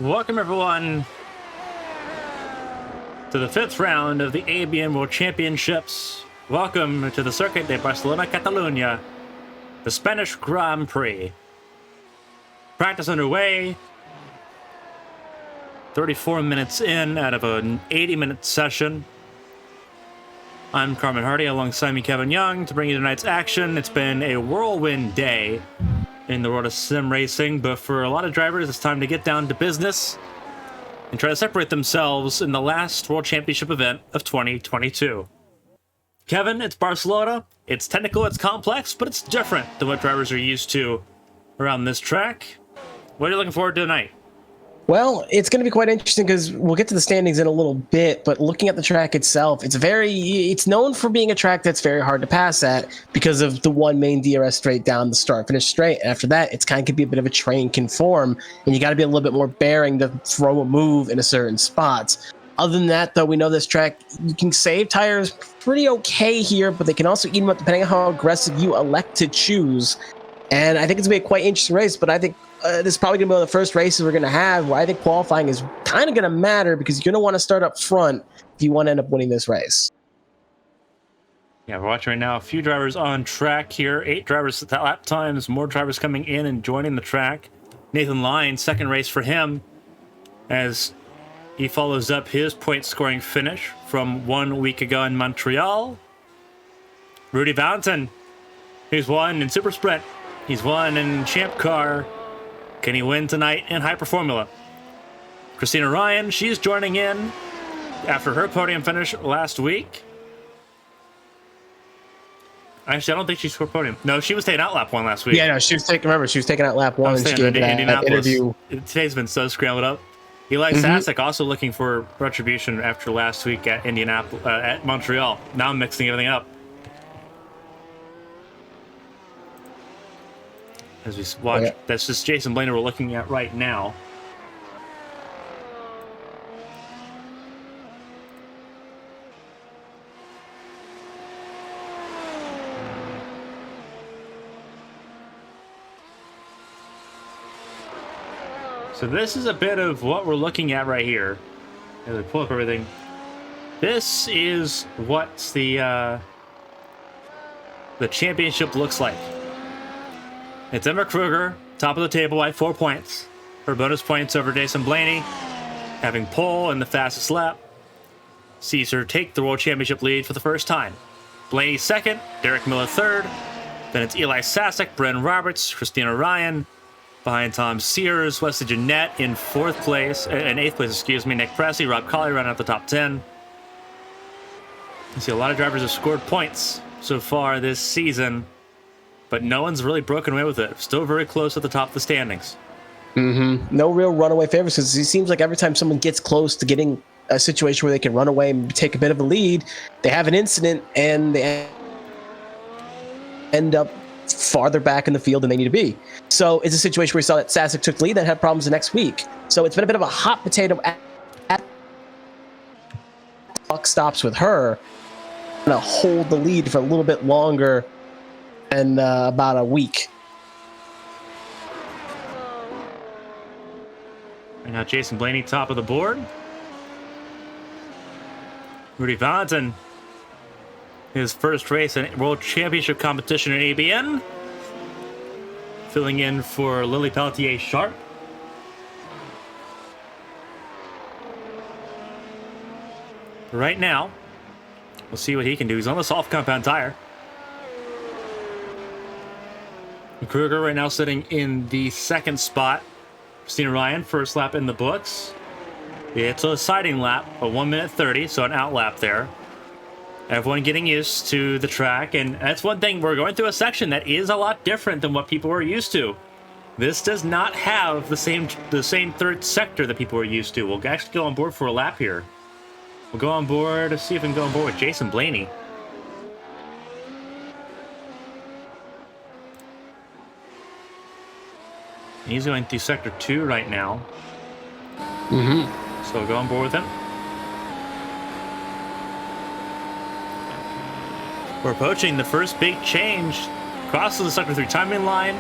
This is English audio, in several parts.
Welcome, everyone, to the 5th round of the ABN World Championships. Welcome to the Circuit de Barcelona-Catalunya, the Spanish Grand Prix. Practice underway. 34 minutes in out of an 80-minute session. I'm Carmen Hardy alongside me, Kevin Young, to bring you tonight's action. It's been a whirlwind day in the world of sim racing, but for a lot of drivers, it's time to get down to business and try to separate themselves in the last World Championship event of 2022. Kevin, it's Barcelona. It's technical, it's complex, but it's different than what drivers are used to around this track. What are you looking forward to tonight? Well, it's going to be quite interesting because we'll get to the standings in a little bit, but looking at the track itself, it's known for being a track that's very hard to pass at because of the one main DRS straight down the start-finish straight. After that, it's kind of going to be a bit of a train conform, and you got to be a little bit more bearing to throw a move in a certain spots. Other than that, though, we know this track, you can save tires pretty okay here, but they can also eat them up depending on how aggressive you elect to choose. And I think it's going to be a quite interesting race, but I think this is probably going to be one of the first races we're going to have where I think qualifying is kind of going to matter because you're going to want to start up front if you want to end up winning this race. Yeah, we're watching right now a few drivers on track here. 8 drivers at lap times, more drivers coming in and joining the track. Nathan Lyon, second race for him as he follows up his point-scoring finish from 1 week ago in Montreal. Rudy Valentin, who's won in Super Sprint. He's won in Champ Car. Can he win tonight in Hyper Formula? Christina Ryan, she's joining in after her podium finish last week. Actually, I don't think she scored podium. No, she was taking out lap 1 last week. Yeah, no, she was taking out lap 1 and she gave that interview. Today's been so scrambled up. Eli Sasek also looking for retribution after last week at Indianapolis, at Montreal. Now I'm mixing everything up. As we watch, that's just Jason Blainer we're looking at right now. So this is a bit of what we're looking at right here. As I pull up everything, this is what the championship looks like. It's Emma Kruger, top of the table by 4 points. Her bonus points over Jason Blaney, having pole in the fastest lap. Sees her take the World Championship lead for the first time. Blaney second, Derek Miller third. Then it's Eli Sasek, Bren Roberts, Christina Ryan, behind Tom Sears. Wesley Jeanette in 8th place, excuse me. Nick Pressey, Rob Colley running out the top 10. You see a lot of drivers have scored points so far this season, but no one's really broken away with it. Still very close at the top of the standings. No real runaway favorites, because it seems like every time someone gets close to getting a situation where they can run away and take a bit of a lead, they have an incident and they end up farther back in the field than they need to be. So it's a situation where we saw that Sasek took the lead, that had problems the next week. So it's been a bit of a hot potato at buck stops with her. Gonna hold the lead for a little bit longer than about a week. And now Jason Blaney top of the board. Rudy Valentin, his first race in World Championship competition in ABN. Filling in for Lily Pelletier-Sharp. Right now, we'll see what he can do. He's on the soft compound tire. Kruger right now sitting in the 2nd spot. Christina Ryan, first lap in the books. It's a siding lap, a 1:30, so an out lap there. Everyone getting used to the track, and that's one thing. We're going through a section that is a lot different than what people are used to. This does not have the same third sector that people are used to. We'll actually go on board for a lap here. We'll go on board to see if we can go on board with Jason Blaney. He's going through sector 2 right now. So we'll go on board with him. We're approaching the first big change. Crosses the sector 3 timing line.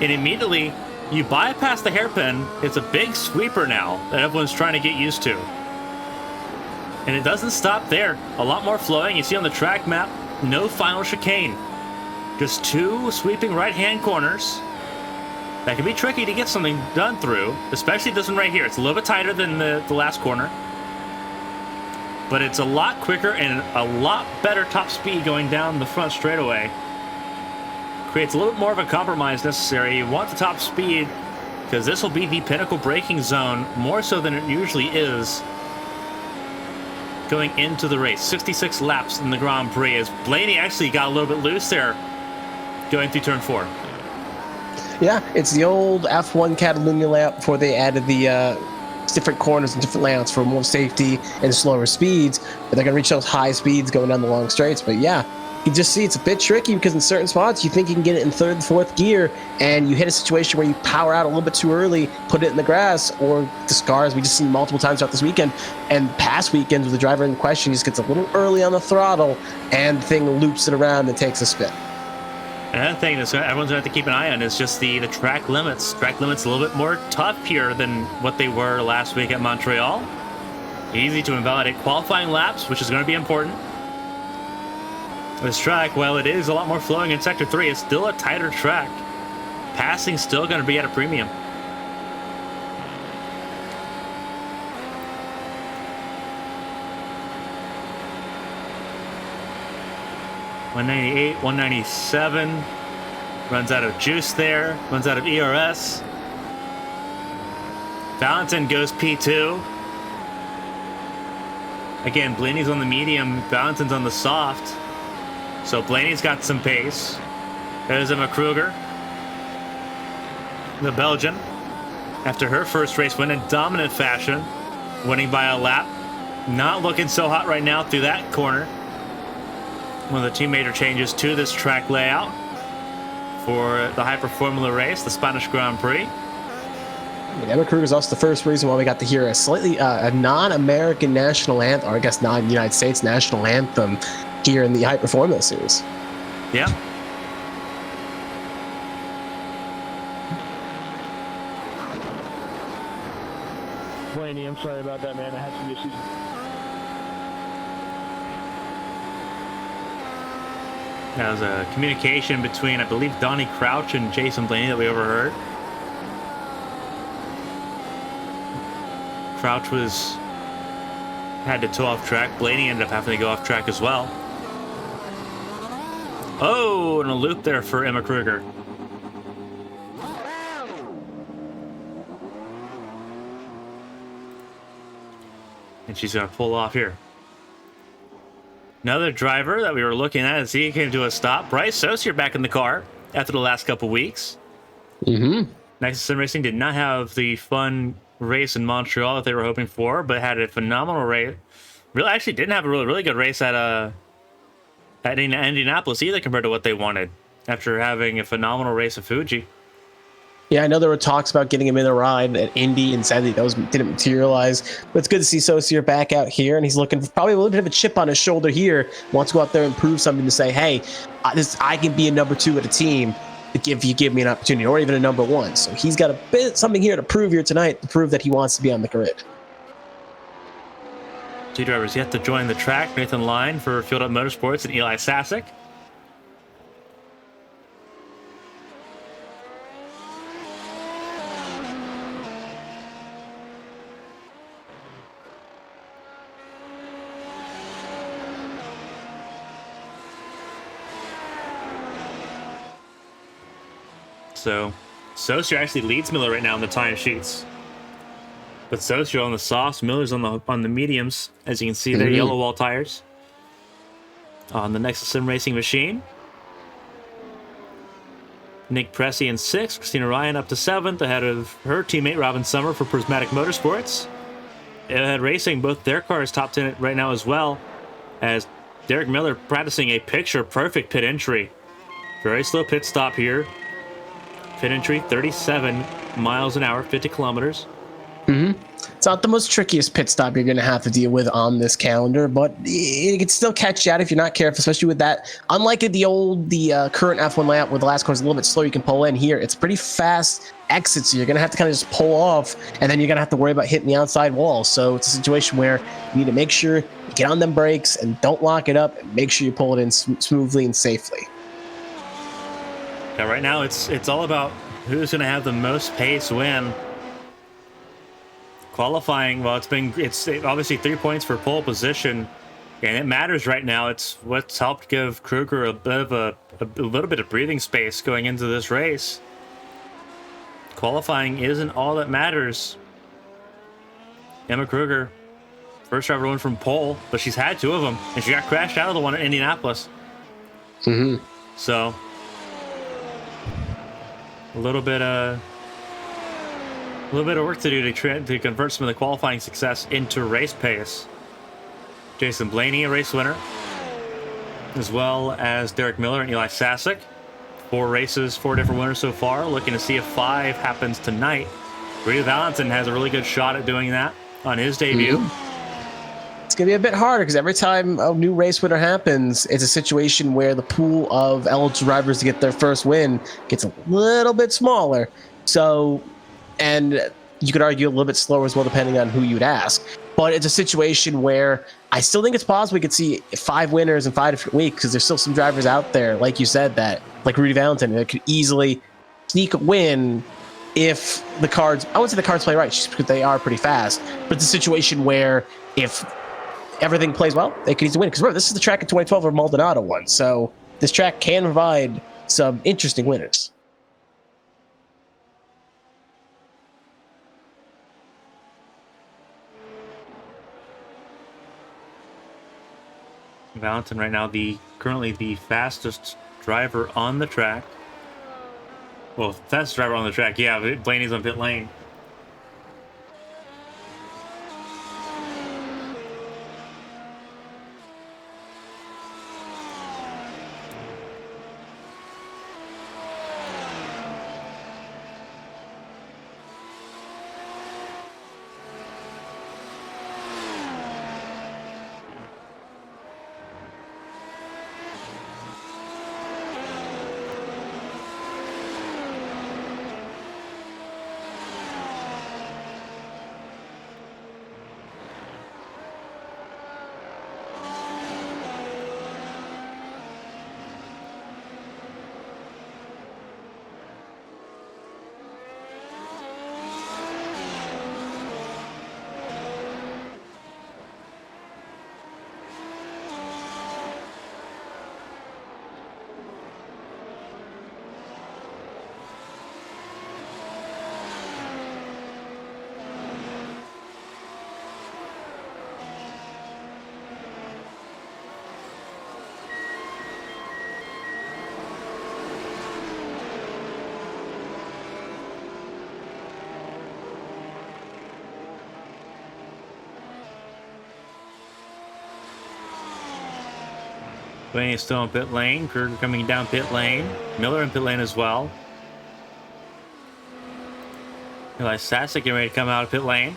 And immediately, you bypass the hairpin. It's a big sweeper now that everyone's trying to get used to. And it doesn't stop there. A lot more flowing. You see on the track map, no final chicane. Just 2 sweeping right-hand corners. That can be tricky to get something done through, especially this one right here. It's a little bit tighter than the last corner. But it's a lot quicker and a lot better top speed going down the front straightaway. Creates a little bit more of a compromise necessary. You want the top speed because this will be the pinnacle braking zone more so than it usually is going into the race. 66 laps in the Grand Prix as Blaney actually got a little bit loose there going through turn 4. Yeah, it's the old F1 Catalunya layout before they added the different corners and different layouts for more safety and slower speeds. But they're going to reach those high speeds going down the long straights. But yeah, you just see it's a bit tricky because in certain spots you think you can get it in 3rd, 4th gear, and you hit a situation where you power out a little bit too early, put it in the grass, or the scars we just seen multiple times throughout this weekend and past weekends with the driver in question just gets a little early on the throttle and the thing loops it around and takes a spin. Another thing that everyone's going to have to keep an eye on is just the track limits. Track limits a little bit more tough here than what they were last week at Montreal. Easy to invalidate qualifying laps, which is going to be important. This track, while it is a lot more flowing in Sector 3, it's still a tighter track. Passing's still going to be at a premium. .198, 197. Runs out of juice there. Runs out of ERS. Valentin goes P2. Again, Blaney's on the medium. Valentin's on the soft. So Blaney's got some pace. There's Emma Kruger, the Belgian. After her first race win in dominant fashion, winning by a lap. Not looking so hot right now through that corner. One of the 2 major changes to this track layout for the Hyper Formula race, the Spanish Grand Prix. Emma Kruger is also the first reason why we got to hear a slightly a non-American national anthem, or I guess non-United States national anthem here in the Hyper Formula series. Yeah. Blaney, I'm sorry about that, man. I had some issues. That was a communication between, I believe, Donnie Crouch and Jason Blaney that we overheard. Crouch had to tow off track. Blaney ended up having to go off track as well. Oh, and a loop there for Emma Kruger. And she's going to pull off here. Another driver that we were looking at as he came to a stop. Bryce Saucier back in the car after the last couple weeks. Mm-hmm. Nexus Sim Racing did not have the fun race in Montreal that they were hoping for, but had a phenomenal race. Really, actually didn't have a really good race at Indianapolis either compared to what they wanted after having a phenomenal race at Fuji. Yeah, I know there were talks about getting him in a ride at Indy, and sadly those didn't materialize. But it's good to see Saucier back out here, and he's looking for probably a little bit of a chip on his shoulder here. Wants to go out there and prove something to say, hey, I can be a number 2 at a team if you give me an opportunity, or even a number 1. So he's got a bit something here to prove here tonight, to prove that he wants to be on the grid. 2 drivers yet to join the track. Nathan Line for Field Up Motorsports and Eli Sasek. So, Saucier actually leads Miller right now in the time sheets. But Saucier on the softs, Miller's on the mediums, as you can see there, yellow wall tires. On the Nexus Sim Racing machine. Nick Pressey in 6th, Christina Ryan up to 7th, ahead of her teammate Robin Summer for Prismatic Motorsports. Ahead Racing, both their cars top 10 right now as well, as Derek Miller practicing a picture-perfect pit entry. Very slow pit stop here. Pit entry, 37 miles an hour, 50 kilometers. It's not the most trickiest pit stop you're going to have to deal with on this calendar, but it can still catch you out if you're not careful, especially with that. Unlike the current F1 layout where the last car is a little bit slow, you can pull in here. It's pretty fast exit, so you're going to have to kind of just pull off, and then you're going to have to worry about hitting the outside wall. So it's a situation where you need to make sure you get on them brakes and don't lock it up, and make sure you pull it in smoothly and safely. Yeah, right now it's all about who's going to have the most pace win. Qualifying, well, it's obviously 3 points for pole position, and it matters right now. It's what's helped give Kruger a little bit of breathing space going into this race. Qualifying isn't all that matters. Emma Kruger, first driver to win from pole, but she's had 2 of them, and she got crashed out of the one in Indianapolis. So a little bit of work to do to convert some of the qualifying success into race pace. Jason Blaney, a race winner, as well as Derek Miller and Eli Sasek. 4 races, 4 different winners so far. Looking to see if 5 happens tonight. Rita Valentin has a really good shot at doing that on his debut. It's going to be a bit harder because every time a new race winner happens, it's a situation where the pool of eligible drivers to get their first win gets a little bit smaller. So, and you could argue a little bit slower as well, depending on who you'd ask. But it's a situation where I still think it's possible we could see 5 winners in 5 different weeks, because there's still some drivers out there, like you said, that like Rudy Valentin, that could easily sneak a win if the cards, I wouldn't say the cards play right, just because they are pretty fast. But it's a situation where if everything plays well, they could easily win. Because remember, this is the track in 2012 where Maldonado won. So this track can provide some interesting winners. Valentin right now currently the fastest driver on the track. Well, fastest driver on the track, yeah, Blaney's on pit lane. Blaney is still in pit lane. Kruger coming down pit lane. Miller in pit lane as well. Eli Sasek getting ready to come out of pit lane.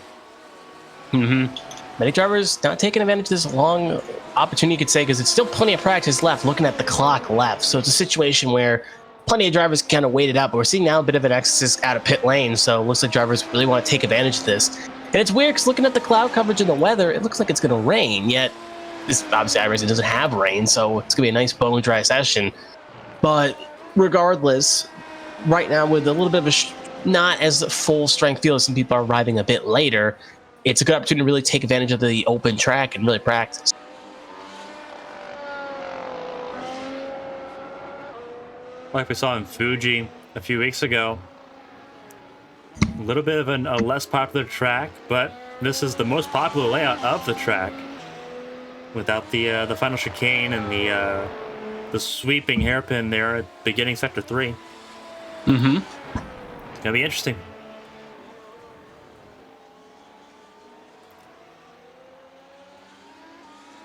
Many drivers not taking advantage of this long opportunity, you could say, because it's still plenty of practice left, looking at the clock left. So it's a situation where plenty of drivers kind of waited out, but we're seeing now a bit of an exodus out of pit lane. So it looks like drivers really want to take advantage of this. And it's weird because looking at the cloud coverage and the weather, it looks like it's going to rain, yet this obviously iRacing doesn't have rain, so it's going to be a nice bone dry session. But regardless, right now with a little bit of a not as full strength field, some people are arriving a bit later, it's a good opportunity to really take advantage of the open track and really practice. Like we saw in Fuji a few weeks ago. A little bit of a less popular track, but this is the most popular layout of the track. Without the final chicane and the sweeping hairpin there at beginning sector 3. It's gonna be interesting.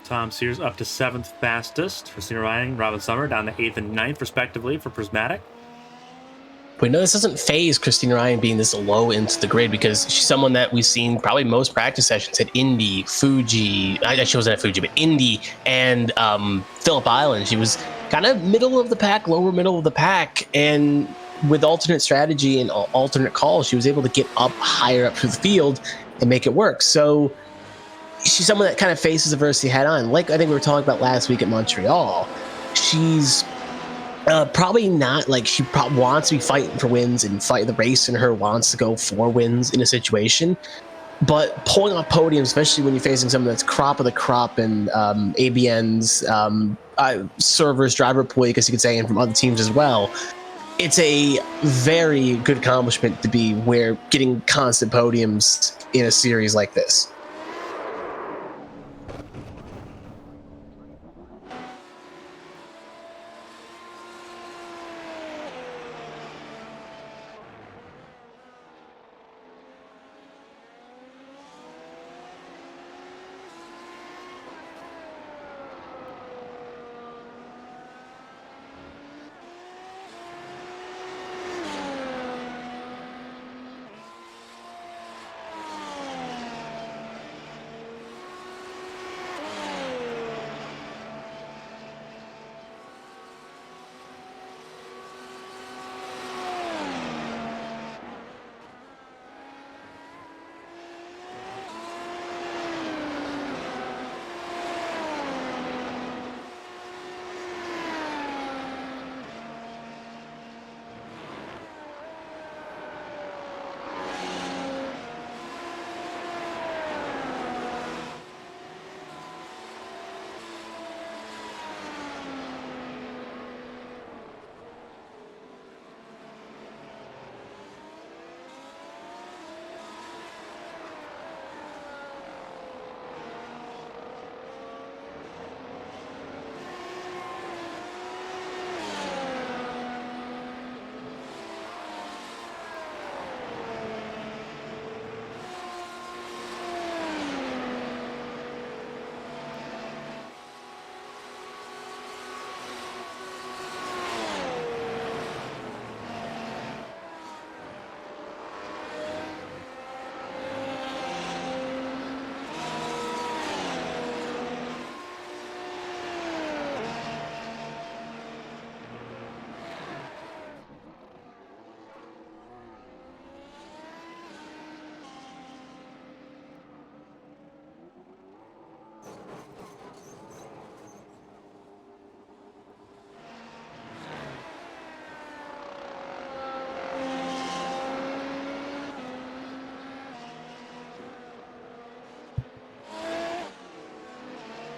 Tom Sears up to 7th fastest for senior riding. Robin Summer down to 8th and 9th respectively for Prismatic. We know this doesn't phase Christina Ryan being this low into the grid because she's someone that we've seen probably most practice sessions at Indy, Fuji. She wasn't at Fuji, but Indy and Phillip Island. She was kind of middle of the pack, lower middle of the pack, and with alternate strategy and alternate calls, she was able to get up higher up to the field and make it work. So she's someone that kind of faces adversity head on. Like I think we were talking about last week at Montreal, she's probably not like she wants to be fighting for wins and fight the race, and her wants to go for wins in a situation. But pulling off podiums, especially when you're facing someone that's crop of the crop and ABN's servers, driver pool, I guess you could say, and from other teams as well, it's a very good accomplishment to be where getting constant podiums in a series like this.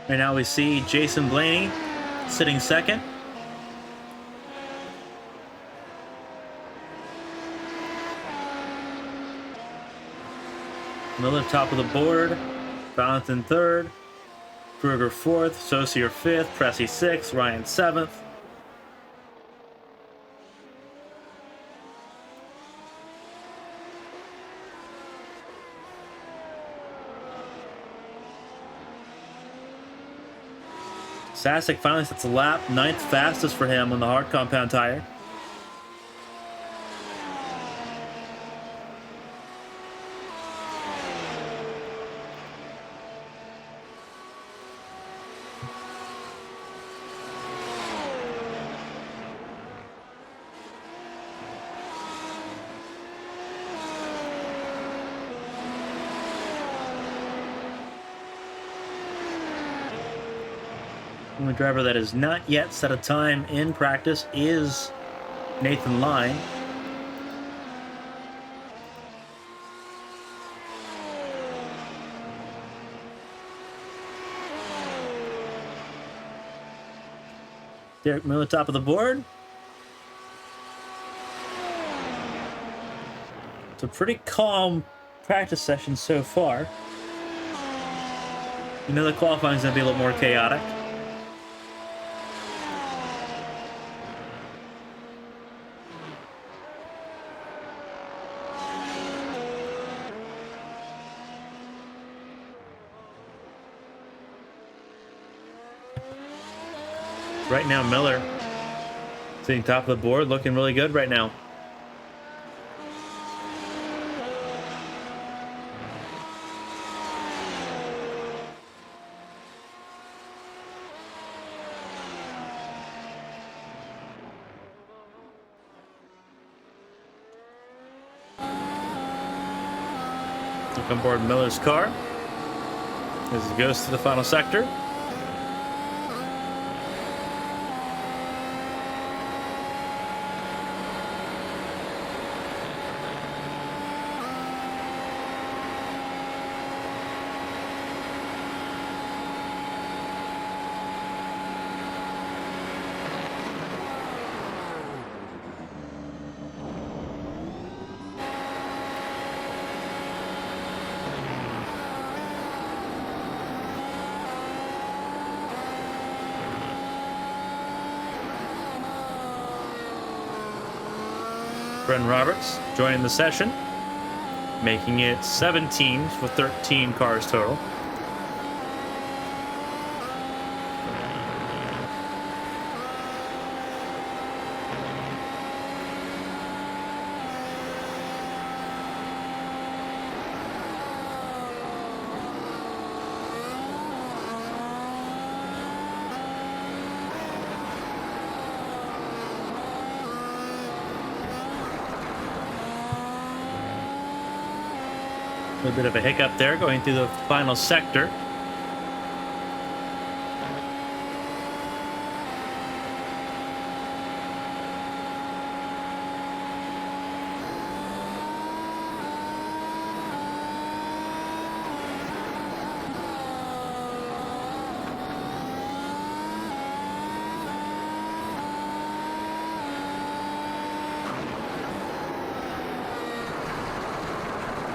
Right now we see Jason Blaney sitting second. Miller top of the board. Valentin third. Kruger fourth. Saucier fifth. Pressy sixth. Ryan seventh. Sasek finally sets a lap, 9th fastest for him on the hard compound tire. The only driver that has not yet set a time in practice is Nathan Line. Derek Miller top of the board. It's a pretty calm practice session so far. You know the qualifying is going to be a little more chaotic. Right now, Miller sitting top of the board, looking really good right now. Look on board Miller's car as he goes to the final sector. Brendan Roberts joining the session, making it 17 with 13 cars total. A little bit of a hiccup there going through the final sector.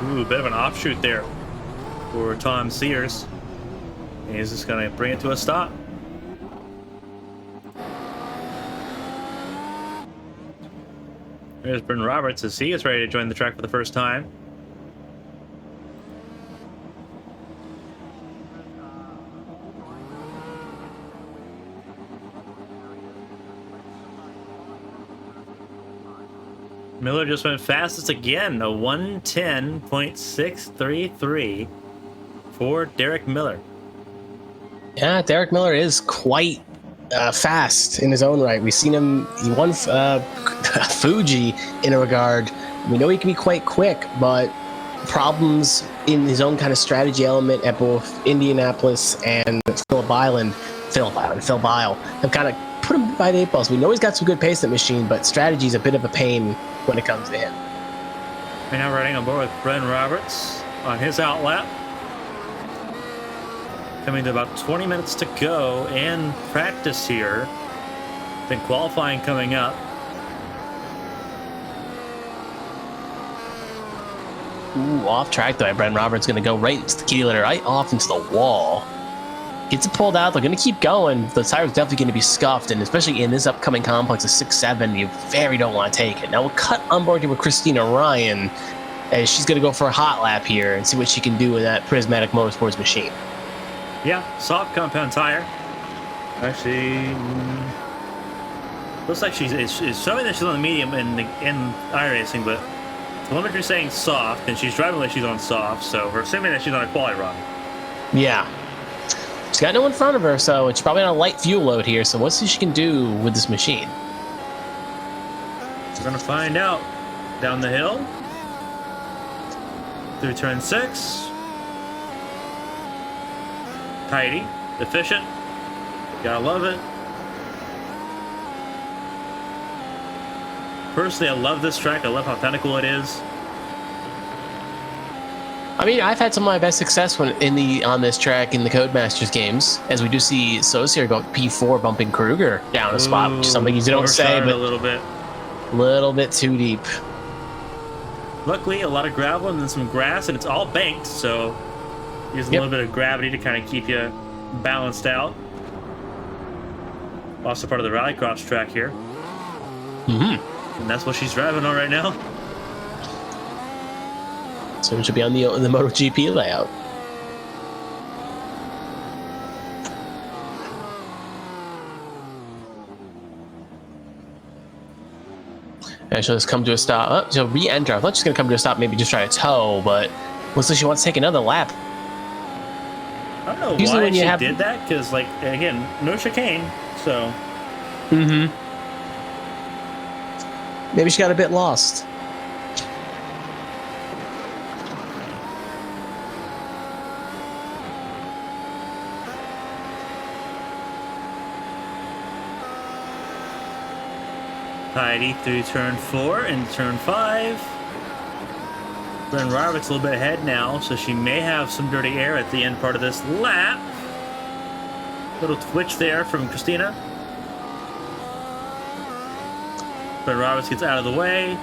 Ooh, bit of an offshoot there for Tom Sears. And he's just going to bring it to a stop. There's Brendan Roberts as he is ready to join the track for the first time. Miller just went fastest again, a 1:10.633 for Derek Miller. Yeah, Derek Miller is quite fast in his own right. We've seen him, he won Fuji in a regard. We know he can be quite quick, but problems in his own kind of strategy element at both Indianapolis and Phil Bile have kind of put him by the 8 balls. We know he's got some good pace in that machine, but strategy is a bit of a pain when it comes to him. We're now riding on board with Brendan Roberts on his out lap. Coming to about 20 minutes to go and practice here. Then qualifying coming up. Ooh, off track though. Brendan Roberts going to go right into the key letter, right off into the wall. Gets it pulled out. They're going to keep going. The tire's definitely going to be scuffed, and especially in this upcoming complex of 6-7, you very don't want to take it. Now we'll cut on board here with Christina Ryan, as she's going to go for a hot lap here and see what she can do with that Prismatic Motorsports machine. Yeah, soft compound tire. Actually, looks like it's showing that she's on the medium in iRacing, but telemetry saying soft, and she's driving like she's on soft, so we're assuming that she's on a quali run. Yeah. She's got no one in front of her, so it's probably on a light fuel load here, so let's see what she can do with this machine. We're going to find out. Down the hill. Through turn 6. Tidy. Efficient. Gotta love it. Personally, I love this track. I love how technical it is. I mean, I've had some of my best success on this track in the Codemasters games, as we do see Sos here go P4 bumping Kruger down a spot, which is something you don't say, but a little bit too deep. Luckily, a lot of gravel and then some grass, and it's all banked, so use a little bit of gravity to kind of keep you balanced out. Also part of the rallycross track here. Mm-hmm. And that's what she's driving on right now. So it should be on the MotoGP layout. And she'll just come to a stop. Oh, she'll re-enter. I thought she was going to come to a stop, maybe just try to tow, but looks like she wants to take another lap. I don't know Usually why when you she have... did that, because, like, again, no chicane, so... Mm-hmm. Maybe she got a bit lost. Tidy through turn 4 and turn 5. Glenn Roberts a little bit ahead now, so she may have some dirty air at the end part of this lap. Little twitch there from Christina. Glenn Roberts gets out of the way.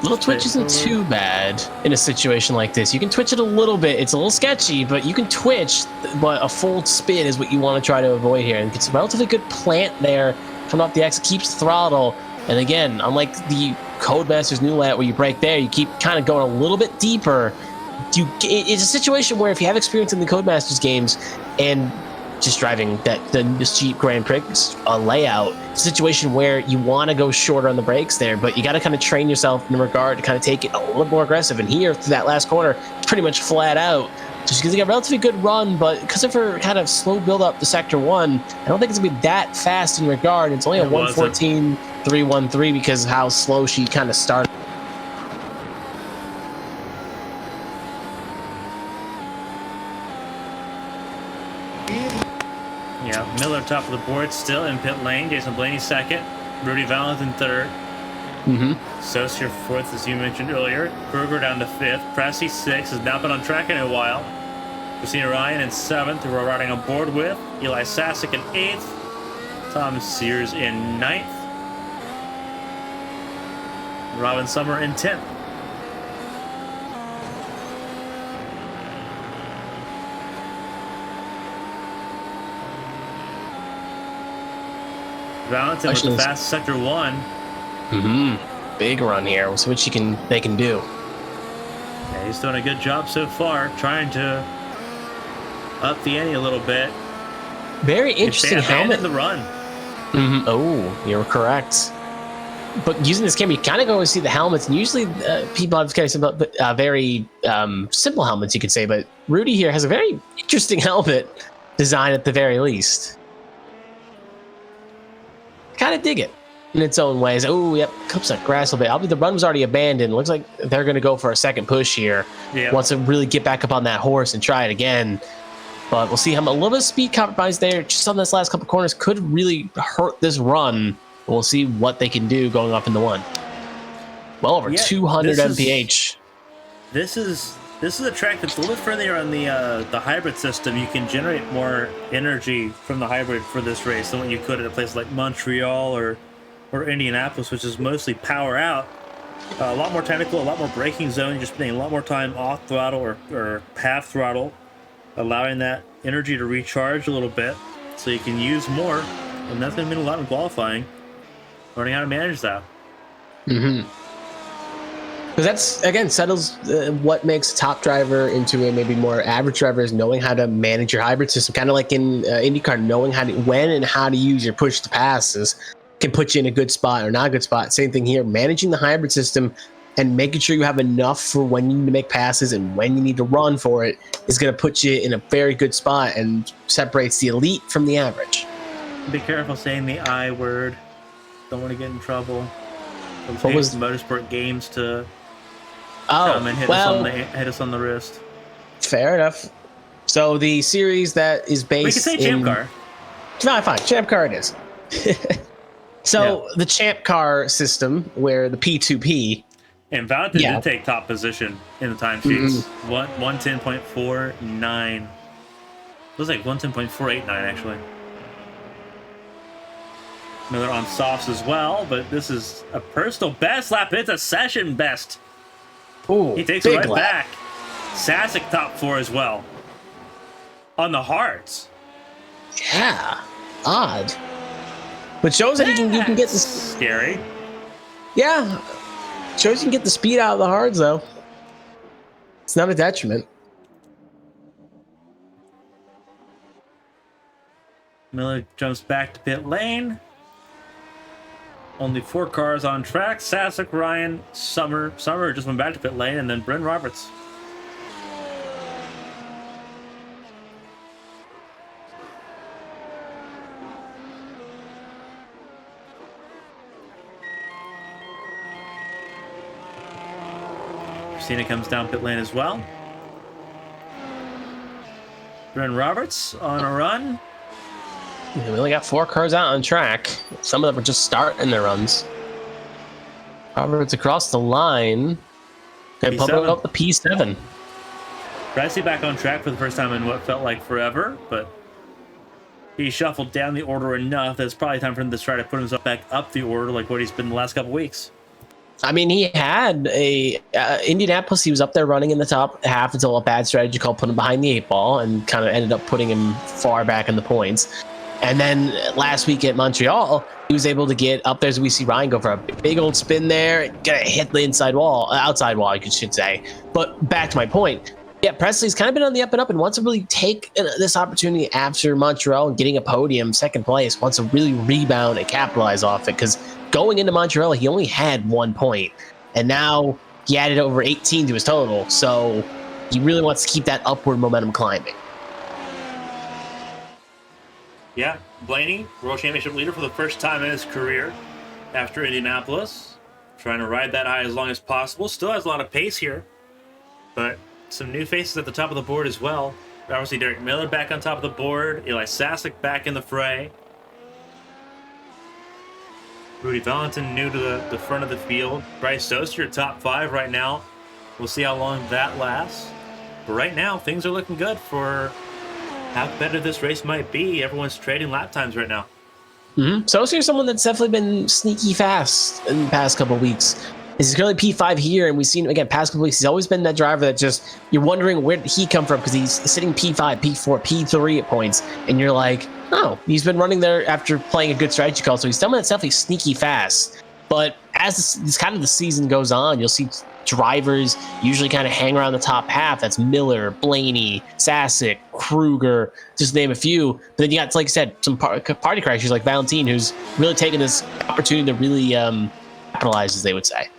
Little twitch isn't too bad in a situation like this. You can twitch it a little bit. It's a little sketchy, but you can twitch, but a full spin is what you want to try to avoid here. And it's a relatively good plant there. Coming off the exit, keeps throttle. And again, unlike the Codemasters new layout where you brake there, you keep kind of going a little bit deeper. It's a situation where if you have experience in the Codemasters games and just driving this Jeep Grand Prix layout, it's a situation where you want to go shorter on the brakes there, but you got to kind of train yourself in regard to kind of take it a little more aggressive. And here, through that last corner, it's pretty much flat out. So she's going to get a relatively good run, but because of her kind of slow build up to Sector 1, I don't think it's going to be that fast in regard. It's only a 1:14.313 because of how slow she kind of started. Yeah, Miller top of the board still in pit lane. Jason Blaney second. Rudy Valentin third. Mm-hmm. Saucier fourth, as you mentioned earlier. Berger down to fifth. Pressy sixth. Has not been on track in a while. Christina Ryan in seventh, who we're riding on board with. Eli Sasek in eighth. Tom Sears in ninth. Robin Summer in 10th. Valentin with the fast Sector 1. Mm-hmm. Big run here. We'll see what they can do. Yeah, he's doing a good job so far, trying to up the ante a little bit. Very interesting helmet. In the run. Mm-hmm. Oh, you're correct. But using this camera, you kind of go and see the helmets, and usually people have kind of very simple helmets, you could say. But Rudy here has a very interesting helmet design at the very least. Kind of dig it in its own ways. Oh, yep, clips that grass a little bit. The run was already abandoned. Looks like they're going to go for a second push here. Yeah. Wants to really get back up on that horse and try it again. But we'll see how a little bit of speed compromise there just on this last couple corners could really hurt this run. We'll see what they can do going up in the one. Well over 200 mph. This is a track that's a little bit further on the hybrid system. You can generate more energy from the hybrid for this race than what you could at a place like Montreal or Indianapolis, which is mostly power out. A lot more technical, a lot more braking zone. You're just spending a lot more time off throttle or half throttle, allowing that energy to recharge a little bit so you can use more. And that's going to mean a lot in qualifying. Learning how to manage that. Mm-hmm. Because that's, again, settles what makes a top driver into a maybe more average driver is knowing how to manage your hybrid system. Kind of like in IndyCar, knowing when and how to use your push to passes can put you in a good spot or not a good spot. Same thing here. Managing the hybrid system and making sure you have enough for when you need to make passes and when you need to run for it is going to put you in a very good spot and separates the elite from the average. Be careful saying the I word. Don't want to get in trouble. What was the motorsport games to come and hit us on the wrist? Fair enough. So the series that is based we can say Champ Car. No, fine. Champ Car it is. So the Champ Car system, where the P2P. And Valentin did take top position in the timesheets. 110.49. It was like 110.489 actually. Miller on softs as well, but this is a personal best lap. It's a session best. Ooh, he takes it right back. Sasek top 4 as well. On the hards. Yeah. Odd. But shows that you can get the... Scary. Yeah. Shows you can get the speed out of the hards, though. It's not a detriment. Miller jumps back to pit lane. Only 4 cars on track. Sasek, Ryan, Summer just went back to pit lane, and then Bryn Roberts. Christina comes down pit lane as well. Bryn Roberts on a run. We only got 4 cars out on track. Some of them are just starting their runs. Roberts across the line. And pumping up the P7. Pricey back on track for the first time in what felt like forever, but he shuffled down the order enough that it's probably time for him to try to put himself back up the order like what he's been the last couple weeks. I mean, he had Indianapolis. He was up there running in the top half until a bad strategy called put him behind the 8 ball and kind of ended up putting him far back in the points. And then last week at Montreal, he was able to get up there as we see Ryan go for a big old spin there, gonna hit the outside wall, you should say. But back to my point, yeah, Presley's kind of been on the up and up and wants to really take this opportunity after Montreal and getting a podium, second place, wants to really rebound and capitalize off it because going into Montreal, he only had 1 point, and now he added over 18 to his total, so he really wants to keep that upward momentum climbing. Yeah, Blaney, World Championship leader for the first time in his career after Indianapolis. Trying to ride that high as long as possible. Still has a lot of pace here, but some new faces at the top of the board as well. Obviously, Derek Miller back on top of the board. Eli Sasek back in the fray. Rudy Valentin new to the front of the field. Bryce Soster, top 5 right now. We'll see how long that lasts. But right now, things are looking good for how competitive this race might be. Everyone's trading lap times right now. Soster's someone that's definitely been sneaky fast in the past couple of weeks. He's currently P5 here, and we've seen him again past couple of weeks. He's always been that driver that just, you're wondering where did he come from because he's sitting P5, P4, P3 at points, and you're like, oh, he's been running there after playing a good strategy call, so he's someone that's definitely sneaky fast. But as this kind of the season goes on, you'll see drivers usually kind of hang around the top half. That's Miller, Blaney, Sasek, Kruger, just to name a few. But then you got, like I said, some party crashers like Valentin, who's really taken this opportunity to really capitalize, as they would say.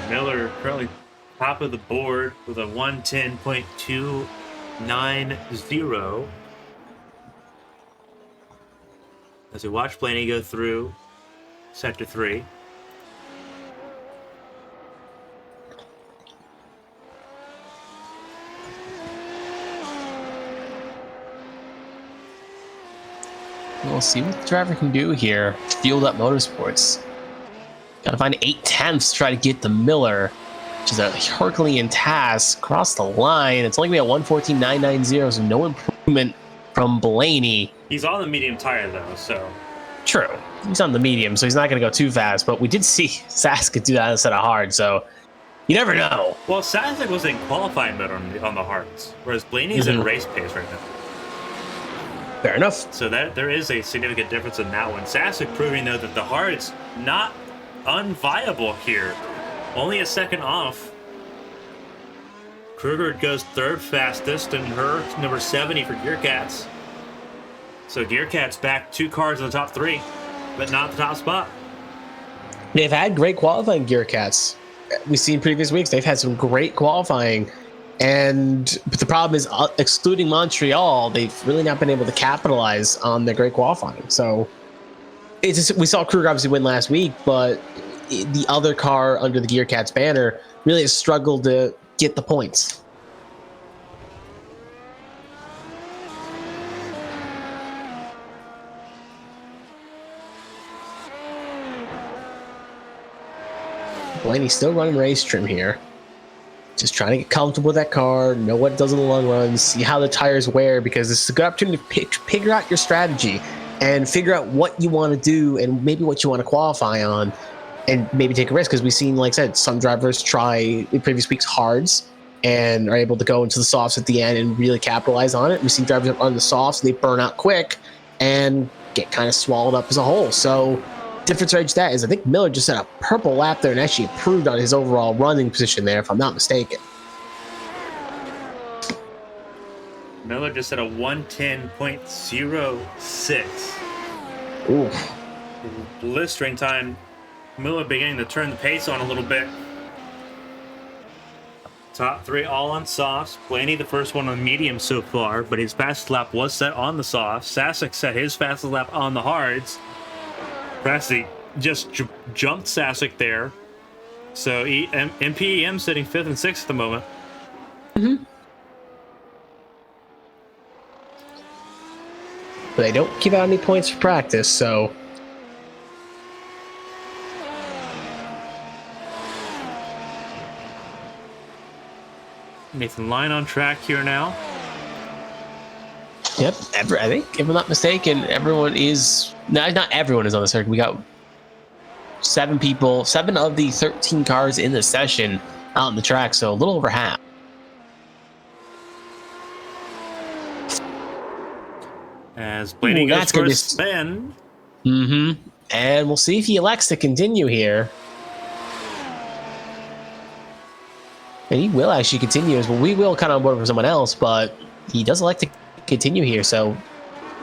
Miller currently top of the board with a 110.290 as we watch Blaney go through sector 3. We'll see what the driver can do here. Fueled Up Motorsports. Got to find 8/10 to try to get the Miller, which is a Herculean task. Across the line, it's only going to be at 114.990, so no improvement from Blaney. He's on the medium tire, though, so... True. He's on the medium, so he's not going to go too fast, but we did see Sasek do that instead of hard, so you never know. Well, Sasek was in qualifying mode on the hards, whereas Blaney's in race pace right now. Fair enough. So that there is a significant difference in that one. Sasek proving, though, that the hard's not unviable here. Only a second off. Kruger goes third fastest, and her number 70 for Gearcats. So Gearcats back 2 cars in the top 3, but not the top spot. They've had great qualifying, Gearcats. We've seen previous weeks, they've had some great qualifying. But the problem is, excluding Montreal, they've really not been able to capitalize on their great qualifying. So it's just, we saw Kruger obviously win last week, but the other car under the Gearcats banner really has struggled to get the points. Blaney's still running race trim here. Just trying to get comfortable with that car, know what it does in the long run, see how the tires wear, because this is a good opportunity to figure out your strategy and figure out what you want to do and maybe what you want to qualify on and maybe take a risk. Because we've seen, like I said, some drivers try in previous weeks hards and are able to go into the softs at the end and really capitalize on it. We've seen drivers on the softs, they burn out quick and get kind of swallowed up as a whole. So difference right that is I think Miller just had a purple lap there and actually improved on his overall running position there, if I'm not mistaken. Miller just had a 110.06. Ooh. Blistering time. Miller beginning to turn the pace on a little bit. Top 3 all on softs. Blaney the first one on medium so far, but his fastest lap was set on the softs. Sasek set his fastest lap on the hards. Pressy just jumped Sasek there. So MPEM sitting 5th and 6th at the moment. Mm-hmm. But they don't give out any points for practice, so... Nathan Lyon on track here now. Yep, I think, if I'm not mistaken, everyone is... No, not everyone is on the circuit. We got 7 people, 7 of the 13 cars in the session out on the track, so a little over half. As Blaney goes for a spin. Mm-hmm. And we'll see if he elects to continue here. And he will actually continue as well. We will kind of on board for someone else, but he does elect to continue here. So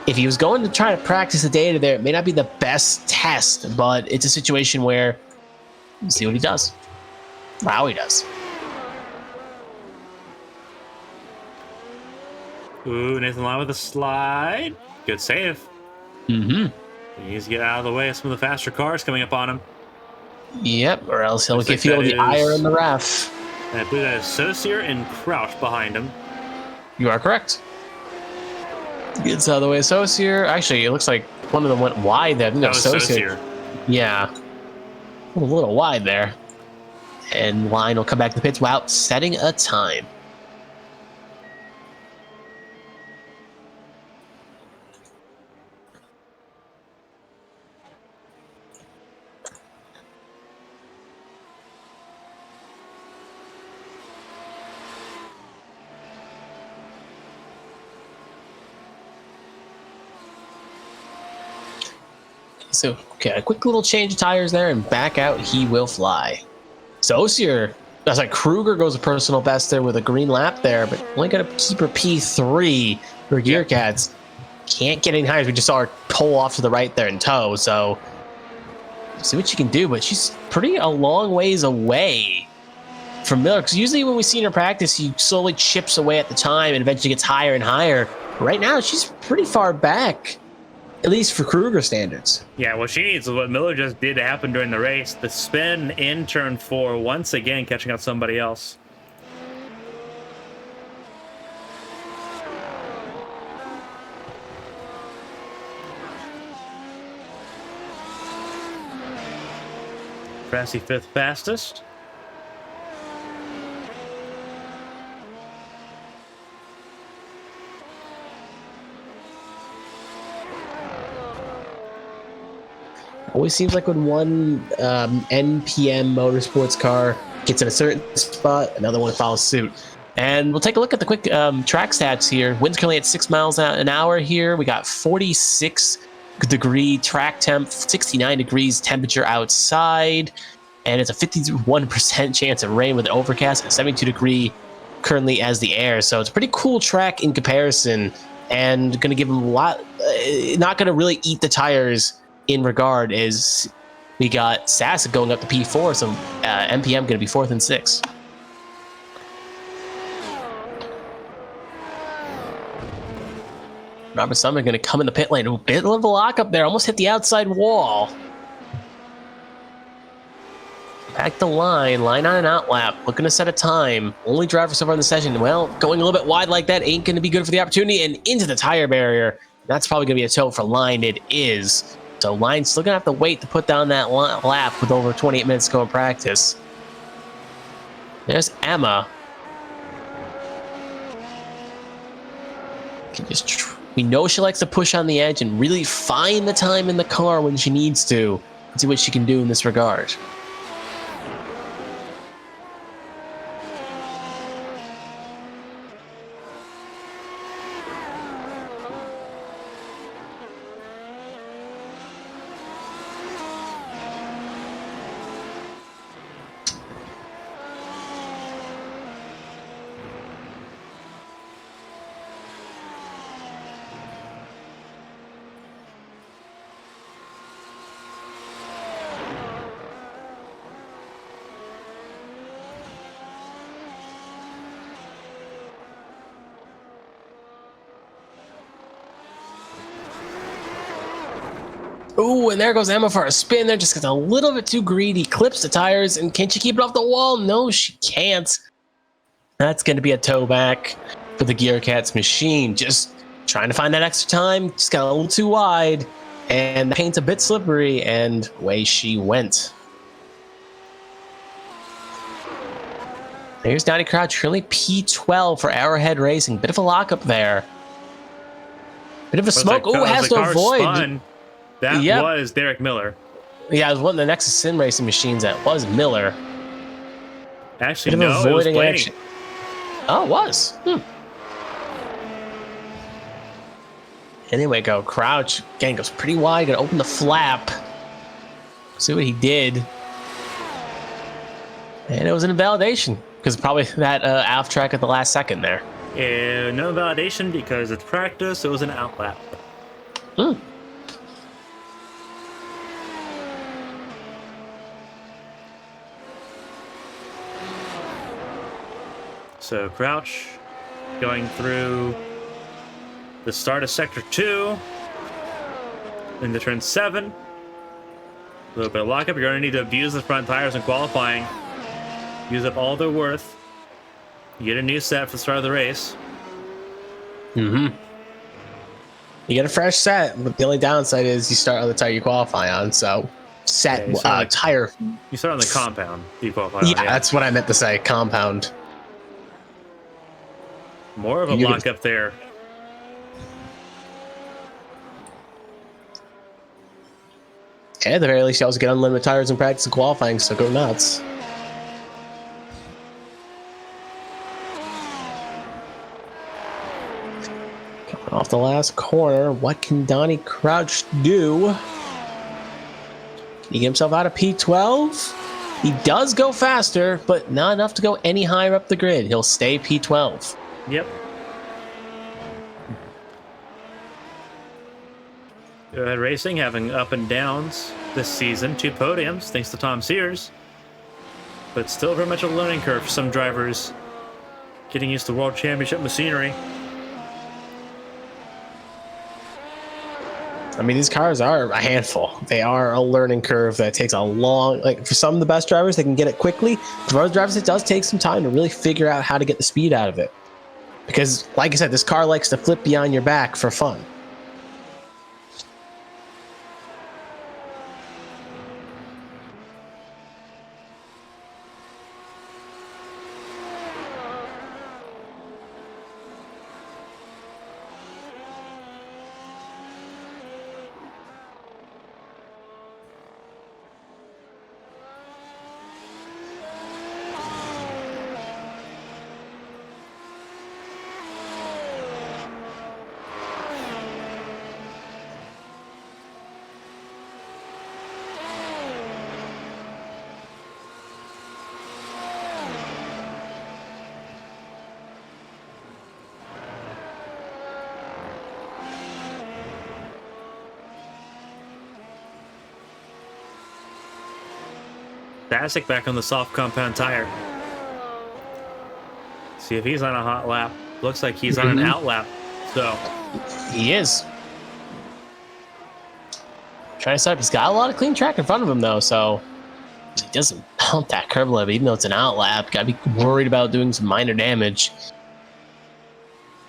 if he was going to try to practice the data there, it may not be the best test, but it's a situation where we'll see what he does. Or how he does. Ooh, Nathan Lyon with a slide. Good save. Mm-hmm. He needs to get out of the way of some of the faster cars coming up on him. Yep, or else he'll get feel the ire in the ref. And I believe that is Saucier and Crouch behind him. You are correct. Gets out of the way of Saucier. Actually, it looks like one of them went wide there. I think that was Saucier. Yeah. A little wide there. And Line will come back to the pits without setting a time. So, okay, a quick little change of tires there, and back out he will fly. Saucier, that's like Kruger goes a personal best there with a green lap there, but only got to keep her P3 for Gearcats. Can't get any higher. We just saw her pull off to the right there in tow, so see what she can do, but she's pretty a long ways away from Miller, because usually when we see her practice, he slowly chips away at the time and eventually gets higher and higher. Right now, she's pretty far back. At least for Kruger standards. Yeah, well, she needs what Miller just did to happen during the race. The spin in turn 4, once again catching out somebody else. Brassy 5th fastest. Always seems like when one NPM motorsports car gets in a certain spot, another one follows suit. And we'll take a look at the quick track stats here. Wind's currently at 6 miles an hour here. We got 46-degree track temp, 69 degrees temperature outside, and it's a 51% chance of rain with an overcast and 72-degree currently as the air. So it's a pretty cool track in comparison, and going to give them a lot. Not going to really eat the tires in regard is we got Sassa going up to P4, so MPM going to be 4th and 6th. Robert Sumner going to come in the pit lane. A bit of a lock up there. Almost hit the outside wall. Back the line. Line on an out lap. Looking to set a time. Only driver so far in the session. Well, going a little bit wide like that ain't going to be good for the opportunity. And into the tire barrier. That's probably going to be a tow for Line. It is. So Line's still going to have to wait to put down that lap with over 28 minutes to go in practice. There's Emma. We know she likes to push on the edge and really find the time in the car when she needs to. Let's see what she can do in this regard. Ooh, and there goes Emma for a spin there. Just gets a little bit too greedy. Clips the tires, and can she keep it off the wall? No, she can't. That's going to be a tow back for the Gear Cats machine. Just trying to find that extra time. Just got a little too wide, and the paint's a bit slippery, and away she went. There's Donnie Crouch, currently P12 for Arrowhead Racing. Bit of a lockup there. Bit of a smoke. Ooh, has to avoid. Spun. That was Derek Miller. Yeah, it was one of the Nexus Sim Racing machines. That was Miller. Actually, no, it was Blaney. Action. Oh, it was. Anyway, go Crouch. Again, goes pretty wide. Gonna open the flap. See what he did. And it was an invalidation because probably that off track at the last second there. Yeah, no validation because it's practice. It was an out lap. So Crouch going through the start of Sector 2 into Turn 7. A little bit of lockup. You're going to need to abuse the front tires in qualifying. Use up all their worth. You get a new set for the start of the race. You get a fresh set, but the only downside is you start on the tire you qualify on. So set tire. You start on the compound you qualify Yeah, on. Yeah, that's what I meant to say. Compound. More of a lockup there. And at the very least, you also get unlimited tires in practice and qualifying, so go nuts. Coming off the last corner, what can Donnie Crouch do? Can he get himself out of P12? He does go faster, but not enough to go any higher up the grid. He'll stay P12. Yep. Good racing, having up and downs this season. 2 podiums, thanks to Tom Sears. But still very much a learning curve for some drivers. Getting used to World Championship machinery. I mean, these cars are a handful. They are a learning curve that takes a long, like for some of the best drivers, they can get it quickly. For other drivers, it does take some time to really figure out how to get the speed out of it. Because, like I said, this car likes to flip behind your back for fun. Bassick back on the soft compound tire. See if he's on a hot lap. Looks like he's on an out lap. So he is. Trying to set up. He's got a lot of clean track in front of him, though, so he doesn't mount that curb lip, even though it's an out lap. Got to be worried about doing some minor damage.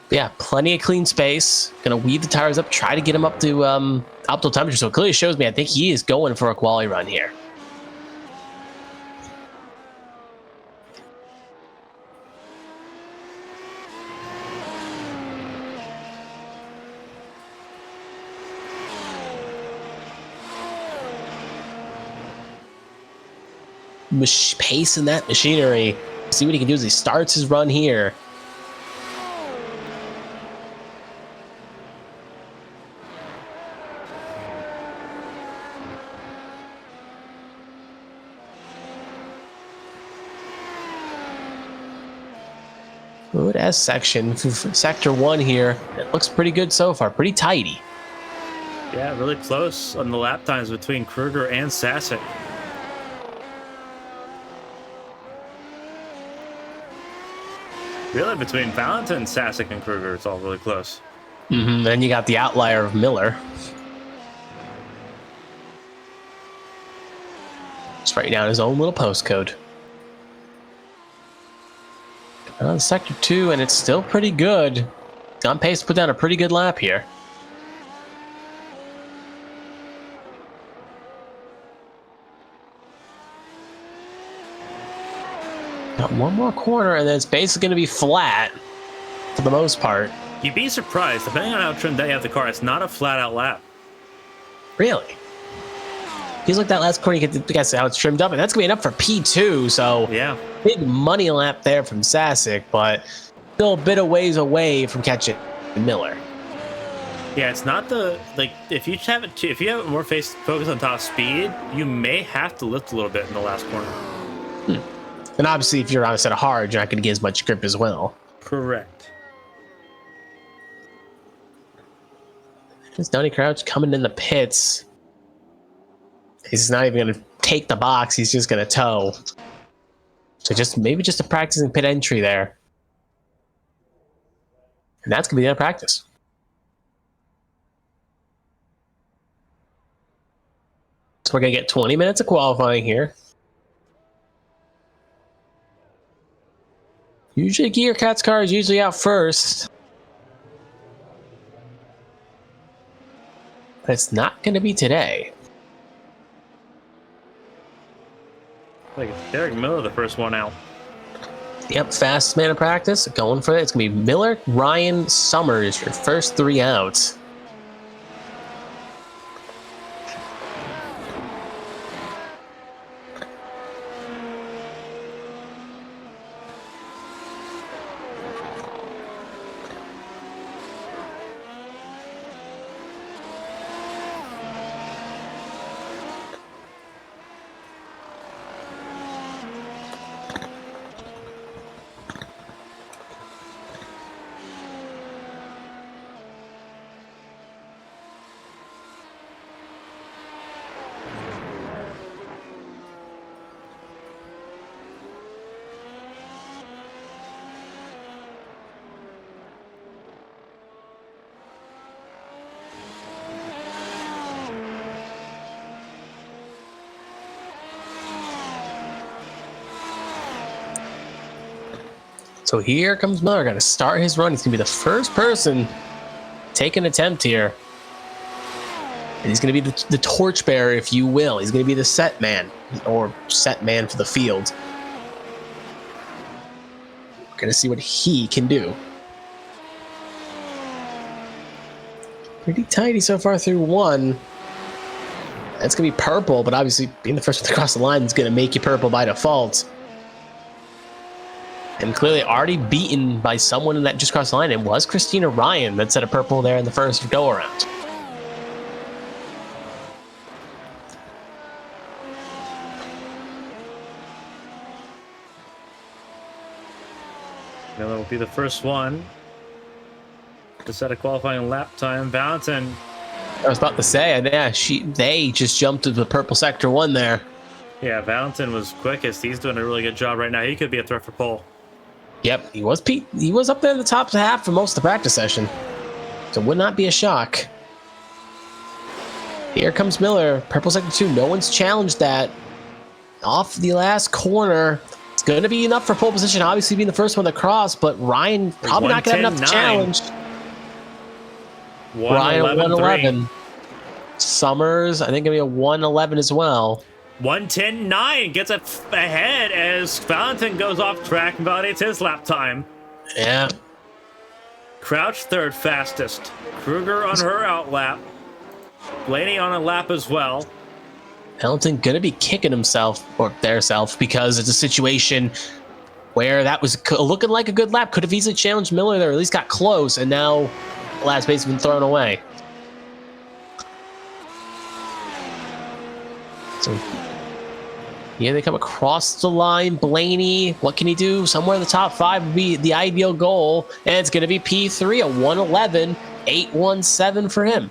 But yeah, plenty of clean space. Gonna weave the tires up, try to get him up to optimal temperature. So it clearly shows me I think he is going for a quali run here. Pace in that machinery. See what he can do as he starts his run here. Good S section for sector 1 here. It looks pretty good so far, pretty tidy. yeah, really close on the lap times between Kruger and Sasic. Really, between Valentin, Sasic, and Kruger, it's all really close. Then you got the outlier of Miller. Just writing down his own little postcode. On sector 2, and it's still pretty good. On pace to put down a pretty good lap here. Got one more corner, and then it's basically going to be flat for the most part. You'd be surprised, depending on how trimmed out you have the car, it's not a flat-out lap. Really? He's like that last corner, you get to guess how it's trimmed up, and that's going to be enough for P2, so Yeah. big money lap there from Sasic, but still a bit of ways away from catching Miller. Yeah, it's not the, like, if you have it more focus on top speed, you may have to lift a little bit in the last corner. And obviously, if you're on a set of hard, you're not going to get as much grip as well. Correct. There's Donny Crouch coming in the pits. He's not even going to take the box. He's just going to tow. So maybe just a practicing pit entry there. And that's going to be the end of practice. So we're going to get 20 minutes of qualifying here. Usually Gearcat's car is usually out first. But it's not going to be today. Like it's Derek Miller, the first one out. Yep, fastest man in practice. Going for it. It's going to be Miller, Ryan, Summers, your first 3 outs. So here comes Miller, going to start his run. He's going to be the first person to take an attempt here. And he's going to be the torchbearer, if you will. He's going to be the set man, or set man for the field. We're going to see what he can do. Pretty tidy so far through 1. That's going to be purple, but obviously being the first one to cross the line is going to make you purple by default. And clearly already beaten by someone that just crossed the line. It was Christina Ryan that set a purple there in the first go-around. Miller will be the first one to set a qualifying lap time. Valentin. I was about to say, yeah, they just jumped to the purple sector 1 there. Yeah, Valentin was quickest. He's doing a really good job right now. He could be a threat for pole. Yep, he was Pete. He was up there in the top half for most of the practice session, so would not be a shock. Here comes Miller, purple sector 2. No one's challenged that. Off the last corner. It's going to be enough for pole position, obviously being the first one to cross, but Ryan probably not going to have enough to challenge. Ryan 111. Summers, I think, going to be a 111 as well. 110.9 gets ahead as Valentin goes off track and validates his lap time. Yeah. Crouch third fastest. Kruger on her out lap. Blaney on a lap as well. Valentin gonna be kicking himself or theirself because it's a situation where that was looking like a good lap. Could have easily challenged Miller there, or at least got close, and now the last space has been thrown away. So here they come across the line. Blaney, what can he do? Somewhere in the top 5 would be the ideal goal, and it's going to be P3, a 111, 817 for him.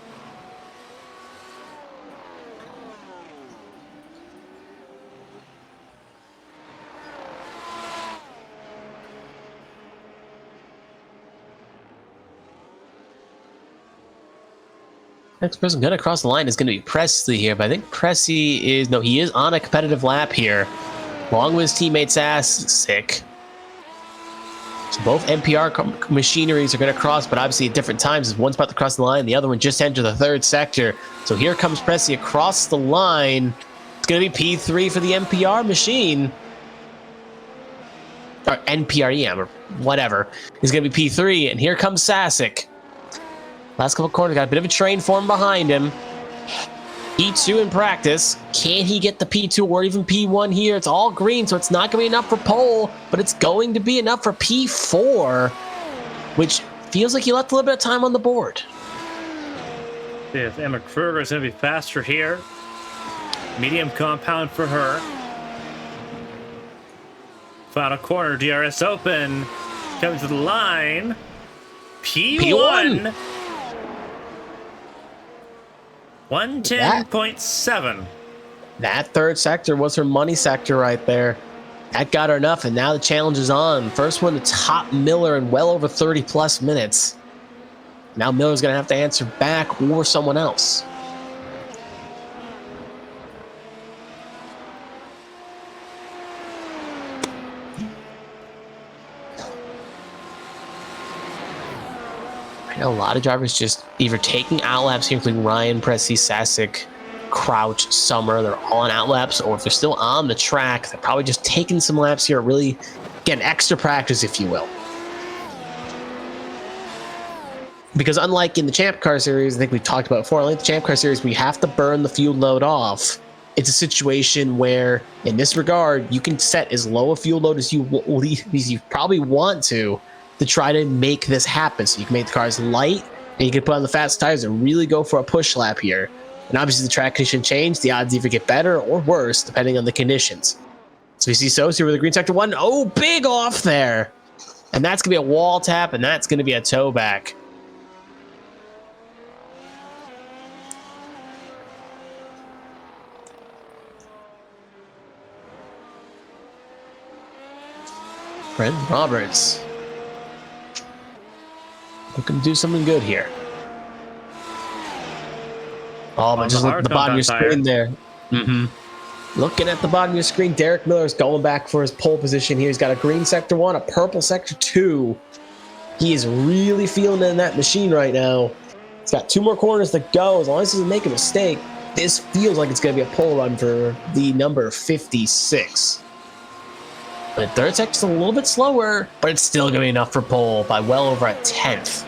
Next person going to cross the line is going to be Presley here, but I think Pressy is, no, he is on a competitive lap here, along with his teammate Sassick. So both NPR machineries are going to cross, but obviously at different times. One's about to cross the line, the other one just entered the third sector. So here comes Pressy across the line. It's going to be P3 for the NPR machine. Or NPREM, or whatever. It's going to be P3, and here comes Sassick. Last couple corners, got a bit of a train form behind him. P2 in practice. Can he get the P2 or even P1 here? It's all green, so it's not going to be enough for pole, but it's going to be enough for P4, which feels like he left a little bit of time on the board. See if Emma Kruger is going to be faster here. Medium compound for her. Final corner, DRS open. Coming to the line. P1. 110.7. That third sector was her money sector right there. That got her enough, and now the challenge is on. First one to top Miller in well over 30 plus minutes. Now Miller's going to have to answer back or someone else. I know a lot of drivers just either taking out laps here, including Ryan, Pressy, Sassick, Crouch, Summer. They're all on out laps, or if they're still on the track, they're probably just taking some laps here, really getting extra practice, if you will. Because unlike in the Champ Car Series, I think we've talked about before, unlike the Champ Car Series, we have to burn the fuel load off. It's a situation where, in this regard, you can set as low a fuel load as you probably want to try to make this happen. So you can make the cars light, and you can put on the fast tires and really go for a push lap here. And obviously the track condition change, the odds either get better or worse depending on the conditions. So we see Sos here with the green sector 1. Oh, big off there. And that's going to be a wall tap, and that's going to be a toe back. Brent Roberts looking to do something good here. Oh, but just look at the bottom of your screen there. Looking at the bottom of your screen, Derek Miller's going back for his pole position here. He's got a green sector 1, a purple sector 2. He is really feeling it in that machine right now. He's got 2 more corners to go. As long as he doesn't make a mistake, this feels like it's going to be a pole run for the number 56. But third sector's a little bit slower, but it's still going to be enough for pole by well over a 10th.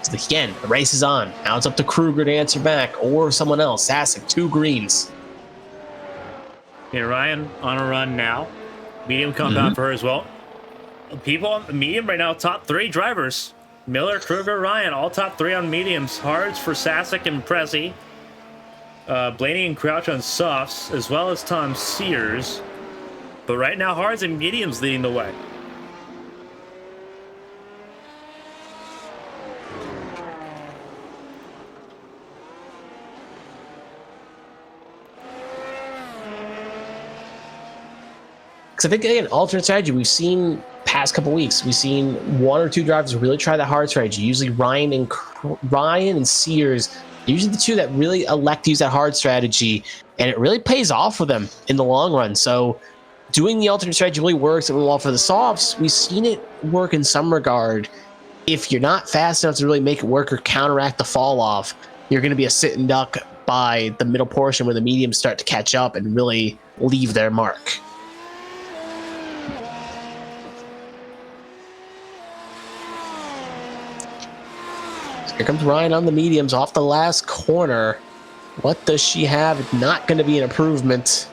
So again, the race is on. Now it's up to Kruger to answer back, or someone else. Sassick, 2 greens. Yeah, Ryan on a run now. Medium compound for her as well. People on the medium right now, top 3 drivers. Miller, Kruger, Ryan, all top 3 on mediums. Hards for Sassick and Pressy. Blaney and Crouch on softs, as well as Tom Sears. But right now, hards and mediums leading the way. Because I think, again, alternate strategy, we've seen past couple weeks, we've seen one or two drivers really try that hard strategy. Usually Ryan and Sears, usually the two that really elect to use that hard strategy, and it really pays off for them in the long run. So doing the alternate strategy really works. And well, for the softs, we've seen it work in some regard. If you're not fast enough to really make it work or counteract the fall off, you're going to be a sit and duck by the middle portion where the mediums start to catch up and really leave their mark. So here comes Ryan on the mediums off the last corner. What does she have? Not going to be an improvement.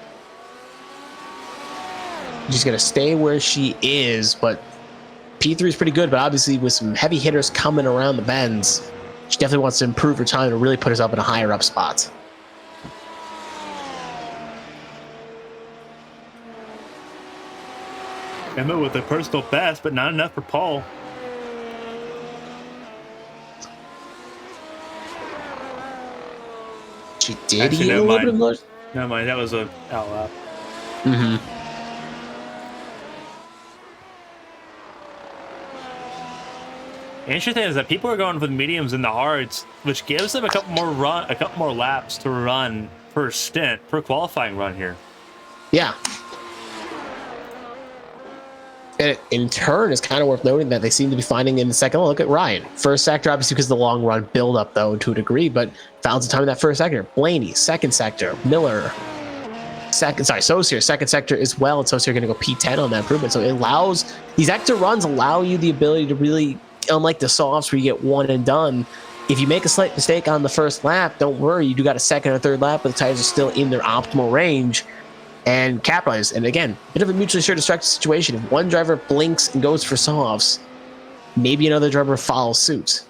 She's going to stay where she is, but P3 is pretty good, but obviously with some heavy hitters coming around the bends, she definitely wants to improve her time to really put herself in a higher up spot. Emma with a personal best, but not enough for Paul. She did Actually, eat a little bit of more. Never mind, that was a out lap. Mm-hmm. Interesting is that people are going for the mediums and the hards, which gives them a couple more laps to run per stint, per qualifying run here. Yeah. And it, in turn, is kind of worth noting that they seem to be finding in the second. Look at Ryan. First sector, obviously, because of the long run build up, though, to a degree, but found some time in that first sector. Blaney, second sector. Miller, Saucier, second sector as well. And Saucier going to go P10 on that improvement. So it allows, these extra runs allow you the ability to really, unlike the softs where you get one and done, if you make a slight mistake on the first lap, don't worry. You do got a second or third lap, but the tires are still in their optimal range and capitalize. And again, bit of a mutually assured destructive situation. If one driver blinks and goes for softs, maybe another driver follows suit.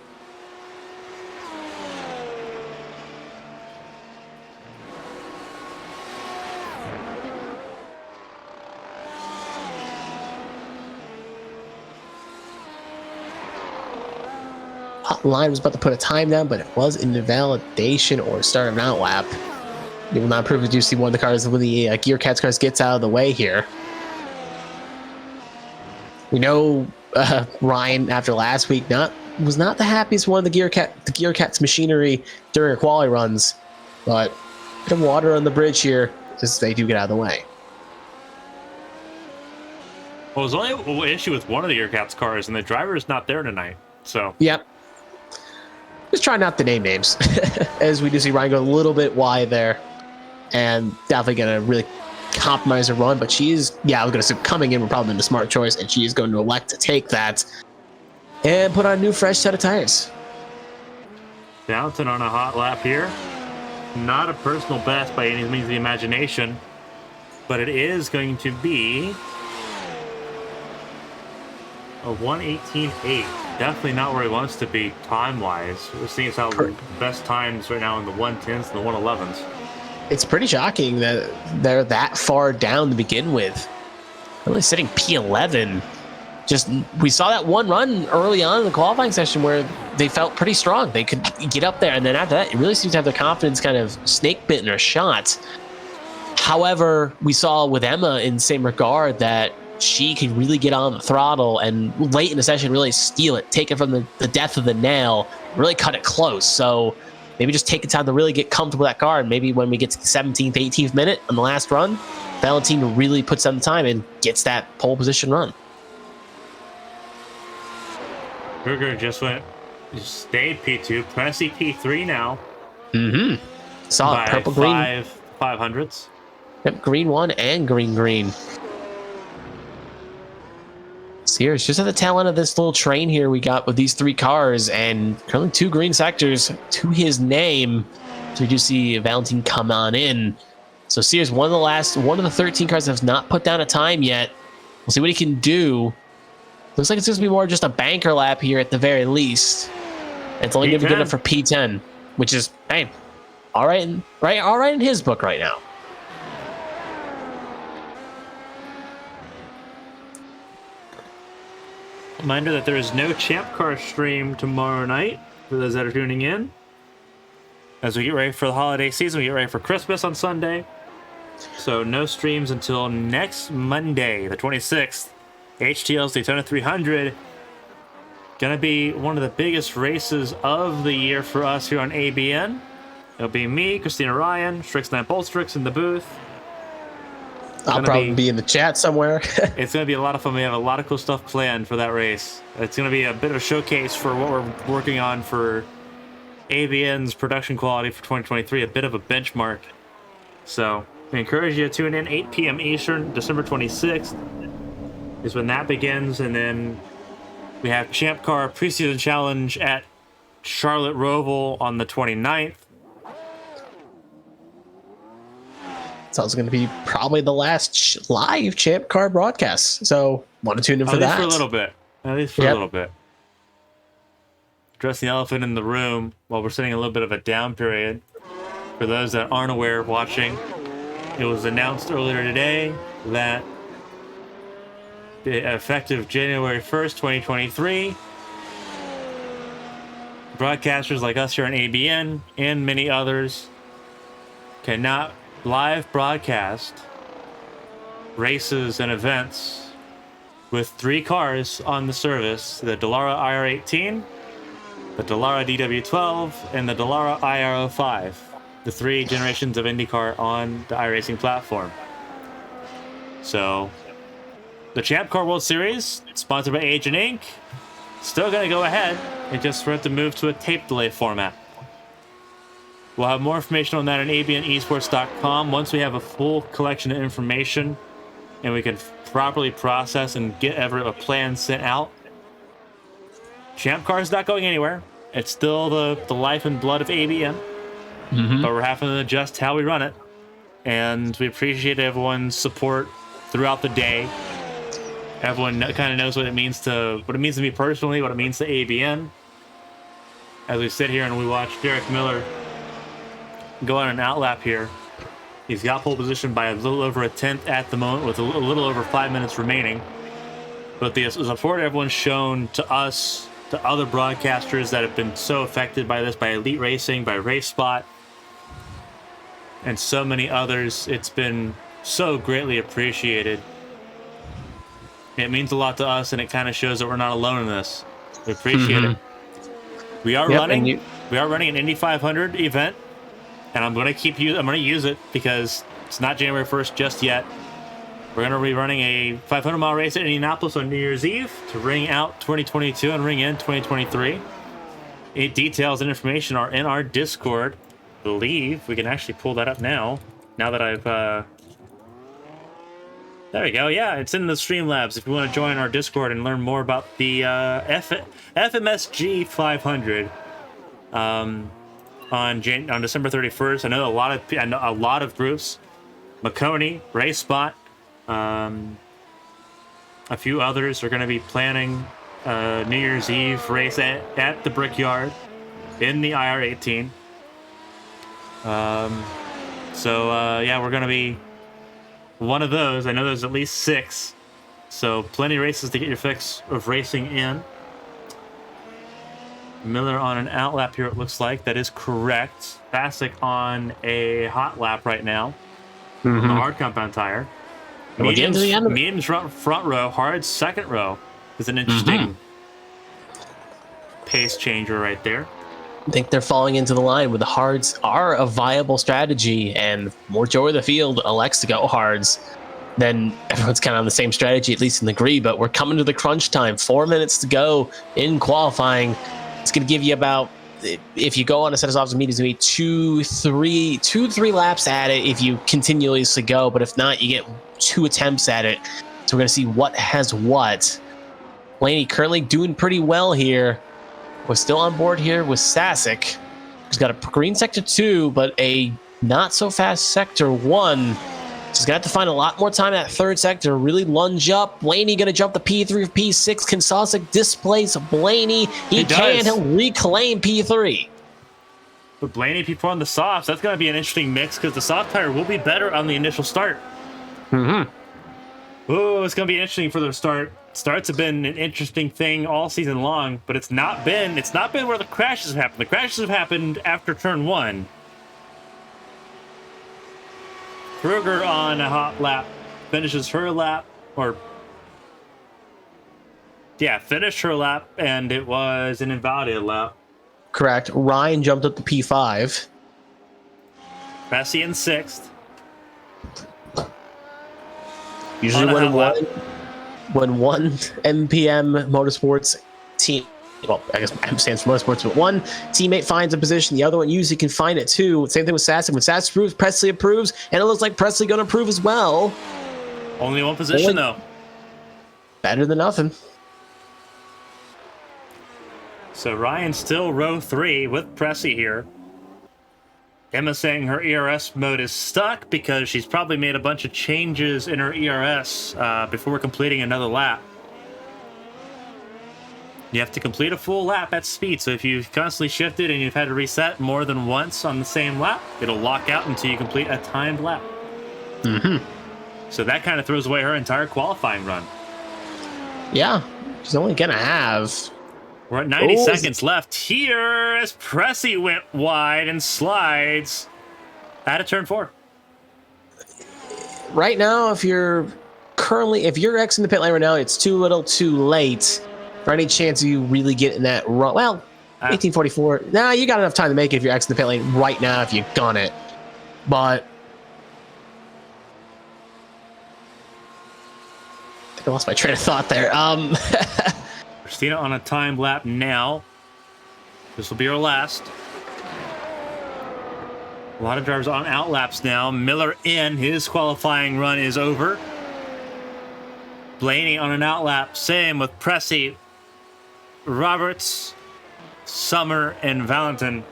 Line was about to put a time down, but it was an invalidation or start of an out lap. It will not prove to do see one of the cars when the Gear Cats cars gets out of the way here. We know Ryan after last week was not the happiest one of the Gear Cats machinery during her quality runs, but a bit of water on the bridge here as they do get out of the way. Well, there's only an issue with one of the Gear Cats cars, and the driver is not there tonight. So yep. Just try not to name names, as we do see Ryan go a little bit wide there, and definitely going to really compromise her run. But she is, I was going to say coming in would probably been the smart choice, and she is going to elect to take that and put on a new fresh set of tires. Downton on a hot lap here. Not a personal best by any means of the imagination, but it is going to be a 1:18.8. Definitely not where he wants to be time-wise. We're seeing how the best times right now in the 110s and the 111s. It's pretty shocking that they're that far down to begin with. Only sitting P11. Just, we saw that one run early on in the qualifying session where they felt pretty strong. They could get up there, and then after that, it really seems to have their confidence kind of snake bitten or shot. However, we saw with Emma in the same regard that she can really get on the throttle and late in the session really steal it, take it from the depth of the nail, really cut it close. So maybe just take the time to really get comfortable with that car, and maybe when we get to the 17th, 18th minute on the last run, Valentine really puts on the time and gets that pole position run. Kruger just stayed P2, Pressy P3 now. Mm-hmm. Saw it, purple green. 500s. Yep, green one and green. Sears just at the tail end of this little train here we got with these three cars, and currently 2 green sectors to his name. So we do see Valentine come on in. So Sears, one of the 13 cars that has not put down a time yet. We'll see what he can do. Looks like it's going to be more just a banker lap here at the very least. And it's only going to be good enough for P10, which is, hey, all right in his book right now. Reminder that there is no Champ Car stream tomorrow night for those that are tuning in. As we get ready for the holiday season, we get ready for Christmas on Sunday. So no streams until next Monday, the 26th. HTL's Daytona 300. Gonna be one of the biggest races of the year for us here on ABN. It'll be me, Christina Ryan, Strixland Bolstrix in the booth. I'll probably be in the chat somewhere. It's going to be a lot of fun. We have a lot of cool stuff planned for that race. It's going to be a bit of a showcase for what we're working on for ABN's production quality for 2023, a bit of a benchmark. So we encourage you to tune in 8 p.m. Eastern, December 26th is when that begins. And then we have Champ Car Preseason Challenge at Charlotte Roval on the 29th. It's also going to be probably the last live Champ Car broadcast. So want to tune in for that. At least for a little bit. At least for a little bit. Address the elephant in the room while we're sitting in a little bit of a down period. For those that aren't aware of watching, it was announced earlier today that effective January 1st, 2023, broadcasters like us here on ABN and many others cannot live broadcast races and events with 3 cars on the service: the Dallara IR18, the Dallara DW12, and the Dallara IR05, the 3 generations of IndyCar on the iRacing platform. So the Champ Car World Series, sponsored by Agent Inc., still going to go ahead. It just for it to move to a tape delay format. We'll have more information on that on abnesports.com once we have a full collection of information and we can properly process and get a plan sent out. Champ Car is not going anywhere. It's still the life and blood of ABN, but we're having to adjust how we run it. And we appreciate everyone's support throughout the day. Everyone kind of knows what it means to me personally, what it means to ABN. As we sit here and we watch Derek Miller go on an outlap here. He's got pole position by a little over a tenth at the moment with a little over 5 minutes remaining. But the support everyone's shown to us, to other broadcasters that have been so affected by this, by Elite Racing, by Race Spot, and so many others, it's been so greatly appreciated. It means a lot to us, and it kind of shows that we're not alone in this. We appreciate it. We are running an Indy 500 event. And I'm going to use it because it's not January 1st just yet. We're going to be running a 500-mile race at Indianapolis on New Year's Eve to ring out 2022 and ring in 2023. Details and information are in our Discord. I believe we can actually pull that up now. Now that I've... There we go. Yeah, it's in the Streamlabs if you want to join our Discord and learn more about the FMSG 500. On December 31st. I know a lot of groups, Maconey, Race Spot, a few others are going to be planning a New Year's Eve race at the Brickyard in the IR18. Yeah, we're going to be one of those. I know there's at least 6, so plenty of races to get your fix of racing in. Miller on an out lap here, it looks like. That is correct. Bassick on a hot lap right now. On the hard compound tire. Medium's front row, hard's second row is an interesting pace changer right there. I think they're falling into the line where the hards are a viable strategy, and more Joe of the field elects to go hards. Then everyone's kind of on the same strategy, at least in the grid, but we're coming to the crunch time. 4 minutes to go in qualifying. It's going to give you about, if you go on a set of softs and mediums, maybe 2-3 laps at it if you continuously go. But if not, you get 2 attempts at it. So we're going to see what has what. Blaney currently doing pretty well here. We're still on board here with Sasic. He's got a green sector 2, but a not so fast sector 1. He's got to find a lot more time in that third sector, really lunge up. Blaney going to jump the P3 or P6. Can Sasic displace Blaney? He can. He'll reclaim P3. But Blaney, P4 on the softs, that's going to be an interesting mix because the soft tire will be better on the initial start. Oh, it's going to be interesting for the start. Starts have been an interesting thing all season long, but it's not been where the crashes have happened. The crashes have happened after turn 1. Kruger on a hot lap. Finishes her lap. Finished her lap, and it was an invalidated lap. Correct. Ryan jumped up to P5. Bessie in 6th. Usually when one MPM Motorsports team, well, I guess M stands for Motorsports, but one teammate finds a position, the other one usually can find it too. Same thing with Sasek. When Sasek approves, Presley approves, and it looks like Presley going to approve as well. Only one position, though. Better than nothing. So Ryan's still row 3 with Pressy here. Emma saying her ERS mode is stuck because she's probably made a bunch of changes in her ERS before completing another lap. You have to complete a full lap at speed, so if you've constantly shifted and you've had to reset more than once on the same lap, it'll lock out until you complete a timed lap. So that kind of throws away her entire qualifying run. Yeah, she's only going to have... We're at 90 seconds left here as Pressy went wide and slides out of turn 4. Right now, if you're exiting the pit lane right now, it's too little too late for any chance of you really getting that run. Well, 1844. Nah, you got enough time to make it if you're exiting the pit lane right now if you've done it. But I think I lost my train of thought there. Christina on a time lap now. This will be her last. A lot of drivers on out laps now. Miller in. His qualifying run is over. Blaney on an out lap. Same with Pressy, Roberts, Summer, and Valentin.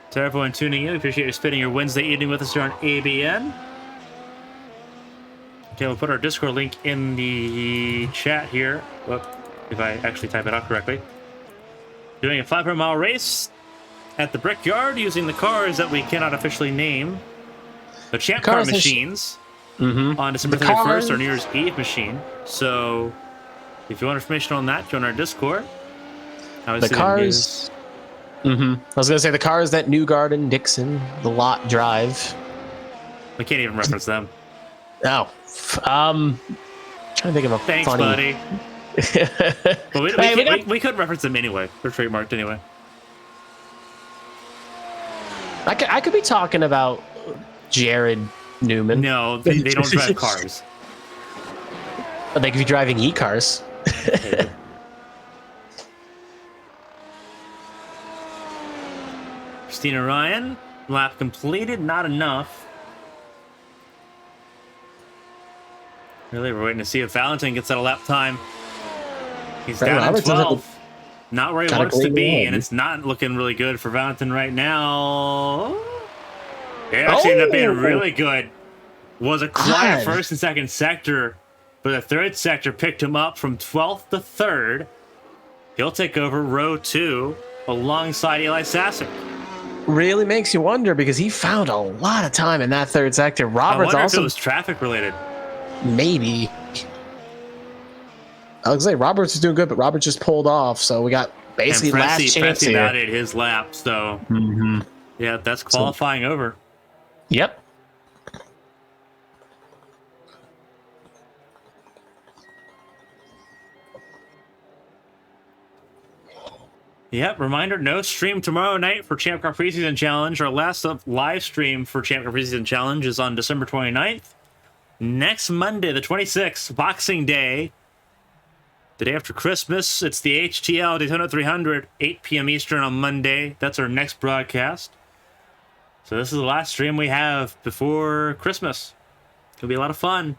To everyone tuning in, we appreciate you spending your Wednesday evening with us here on ABN. Okay, we'll put our Discord link in the chat here. Whoop, if I actually type it out correctly. Doing a 500-mile race at the Brickyard using the cars that we cannot officially name. The Champ Car machines on December 31st, our New Year's Eve machine. So if you want information on that, join our Discord. The cars... I was going to say the cars that Newgarden, Dixon, the Lot drive. We can't even reference them. Oh. Trying to think of a Thanks, funny... buddy. We could reference them anyway. They're trademarked anyway. I could be talking about Jared Newman. No, they don't drive cars. They could be driving e-cars. Christina Ryan, lap completed, not enough. Really, we're waiting to see if Valentin gets out a lap time. He's down to 12. Not where he wants to be, and it's not looking really good for Valentin right now. It actually ended up being really good. Was a quiet first and second sector, but the third sector picked him up from 12th to 3rd. He'll take over row 2 alongside Eli Sasek. Really makes you wonder because he found a lot of time in that third sector. Roberts I wonder also if it was traffic related. Maybe. I was like, Roberts is doing good, but Roberts just pulled off, so we got basically last chance here. Pressy his lap, so yeah, that's qualifying over. Yep. Yep, reminder, no stream tomorrow night for Champ Car Preseason Challenge. Our last live stream for Champ Car Preseason Challenge is on December 29th. Next Monday, the 26th, Boxing Day, the day after Christmas, it's the HTL Daytona 300, 8 p.m. Eastern on Monday. That's our next broadcast. So this is the last stream we have before Christmas. It'll be a lot of fun.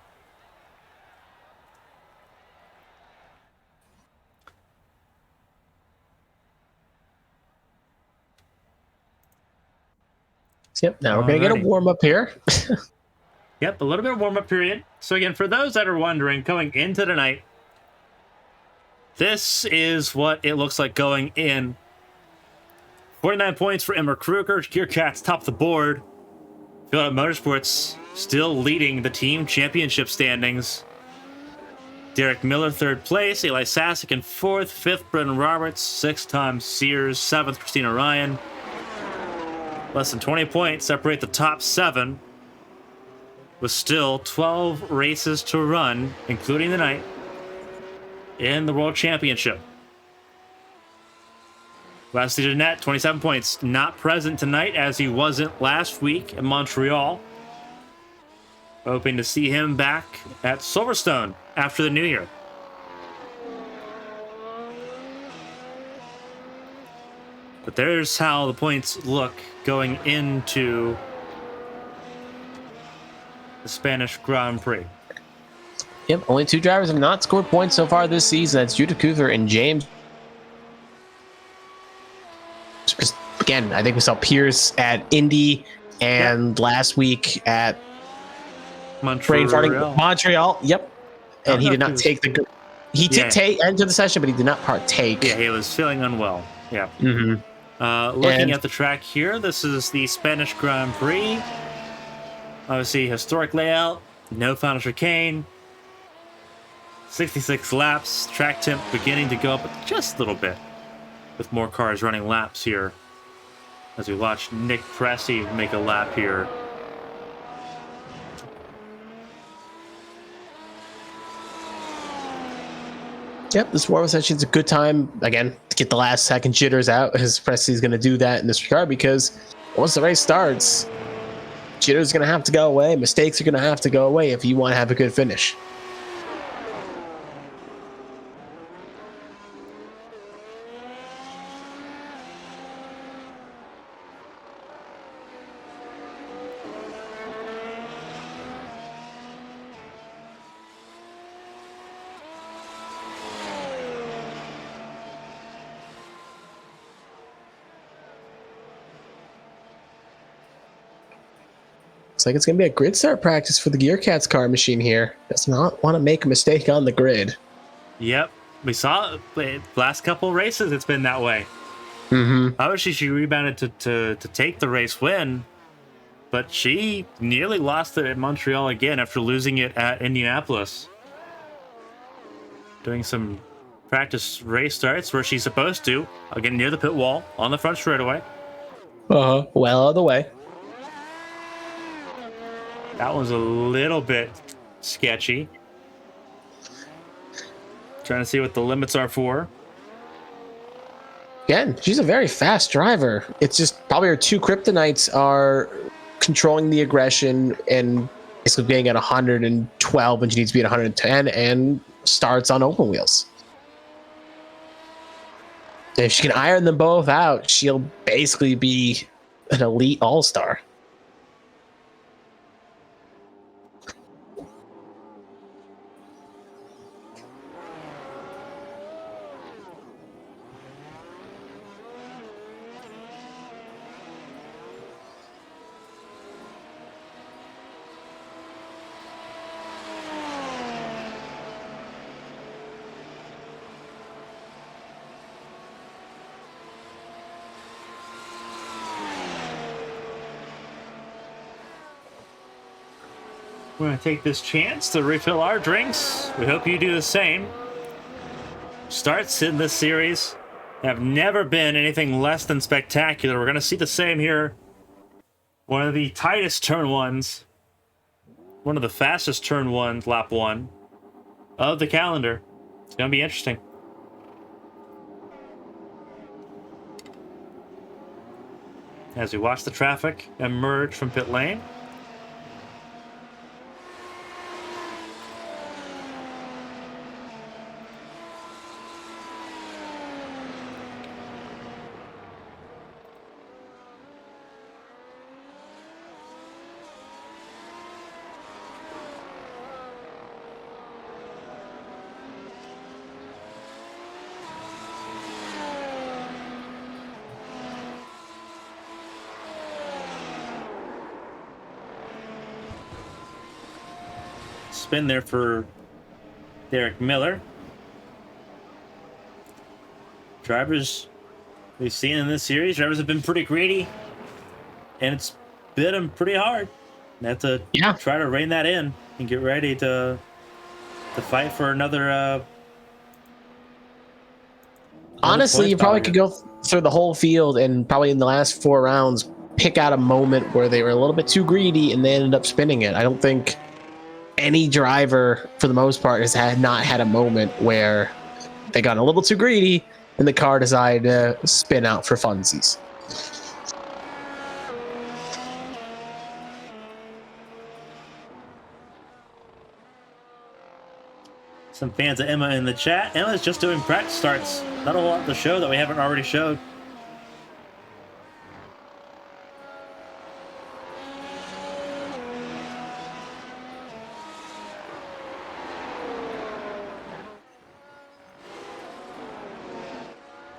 Yep, now we're going to get a warm-up here. Yep, a little bit of warm-up period. So again, for those that are wondering, going into tonight, this is what it looks like going in. 49 points for Emma Kruger. Gearcats top the board. Philadelphia Motorsports still leading the team championship standings. Derek Miller, 3rd place. Eli Sasek in 4th. 5th, Brendan Roberts. 6th, Tom Sears. 7th, Christina Ryan. Less than 20 points separate the top 7, with still 12 races to run, including tonight, in the World Championship. Wesley Jeanette, 27 points, not present tonight as he wasn't last week in Montreal. Hoping to see him back at Silverstone after the new year. But there's how the points look going into the Spanish Grand Prix. Yep, only 2 drivers have not scored points so far this season. That's Judah Kuthler and James. Again, I think we saw Pierce at Indy and last week at Montreal. Yep. And he did not take the... He did enter the session, but he did not partake. Yeah, he was feeling unwell. Yeah. Mm-hmm. Looking at the track here, this is the Spanish Grand Prix. Obviously, historic layout, no final chicane, 66 laps, track temp beginning to go up just a little bit, with more cars running laps here, as we watch Nick Pressey make a lap here. Yep, this warm-up session is a good time, again, to get the last-second jitters out, as Pressey's going to do that in this regard, because once the race starts, jitters are going to have to go away, mistakes are going to have to go away if you want to have a good finish. Looks like it's going to be a grid start practice for the GearCats car machine here. Does not want to make a mistake on the grid. Yep. We saw it last couple races, it's been that way. Mm-hmm. Obviously, she rebounded to take the race win, but she nearly lost it at Montreal again after losing it at Indianapolis. Doing some practice race starts where she's supposed to, again near the pit wall, on the front straightaway. Uh-huh. Well out of the way. That was a little bit sketchy. Trying to see what the limits are for. Again, she's a very fast driver. It's just probably her 2 kryptonites are controlling the aggression and basically being at 112 when she needs to be at 110 and starts on open wheels. And if she can iron them both out, she'll basically be an elite all-star. We're going to take this chance to refill our drinks. We hope you do the same. Starts in this series have never been anything less than spectacular. We're going to see the same here. One of the tightest turn ones. One of the fastest turn ones, lap 1 of the calendar. It's going to be interesting. As we watch the traffic emerge from pit lane. Spin there for Derek Miller. Drivers we've seen in this series, drivers have been pretty greedy, and it's bit them pretty hard. They have to try to rein that in and get ready to fight for another. Honestly, you probably could go through the whole field and probably in the last 4 rounds pick out a moment where they were a little bit too greedy and they ended up spinning it. I don't think any driver, for the most part, has not had a moment where they got a little too greedy and the car decided to spin out for funsies. Some fans of Emma in the chat. Emma's just doing practice starts. Not a whole lot to show that we haven't already showed.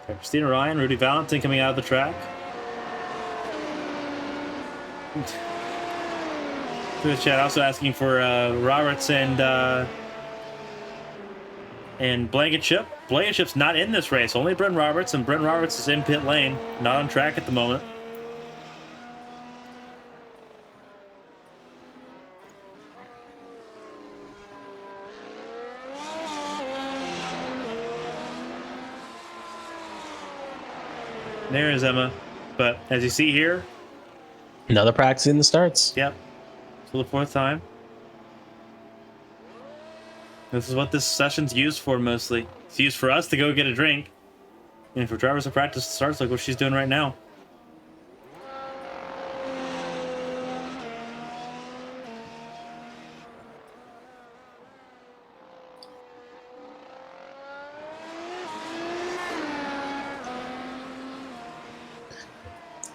Okay, Christina Ryan, Rudy Valentin coming out of the track. Through the chat, also asking for Roberts and Blankenship. Blankenship's not in this race, only Brent Roberts, and Brent Roberts is in pit lane, not on track at the moment. There's Emma, but as you see here, another practice in the starts. Yep, for the 4th time. This is what this session's used for mostly. It's used for us to go get a drink, and for drivers to practice the starts like what she's doing right now.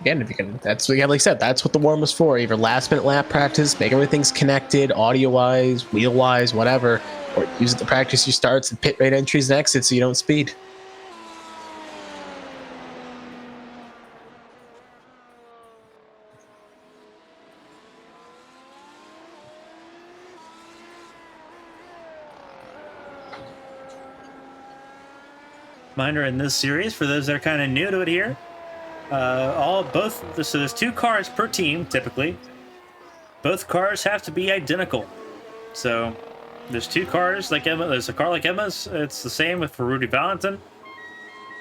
Again, if you can, that's what, like I said, that's what the warm was for. Either last minute lap practice, make everything's connected, audio wise, wheel wise, whatever, or use it to practice your starts and pit rate entries and exits so you don't speed. Reminder in this series, for those that are kind of new to it here, so there's 2 cars per team typically. Both cars have to be identical. So there's 2 cars like Emma. There's a car like Emma's. It's the same for Rudy Valentin,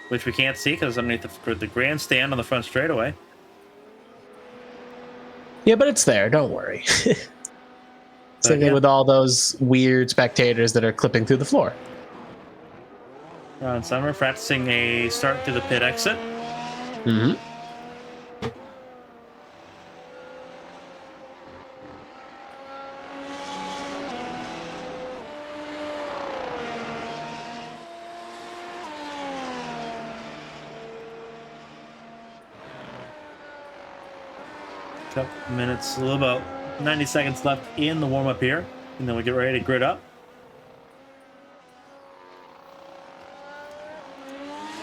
which we can't see because underneath the grandstand on the front straightaway. Yeah, but it's there. Don't worry. Same thing with all those weird spectators that are clipping through the floor. Ron Summer practicing a start through the pit exit. Mm-hmm. Couple minutes, a little about 90 seconds left in the warm-up here, and then we get ready to grid up.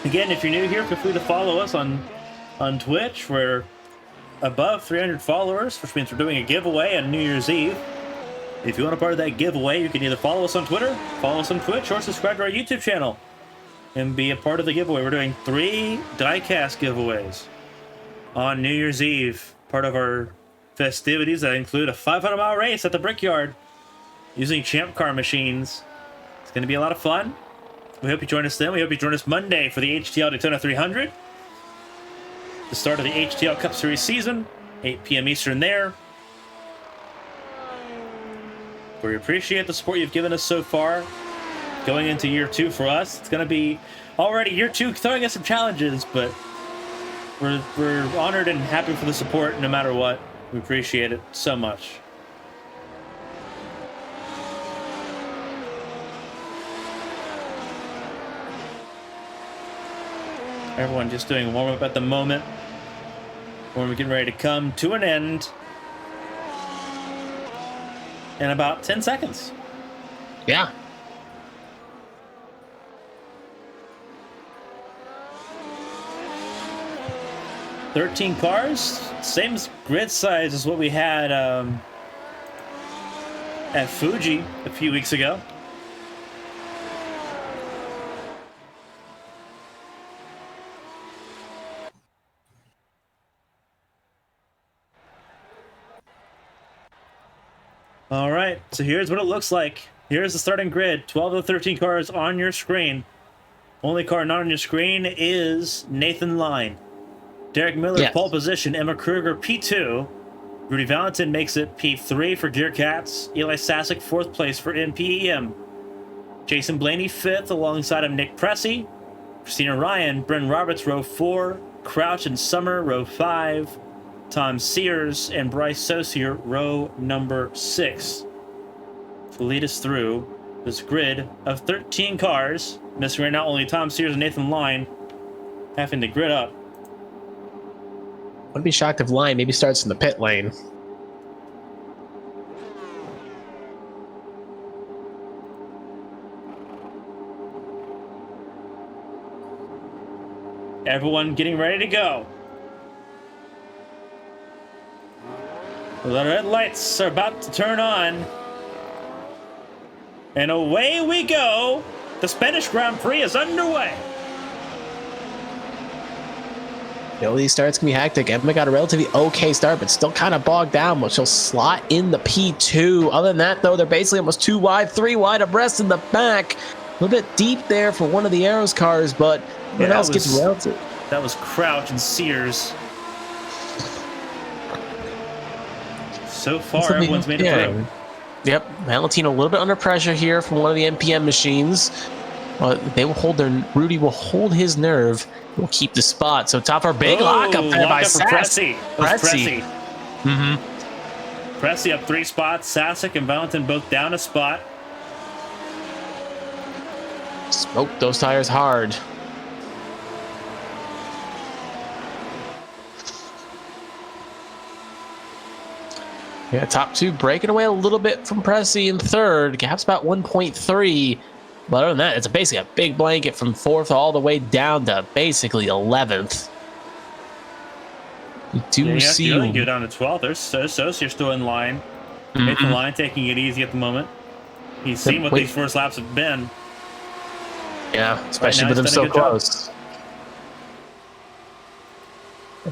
Again, if you're new here, feel free to follow us on Twitch. We're above 300 followers, which means we're doing a giveaway on New Year's Eve. If you want a part of that giveaway, you can either follow us on Twitter, follow us on Twitch, or subscribe to our YouTube channel and be a part of the giveaway. We're doing 3 diecast giveaways on New Year's Eve, part of our festivities that include a 500-mile race at the Brickyard using Champ Car machines. It's going to be a lot of fun. We hope you join us then. We hope you join us Monday for the HTL Daytona 300. The start of the HTL Cup Series season, 8 p.m. Eastern there. We appreciate the support you've given us so far. Going into year 2 for us. It's going to be already year 2 throwing us some challenges, but we're honored and happy for the support no matter what. We appreciate it so much. Everyone just doing warm-up at the moment. We're getting ready to come to an end in about 10 seconds. Yeah. "13 cars, same grid size as what we had at Fuji a few weeks ago. All right, so here's what it looks like. Here's the starting grid, 12 of the 13 cars on your screen. Only car not on your screen is Nathan Line. Derek Miller, Yeah. pole position. Emma Kruger, P2. Rudy Valentin makes it P3 for Deer Cats. Eli Sasek, 4th place for NPEM. Jason Blaney, 5th, alongside of Nick Pressey. Christina Ryan, Bren Roberts, row 4. Crouch and Summer, row 5. Tom Sears and Bryce Saucier, row number 6. To lead us through this grid of 13 cars. Missing right now only Tom Sears and Nathan Line having to grid up. Wouldn't be shocked if Line maybe starts in the pit lane. Everyone getting ready to go. The red lights are about to turn on. And away we go. The Spanish Grand Prix is underway. These starts can be hectic. Emma got a relatively okay start, but still kind of bogged down, but she'll slot in the P2. Other than that, though, they're basically almost 2 wide, 3 wide abreast in the back. A little bit deep there for one of the Arrows cars, but what else gets relative? That was Crouch and Sears. So far, everyone's made it through. Yep, Valentina a little bit under pressure here from one of the NPM machines. They will hold Rudy will hold his nerve. Will keep the spot. So top our big lock up there by Pressey. Pressey. Pressey up 3 spots. Sasek and Valentin both down a spot. Smoke those tires hard. Yeah, top 2 breaking away a little bit from Pressey in 3rd. Gap's about 1.3. But other than that, it's basically a big blanket from 4th all the way down to basically 11th. We do see you go down to 12th. There's Saucier still in line. Nathan Line taking it easy at the moment. He's seen what these first laps have been. Yeah, especially with them so close.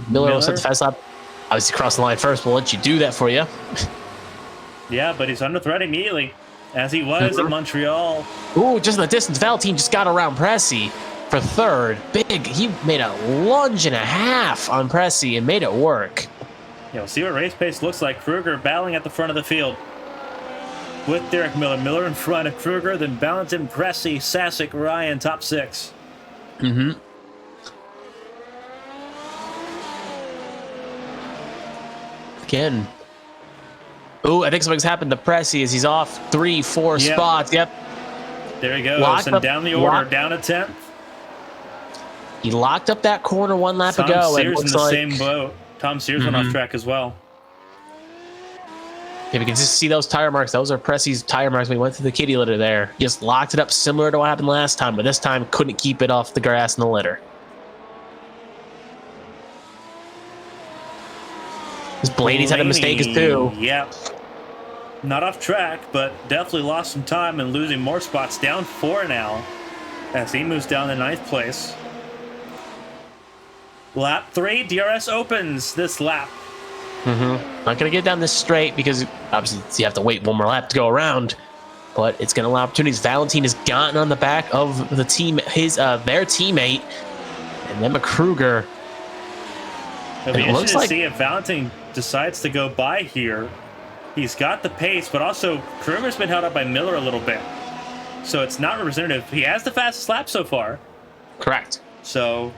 Miller will set the fast lap. Obviously, cross the line first. We'll let you do that for you. Yeah, but he's under threat immediately, as he was at Montreal. Ooh, just in the distance. Valentin just got around Pressey for 3rd. Big. He made a lunge and a half on Pressey and made it work. Yeah, we'll see what race pace looks like. Kruger battling at the front of the field with Derek Miller. Miller in front of Kruger, then Valentin, Pressey, Sasek, Ryan, top 6. Again. Ooh, I think something's happened to Pressey as he's off 3, 4 spots. Yep. There he goes. And down the order, down to 10th. He locked up that corner 1 lap ago. Tom Sears in the same boat. Tom Sears went off track as well. Yeah, we can just see those tire marks. Those are Pressey's tire marks when he went through the kitty litter there. He just locked it up similar to what happened last time, but this time couldn't keep it off the grass and the litter. Blaney's had a mistake too. Yep. Not off track, but definitely lost some time and losing more spots. Down 4 now as he moves down to 9th place. Lap 3, DRS opens this lap. Not going to get down this straight because obviously you have to wait 1 more lap to go around, but it's going to allow opportunities. Valentin has gotten on the back of the team, their teammate, and Emma Kruger. It'll be interesting to see if Valentin decides to go by here. He's got the pace, but also Kruger's been held up by Miller a little bit. So it's not representative. He has the fastest lap so far. Correct. So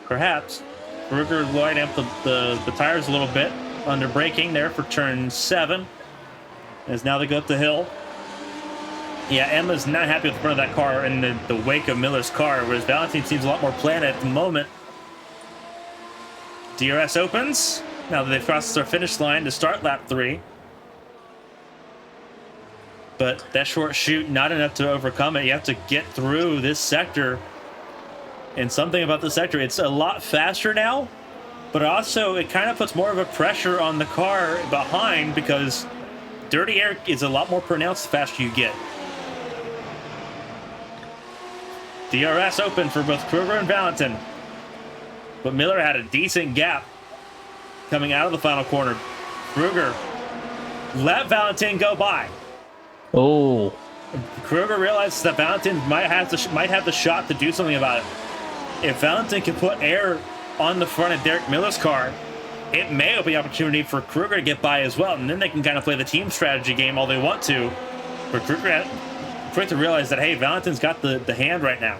perhaps Kruger lighting up the tires a little bit under braking there for turn 7. As now they go up the hill. Yeah, Emma's not happy with the front of that car in the wake of Miller's car, whereas Valentin seems a lot more planned at the moment. DRS opens now that they've crossed their finish line to start lap 3. But that short chute, not enough to overcome it. You have to get through this sector. And something about the sector, it's a lot faster now, but also it kind of puts more of a pressure on the car behind because dirty air is a lot more pronounced the faster you get. DRS open for both Kruger and Valentin. But Miller had a decent gap coming out of the final corner. Kruger let Valentin go by. Oh. Kruger realizes that Valentin might have the shot to do something about it. If Valentin can put air on the front of Derek Miller's car, it may open the opportunity for Kruger to get by as well, and then they can kind of play the team strategy game all they want to. But Kruger to realize that, hey, Valentin's got the hand right now.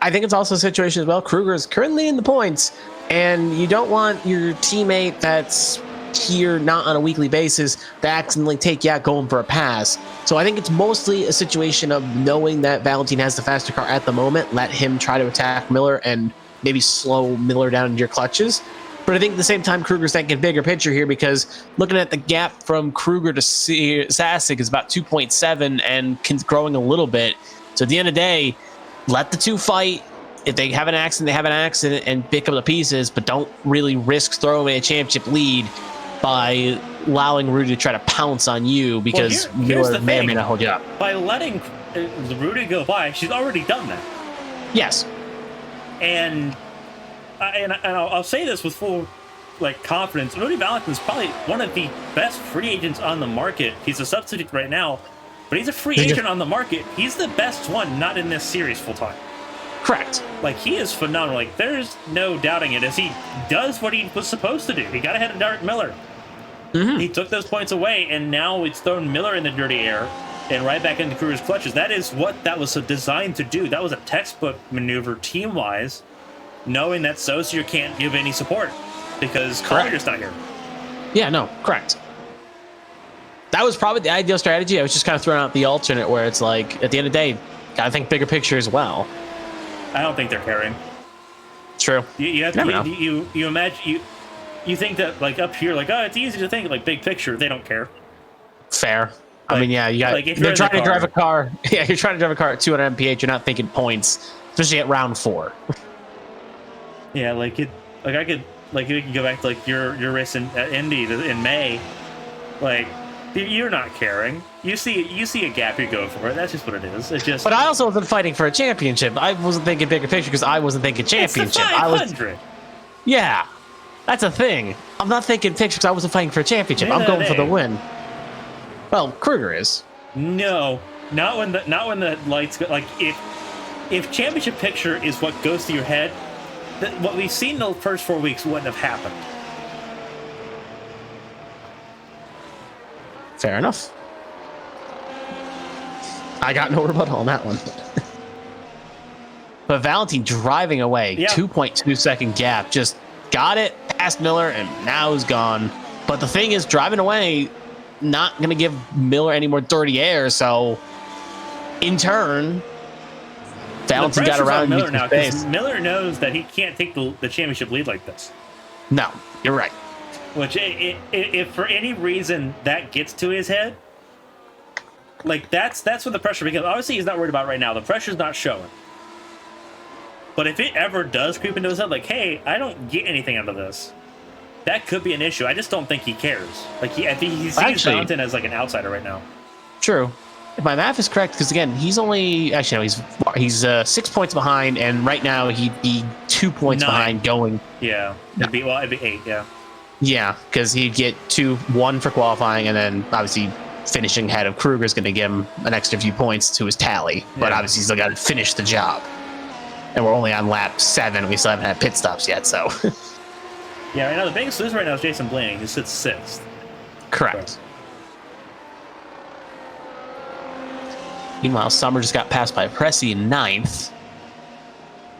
I think it's also a situation as well. Kruger is currently in the points, and you don't want your teammate that's here not on a weekly basis to accidentally take you out going for a pass. So I think it's mostly a situation of knowing that Valentin has the faster car at the moment. Let him try to attack Miller and maybe slow Miller down into your clutches. But I think at the same time, Kruger's thinking bigger picture here, because looking at the gap from Kruger to Sasek is about 2.7 and growing a little bit. So at the end of the day, let the two fight. If they have an accident, they have an accident and pick up the pieces, but don't really risk throwing away a championship lead by allowing Rudy to try to pounce on you, because Miller may or may not hold you up. By letting Rudy go by, she's already done that. Yes. And I'll say this with full confidence. Rudy Valentin's probably one of the best free agents on the market. He's a substitute right now, but he's a free agent on the market. He's the best one, not in this series full time. Correct. He is phenomenal. There's no doubting it, as he does what he was supposed to do. He got ahead of Derek Miller. Mm-hmm. He took those points away, and now it's thrown Miller in the dirty air and right back into Kruger's clutches. That is what that was designed to do. That was a textbook maneuver team-wise, knowing that Saucier can't give any support because Collier's not here. Yeah, no, correct. That was probably the ideal strategy. I was just kind of throwing out the alternate where it's at the end of the day, gotta think bigger picture as well. I don't think they're caring. True. You have to, you imagine, you think that up here, oh, it's easy to think big picture. They don't care. Fair. I mean, yeah, you got. They're trying to drive a car. Yeah, you're trying to drive a car at 200 mph. You're not thinking points, especially at round 4. Yeah, I could, you can go back to your race at Indy in May, you're not caring. You see a gap, you're going for it. That's just what it is. It's just. But I also wasn't fighting for a championship. I wasn't thinking bigger picture because I wasn't thinking championship. It's the 500. Yeah, that's a thing. I'm not thinking picture because I wasn't fighting for a championship. I'm going for the win. Well, Kruger is. No, not when the lights go. If championship picture is what goes through your head, what we've seen in the first 4 weeks wouldn't have happened. Fair enough. I got no rebuttal on that one. But Valentin driving away, 2.2 second gap, just got it past Miller and now is gone. But the thing is, driving away, not going to give Miller any more dirty air. So, in turn, Valentin got around Miller now because Miller knows that he can't take the championship lead like this. No, you're right. Which, if for any reason that gets to his head, that's where the pressure becomes. Obviously, he's not worried about it right now. The pressure's not showing. But if it ever does creep into his head, hey, I don't get anything out of this, that could be an issue. I just don't think he cares. I think he sees Valentin as an outsider right now. True. If my math is correct, because again, he's only he's 6 points behind, and right now he'd be 2 points behind going. Yeah. It'd be 8. Yeah. Yeah, because he'd get 2-1 for qualifying, and then obviously finishing ahead of Kruger is going to give him an extra few points to his tally. But obviously, he's still got to finish the job. And we're only on lap 7. We still haven't had pit stops yet, so. Yeah, right now the biggest loser right now is Jason Blaney. He sits 6th. Correct. So. Meanwhile, Summer just got passed by Pressy in 9th.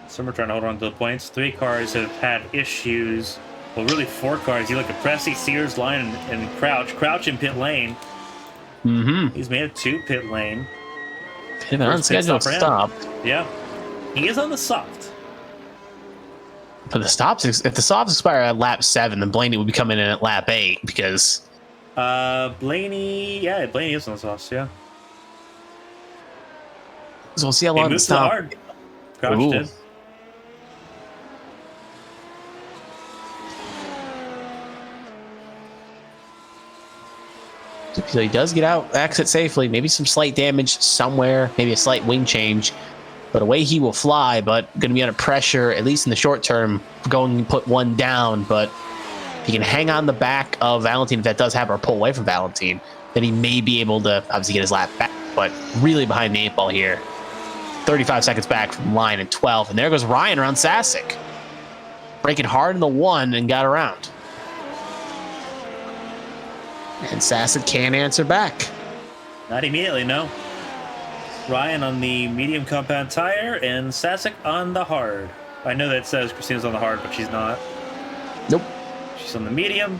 Summer trying to hold on to the points. 3 cars have had issues. Well, really 4 cars. You look at Pressy, Sears, Line, and Crouch. Crouch in pit lane. Mm-hmm. He's made it to pit lane. Bit of an unscheduled stop. Yeah. He is on the soft. But if the stops expire at lap 7, then Blaney would be coming in at lap 8 because. Blaney is on the softs, yeah. So we'll see how long the stop. Hard. Crouch did. So he does get out, exit safely. Maybe some slight damage somewhere, maybe a slight wing change. But away he will fly, but going to be under pressure, at least in the short term, going to put one down. But if he can hang on the back of Valentin, if that does happen, or pull away from Valentin, then he may be able to obviously get his lap back. But really behind the 8 ball here. 35 seconds back from line and 12. And there goes Ryan around Sasek. braking hard in the one and got around. And Sassett can't answer back. Not immediately, no. Ryan on the medium compound tire and Sasek on the hard. I know that it says Christina's on the hard, but she's not. Nope. She's on the medium.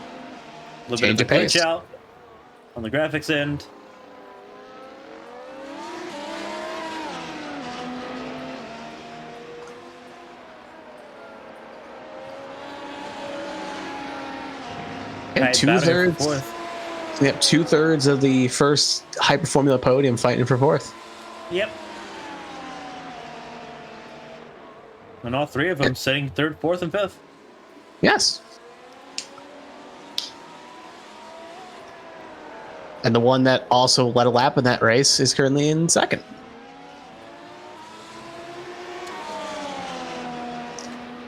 A little Change bit of of a pace. glitch out on the graphics end. And Nice battle here for 2/3. fourth. Yep, 2/3 of the first Hyper Formula podium fighting for fourth. Yep. And all three of them sitting third, fourth, and fifth. Yes. And the one that also led a lap in that race is currently in second.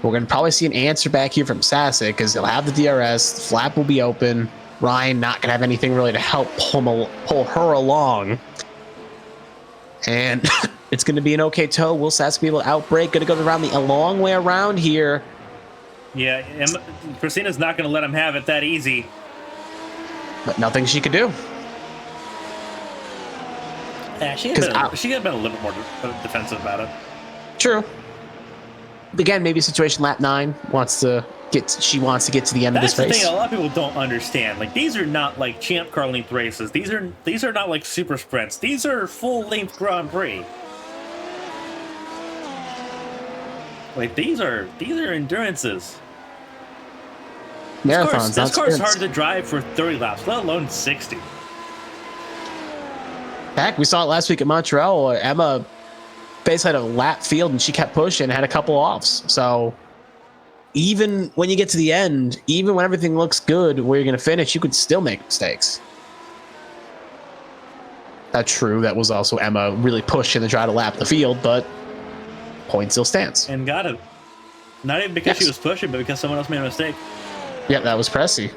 We're going to probably see an answer back here from Sasek because they'll have the DRS, the flap will be open. Ryan not going to have anything really to help pull her along. And it's going to be an okay tow. Will Sasek be able to outbrake? Going to go around a long way around here. Yeah, Christina's not going to let him have it that easy. But nothing she could do. Yeah, she could have been a little bit more defensive about it. True. Again, maybe situation lap 9 she wants to get to the end of this race. That's the thing a lot of people don't understand. Like, these are not like champ car length races. These are not like super sprints. These are full length Grand Prix. Like, these are endurances. Marathons. This car's hard to drive for 30 laps, let alone 60. Heck, we saw it last week at Montreal. Emma basically had a lap field and she kept pushing, had a couple offs. So even when you get to the end, even when everything looks good where you're going to finish, you could still make mistakes. That's true. That was also Emma really pushing to try to lap the field, but point still stands. And got it. Not even because she was pushing, but because someone else made a mistake. Yeah, that was Pressy.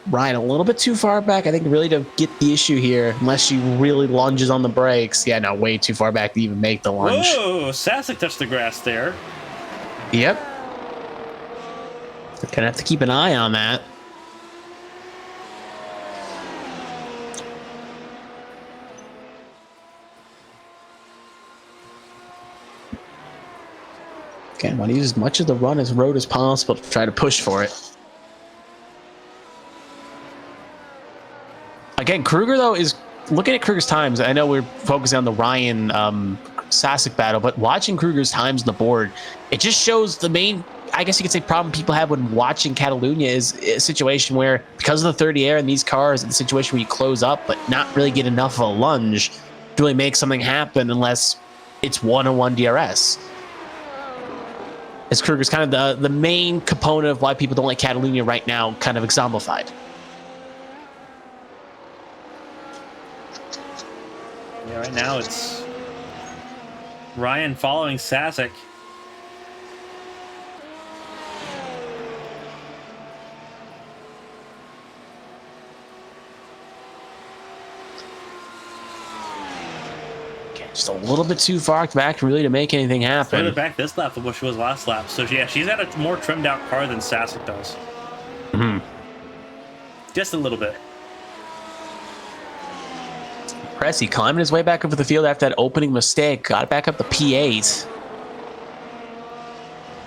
Ryan a little bit too far back, I think, really to get the issue here, unless she really lunges on the brakes. Yeah, no, way too far back to even make the lunge. Whoa, Sasek touched the grass there. Yep. Gonna have to keep an eye on that. Again, want to use as much of the road as possible to try to push for it. Again, Kruger, though, is looking at Kruger's times. I know we're focusing on the Ryan Sasek battle, but watching Kruger's times on the board, it just shows the main, I guess you could say, problem people have when watching Catalunya is a situation where, because of the 30 air in these cars, it's a situation where you close up but not really get enough of a lunge to really make something happen unless it's one-on-one DRS. As Kruger's kind of the main component of why people don't like Catalunya right now, kind of exemplified. Yeah, right now it's Ryan following Sasek. Just a little bit too far back really to make anything happen. Further back this lap than what she was last lap. So yeah, she's got a more trimmed out car than Sasek does. Mm-hmm. Just a little bit. Pressy climbing his way back over the field after that opening mistake. Got it back up the P8.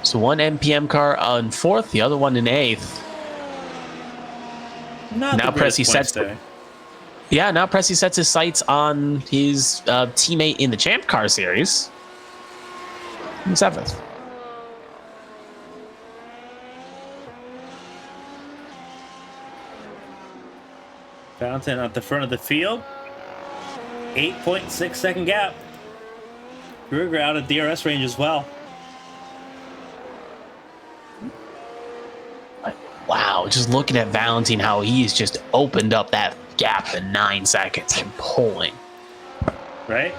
So one NPM car on fourth, the other one in eighth. Not now the Pressy points sets. day. Yeah, now Pressy sets his sights on his teammate in the Champ Car Series. In seventh. Fountain at the front of the field. 8.6 second gap. Kruger out of DRS range as well. Wow, just looking at Valentine, how he's just opened up that gap in 9 seconds and pulling. Right?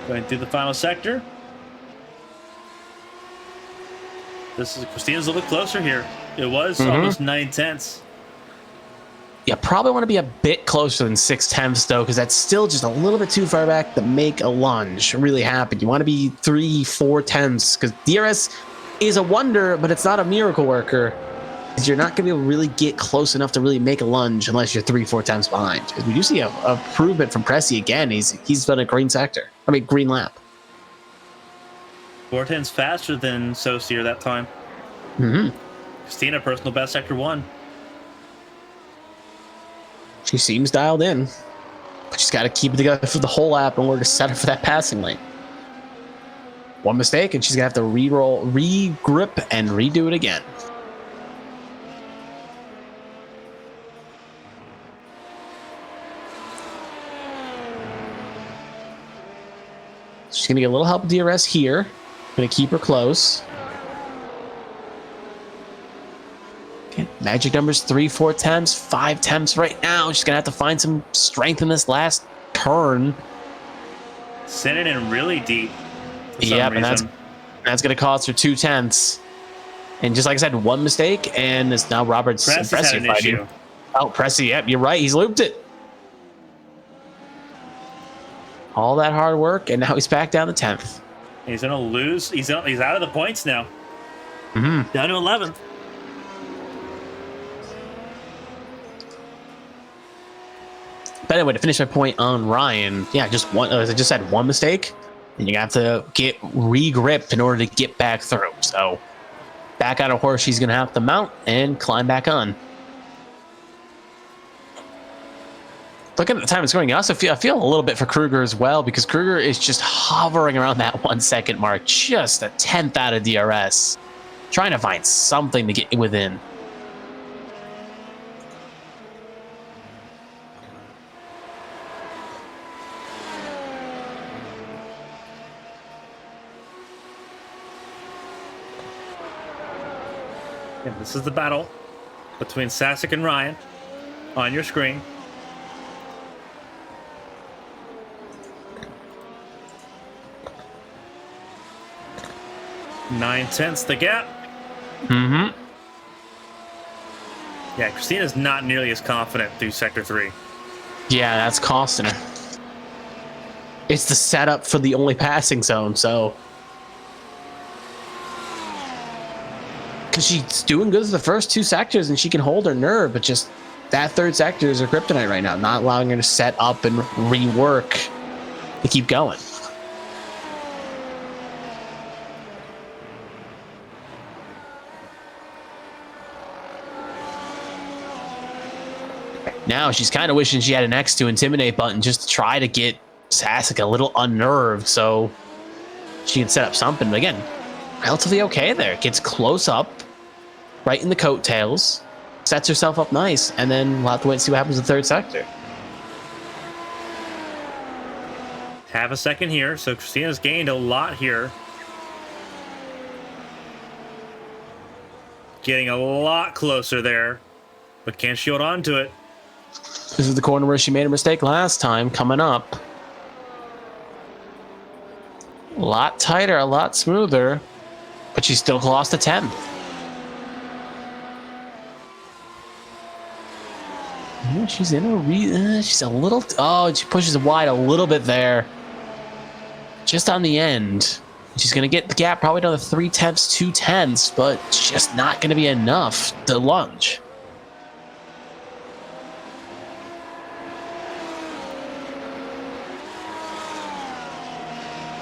Going through the final sector. This is Christina's a little bit closer here. It was almost 9 tenths. You probably want to be a bit closer than 6/10 though, because that's still just a little bit too far back to make a lunge really happen. You want to be 3/4 because DRS is a wonder, but it's not a miracle worker. Because you're not going to be able to really get close enough to really make a lunge unless you're 3/4 behind. We do see a improvement from Pressy again. He's done a green sector. I mean, green lap. 4/10 faster than Saucier that time. Christina, personal best sector 1. She seems dialed in. But she's got to keep it together for the whole lap in order to set her for that passing lane. One mistake, and she's going to have to re-roll, re-grip, and redo it again. She's going to get a little help with DRS here. Going to keep her close. Okay, magic numbers 3/4, 5/10 right now. She's going to have to find some strength in this last turn. Sending in really deep. Yep, and that's going to cost her 2/10. And just like I said, one mistake, and it's now Robert's Pressy's had an issue. Oh, Pressy, yep, you're right. He's looped it. All that hard work, and now he's back down to 10th. He's gonna lose. He's out of the points now. Down to 11th. But anyway, to finish my point on Ryan, yeah, just one. As I just said, one mistake, and you have to get re-gripped in order to get back through. So, back on a horse, she's gonna have to mount and climb back on. Looking at the time it's going, I feel a little bit for Kruger as well, because Kruger is just hovering around that 1 second mark, just a 10th out of DRS, trying to find something to get within. And this is the battle between Sasek and Ryan on your screen. Nine-tenths the gap. Yeah, Christina's not nearly as confident through Sector 3. Yeah, that's costing her. It's the setup for the only passing zone, so. Because she's doing good as the first 2 sectors and she can hold her nerve, but just that 3rd sector is her kryptonite right now, not allowing her to set up and rework to keep going. Now she's kind of wishing she had an X to intimidate button just to try to get Sasek a little unnerved so she can set up something. But again, relatively okay there. Gets close up, right in the coattails, sets herself up nice, and then we'll have to wait and see what happens in the 3rd sector. Half a second here, so Christina's gained a lot here. Getting a lot closer there, but can't she hold on to it? This is the corner where she made a mistake last time, coming up. A lot tighter, a lot smoother, but she still lost a 10th. Yeah, she's in a she's a little, she pushes it wide a little bit there. Just on the end. She's going to get the gap probably down to 3/10, 2/10, but just not going to be enough to lunge.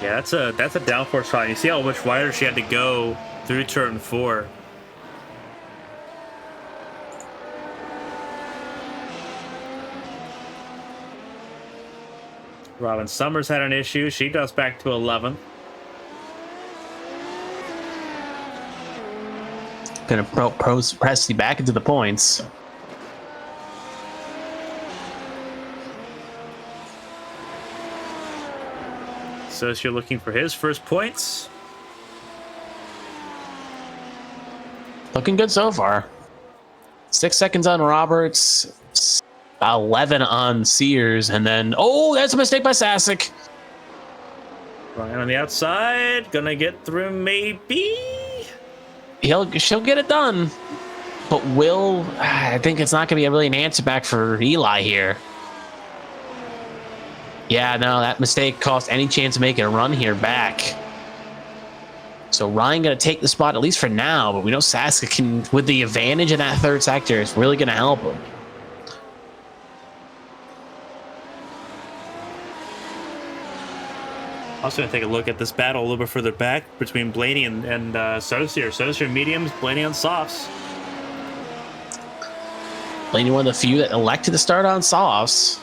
Yeah, that's a downforce shot. You see how much wider she had to go through turn 4. Robin Summers had an issue. She goes back to 11th. Gonna press Pressy back into the points. So you're looking for his first points. Looking good so far. 6 seconds on Roberts, 11 on Sears, and then that's a mistake by Sasek. Ryan on the outside, gonna get through maybe. She'll get it done. But I think it's not going to be really an answer back for Eli here. Yeah, no, that mistake cost any chance of making a run here back. So Ryan going to take the spot, at least for now, but we know Saska can, with the advantage in that third sector, is really going to help him. Also going to take a look at this battle a little bit further back between Blaney and Sosier. Sosier mediums, Blaney on softs. Blaney, one of the few that elected to start on softs.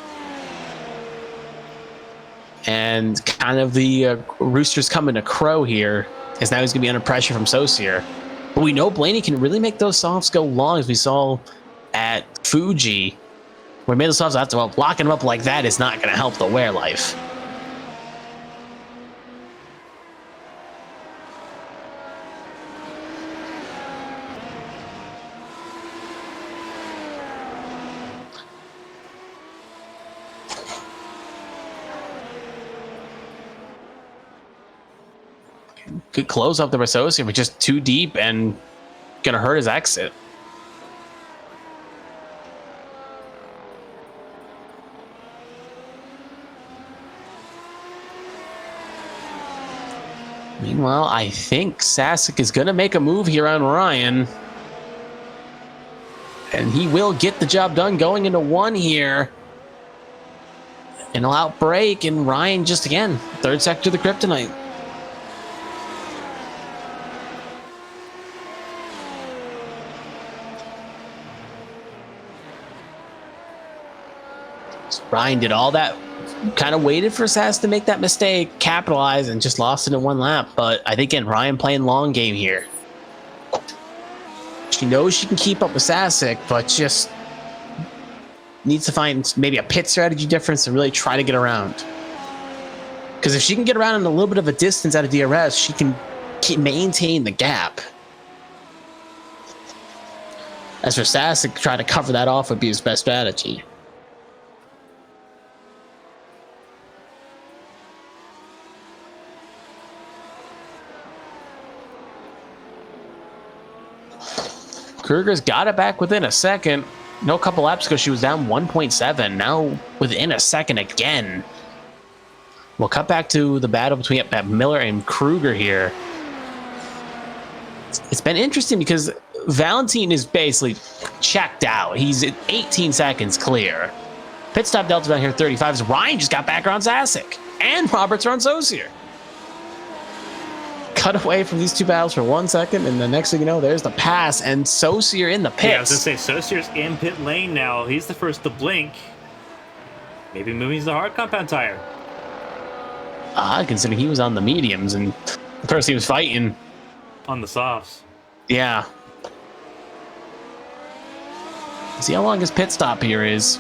And kind of the Roosters coming to crow here, as now he's going to be under pressure from Sosier. But we know Blaney can really make those softs go long, as we saw at Fuji. Where he made the softs after, well, blocking them up like that is not going to help the wear life. Good close up the Sosier, but just too deep and gonna hurt his exit. Meanwhile, I think Sasic is gonna make a move here on Ryan. And he will get the job done going into one here. And he'll outbreak, and Ryan just again, third sector of the Kryptonite. Ryan did all that, kind of waited for Sass to make that mistake, capitalize, and just lost it in one lap. But I think, again, Ryan playing long game here. She knows she can keep up with Sasic, but just needs to find maybe a pit strategy difference and really try to get around. Because if she can get around in a little bit of a distance out of DRS, she can maintain the gap. As for Sasic, try to cover that off would be his best strategy. Kruger's got it back within a second. No couple laps ago, she was down 1.7. Now within a second again. We'll cut back to the battle between Miller and Kruger here. It's been interesting because Valentin is basically checked out. He's at 18 seconds clear. Pit stop delta down here 35. So Ryan just got back around Sasic. And Roberts are on Sosier. Cut away from these two battles for 1 second, and the next thing you know, there's the pass, and Sosier in the pits. Yeah, I was going to say, Sosier's in pit lane now. He's the first to blink. Maybe moving the hard compound tire. Considering he was on the mediums, and the person he was fighting. On the softs. Yeah. See how long his pit stop here is.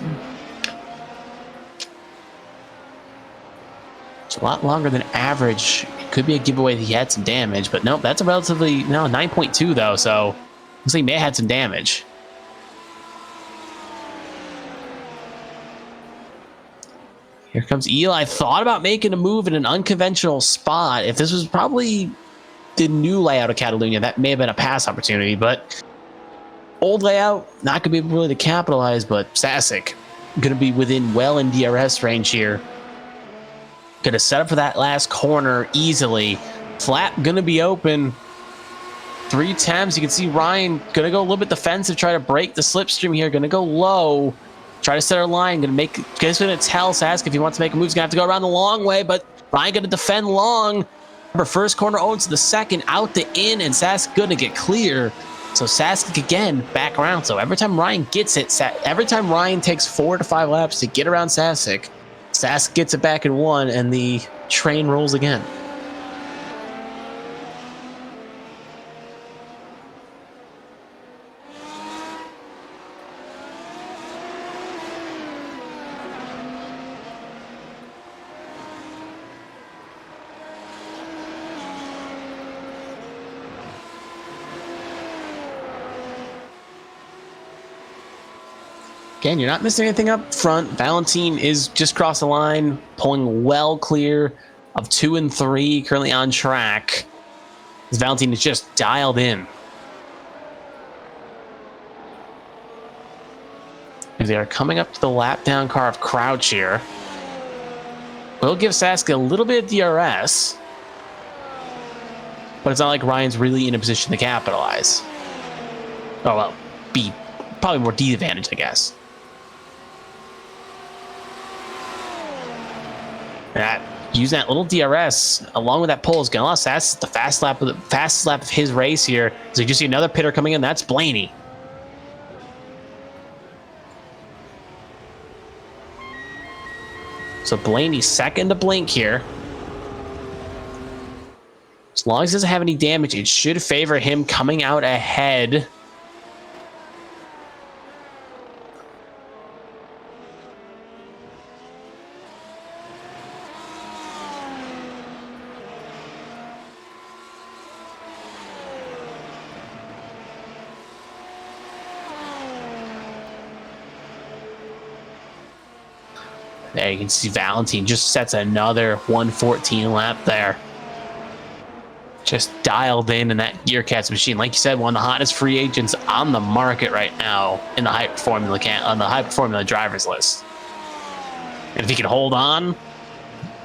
It's a lot longer than average. Could be a giveaway that he had some damage, but nope, that's a relatively, no, 9.2 though, so looks like he may have had some damage. Here comes Eli. Thought about making a move in an unconventional spot. If this was probably the new layout of Catalunya, that may have been a pass opportunity, but old layout, not going to be really to capitalize, but Sasic going to be within well in DRS range here. Going to set up for that last corner easily. Flap going to be open. 3 attempts. You can see Ryan going to go a little bit defensive, try to break the slipstream here. Going to go low. Try to set her line. Going to tell Sask if he wants to make a move. He's going to have to go around the long way, but Ryan going to defend long. Remember, first corner owns the second, out the in, and Sask going to get clear. So Sask again back around. So every time Ryan gets it, every time Ryan takes 4 to 5 laps to get around Sasic, Sask gets it back in 1, and the train rolls again. Again, you're not missing anything up front. Valentin is just across the line, pulling well clear of 2 and 3, currently on track. As Valentin is just dialed in. They are coming up to the lap down car of Crouch here. Will give Sasuke a little bit of DRS, but it's not like Ryan's really in a position to capitalize. Oh, well, be probably more D advantage, I guess. Using that little DRS along with that pole is going to allow Sasuke the fastest lap of his race here. So you just see another pitter coming in. That's Blaney. So Blaney second to blink here. As long as he doesn't have any damage, it should favor him coming out ahead. There you can see Valentine just sets another 114 lap there. Just dialed in that Gearcats machine. Like you said, one of the hottest free agents on the market right now in the high formula drivers list. And if he can hold on,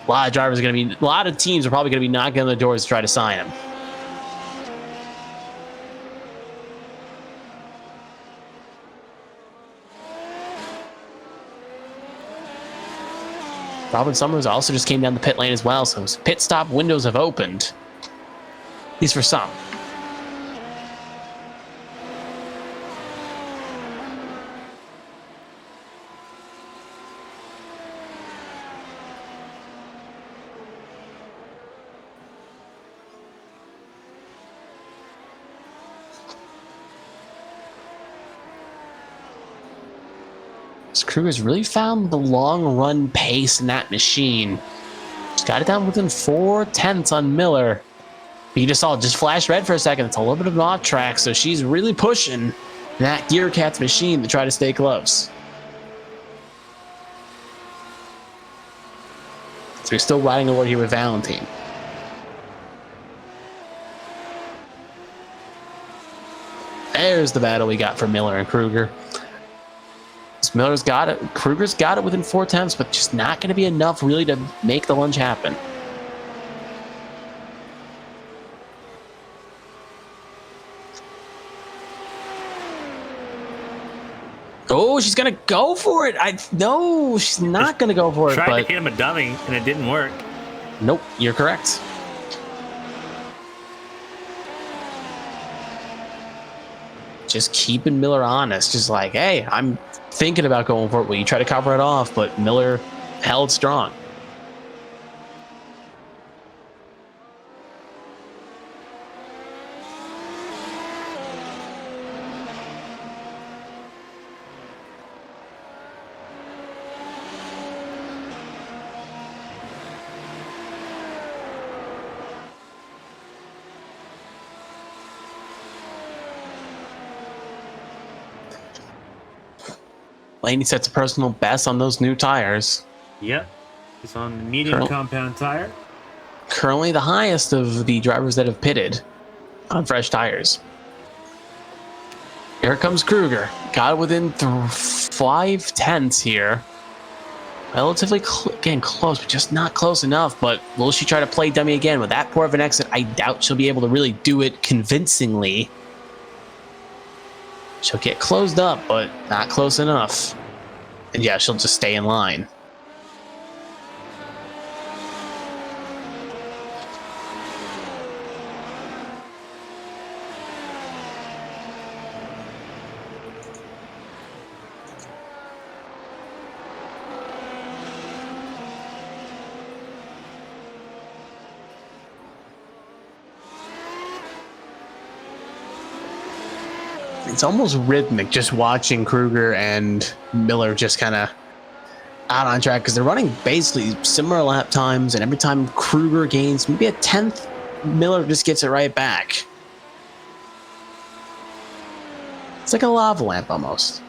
a lot of teams are probably going to be knocking on the doors to try to sign him. Robin Summers also just came down the pit lane as well, so his pit stop windows have opened. At least for some. Kruger's really found the long run pace in that machine. Just got it down within 4/10 on Miller. You just saw it just flash red for a second. It's a little bit of an off track, so she's really pushing that Gearcats machine to try to stay close. So he's still riding away here with Valentine. There's the battle we got for Miller and Kruger. Miller's got it. Kruger's got it within 4/10, but just not going to be enough really to make the lunge happen. Oh, she's going to go for it. No, she's not going to go for it. Tried to hit him a dummy, and it didn't work. Nope, you're correct. Just keeping Miller honest. Just like, hey, I'm thinking about going for it. Well, you try to cover it off, but Miller held strong. Laney sets a personal best on those new tires. Yep. He's on the medium compound tire. Currently the highest of the drivers that have pitted on fresh tires. Here comes Kruger. Got it within 5/10 here. Relatively, again, close, but just not close enough. But will she try to play dummy again? With that poor of an exit, I doubt she'll be able to really do it convincingly. She'll get closed up, but not close enough. And yeah, she'll just stay in line. It's almost rhythmic just watching Kruger and Miller just kind of out on track because they're running basically similar lap times, and every time Kruger gains maybe a 10th, Miller just gets it right back. It's like a lava lamp almost.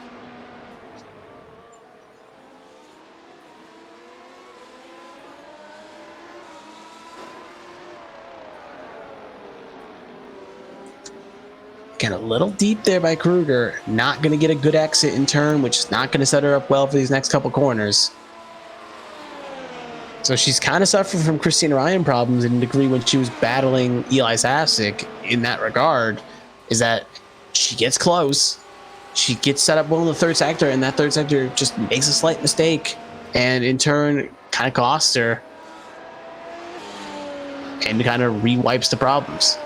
Getting a little deep there by Kruger. Not going to get a good exit in turn, which is not going to set her up well for these next couple corners. So she's kind of suffering from Christine Ryan problems in a degree when she was battling Eli Sasek in that regard, is that she gets close. She gets set up well in the third sector, and that third sector just makes a slight mistake, and in turn kind of costs her and kind of re-wipes the problems.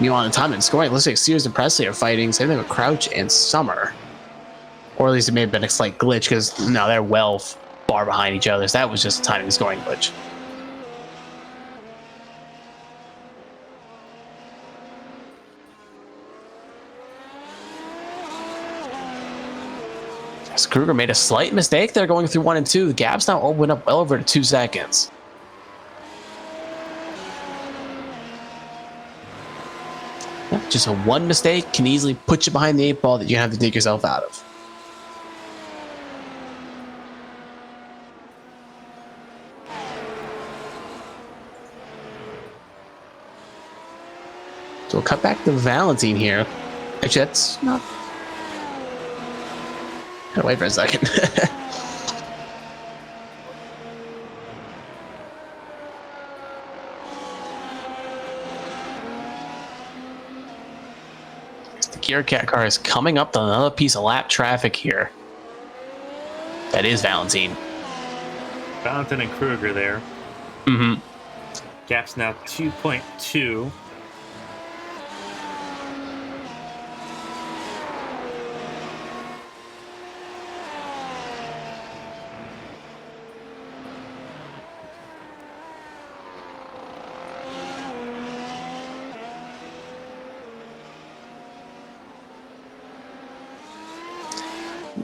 Meanwhile, in time and scoring, it looks like Sears and Presley are fighting. Same thing with Crouch and Summer. Or at least it may have been a slight glitch, because no, they're well far behind each other. So that was just a timing scoring glitch. So Kruger made a slight mistake there going through 1 and 2. The gap's now opened up well over to 2 seconds. Just a one mistake can easily put you behind the 8 ball that you have to dig yourself out of. So we'll cut back to Valentine here. Actually, that's not... Gotta wait for a second. The Gearcat car is coming up to another piece of lap traffic here. That is Valentine. Valentine and Kruger there. Mm-hmm. Gap's now 2.2.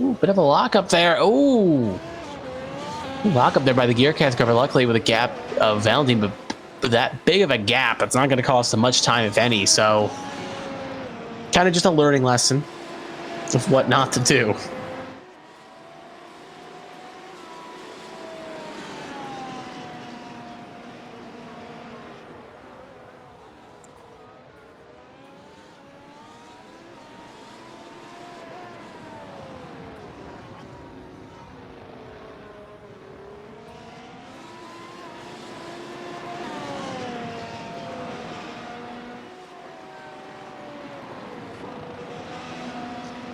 Ooh, bit of a lockup there. Ooh. Lockup there by the Gearcats cover. Luckily with a gap of Valentine, but that big of a gap, it's not going to cost them much time, if any. So kind of just a learning lesson of what not to do.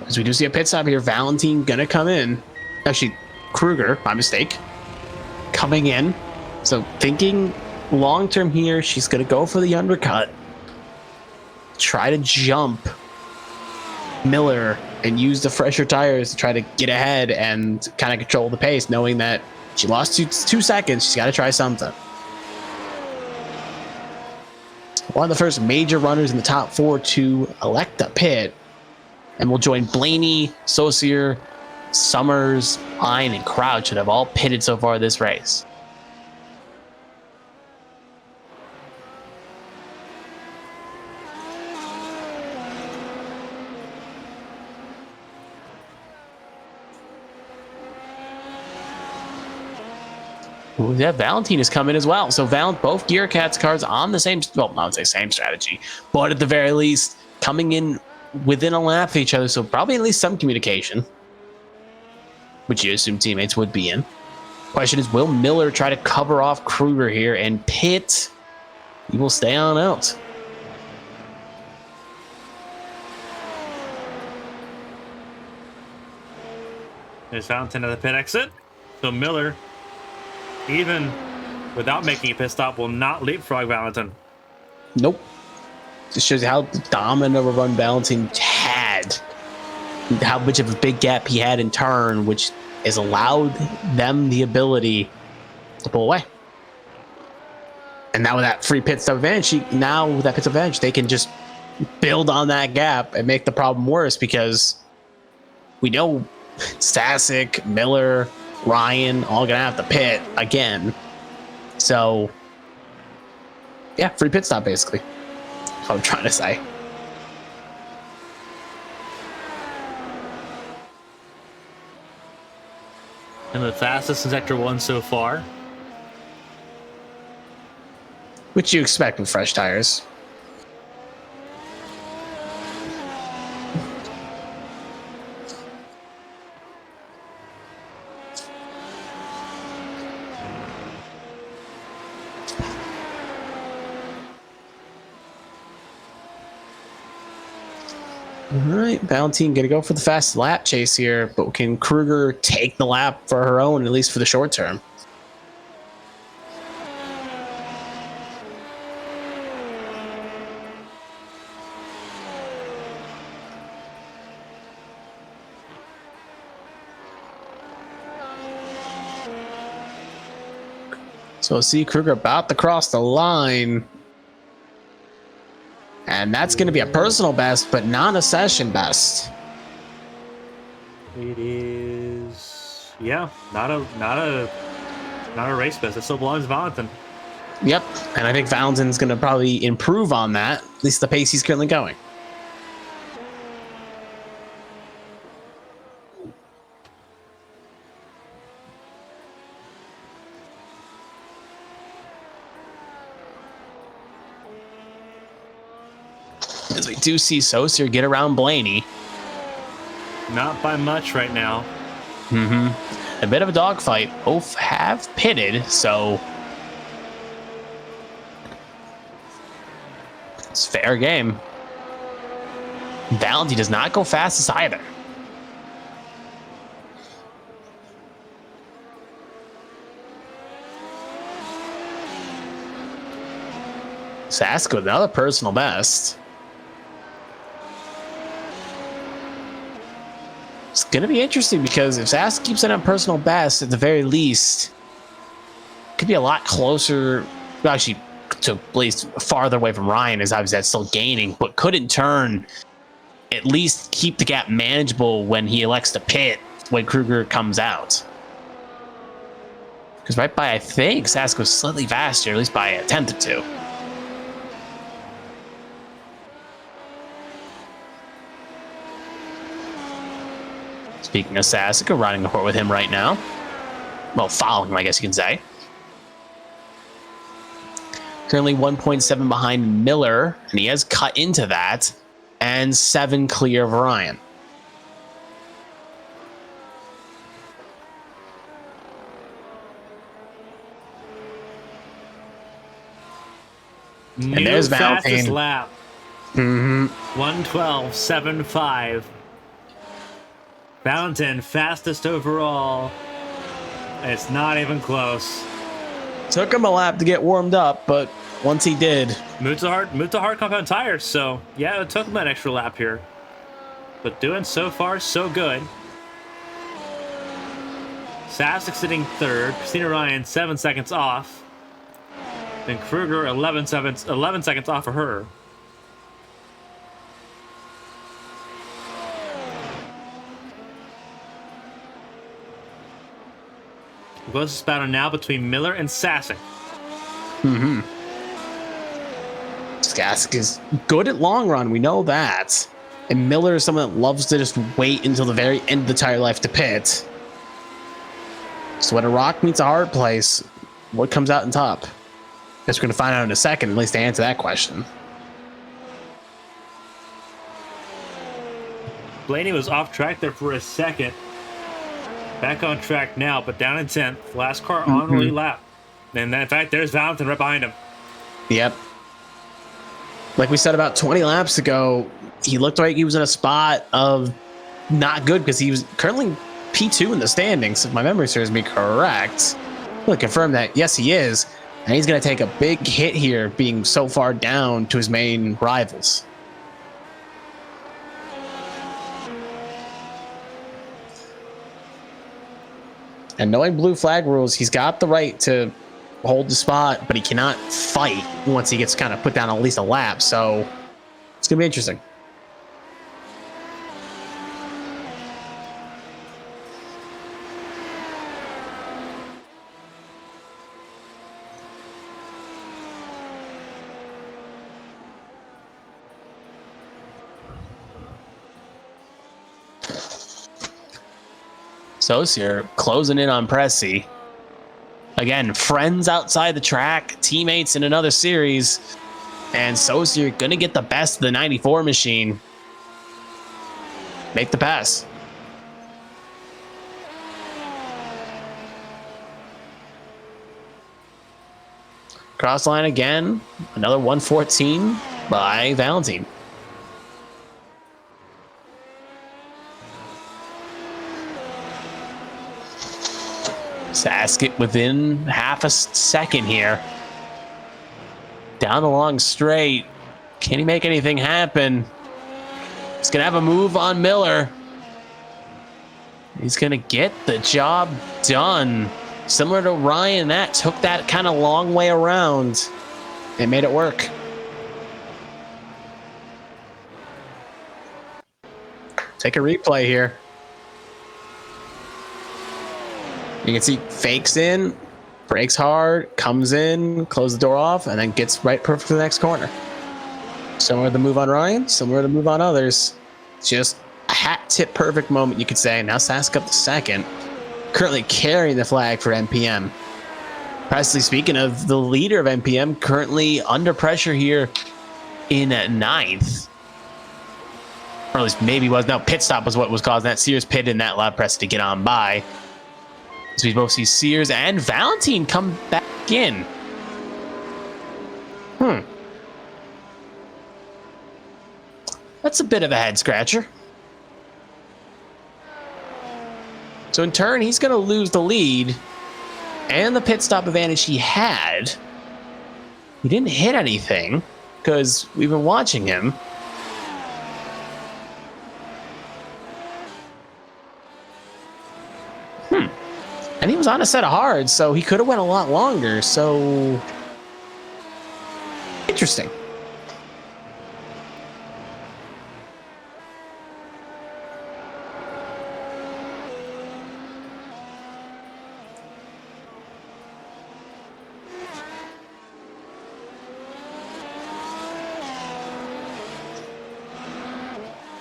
As we do see a pit stop here, Valentine gonna come in. Actually, Kruger, my mistake, coming in. So thinking long term here, she's gonna go for the undercut, try to jump Miller and use the fresher tires to try to get ahead and kind of control the pace, knowing that she lost two seconds. She's got to try something. One of the first major runners in the top 4 to elect a pit. And we'll join Blaney, Saucier, Summers, Ine, and Crouch that have all pitted so far this race. Ooh, yeah, Valentine is coming as well. So both Gearcats cars on the same, well, I would say same strategy, but at the very least coming in within a lap of each other, so probably at least some communication, which you assume teammates would be in. Question is, will Miller try to cover off Kruger here and pit? He will stay on out. There's Valentine at the pit exit. So Miller, even without making a pit stop, will not leapfrog Valentine. Nope. This shows you how dominant of a run Valentine had, how much of a big gap he had in turn, which has allowed them the ability to pull away. And now with that free pit stop advantage, they can just build on that gap and make the problem worse, because we know Stasek, Miller, Ryan all gonna have to pit again. So yeah, free pit stop basically. That's what I'm trying to say. And the fastest in Sector 1 so far. Which you expect with fresh tires. All right, Valentine gonna go for the fast lap chase here, but can Kruger take the lap for her own, at least for the short term? So see Kruger about to cross the line. And that's going to be a personal best, but not a session best. It is, yeah, not a race best. It still belongs to Valentin. Yep, and I think Valentin's going to probably improve on that, at least the pace he's currently going. As we do see Saucier get around Blaney. Not by much right now. A bit of a dogfight. Both have pitted, so it's fair game. Valentine does not go fastest either. Sask with another personal best. It's going to be interesting because if Sask keeps it on personal best, at the very least, it could be a lot closer. Well, actually, to at least farther away from Ryan, as obviously that's still gaining, but couldn't turn. At least keep the gap manageable when he elects to pit when Kruger comes out. Because right by, I think, Sask was slightly faster, at least by a tenth or two. Speaking of Sask, riding the court with him right now. Well, following him, I guess you can say. Currently 1.7 behind Miller, and he has cut into that, and 7 clear of Ryan. New And there's fastest Valentine. lap. 1:12.75. Valentin fastest overall. It's not even close. Took him a lap to get warmed up, but once he did, Moved to hard compound tires, so yeah, it took him an extra lap here. But doing so far so good. Sask sitting third, Christina Ryan 7 seconds off. Then Kruger 11 seconds off for her. Closest battle now between Miller and Sask. Sask is good at long run. We know that. And Miller is someone that loves to just wait until the very end of the tire life to pit. So when a rock meets a hard place, what comes out on top? Guess we're going to find out in a second, at least to answer that question. Blaney was off track there for a second. Back on track now, but down in 10th. Last car on the lead lap. And in fact, there's Valentin right behind him. Yep. Like we said about 20 laps ago, he looked like he was in a spot of not good because he was currently P2 in the standings, if my memory serves me correct. We'll confirm that, yes, he is. And he's going to take a big hit here, being so far down to his main rivals. And knowing blue flag rules, he's got the right to hold the spot, but he cannot fight once he gets kind of put down at least a lap. So it's going to be interesting. Saucier closing in on Pressy. Again, friends outside the track, teammates in another series, and Saucier gonna get the best of the 94 machine. Make the pass. Cross line again, another 114 by Valentine. Saskett within half a second here. Down the long straight. Can he make anything happen? He's going to have a move on Miller. He's going to get the job done. Similar to Ryan, that took that kind of long way around. They made it work. Take a replay here. You can see fakes in, brakes hard, comes in, closes the door off, and then gets right perfect to the next corner. Similar to the move on Ryan, similar to the move on others. Just a hat tip perfect moment, you could say. Now Sask up to second, currently carrying the flag for NPM. Presley, speaking of the leader of NPM, currently under pressure here in ninth. Or at least maybe was. No, pit stop was what was causing that. Sears pitted in that loud press to get on by. So we both see Sears and Valentine come back in. That's a bit of a head scratcher. So in turn, he's going to lose the lead and the pit stop advantage he had. He didn't hit anything because we've been watching him. And he was on a set of hards, so he could have went a lot longer. So interesting.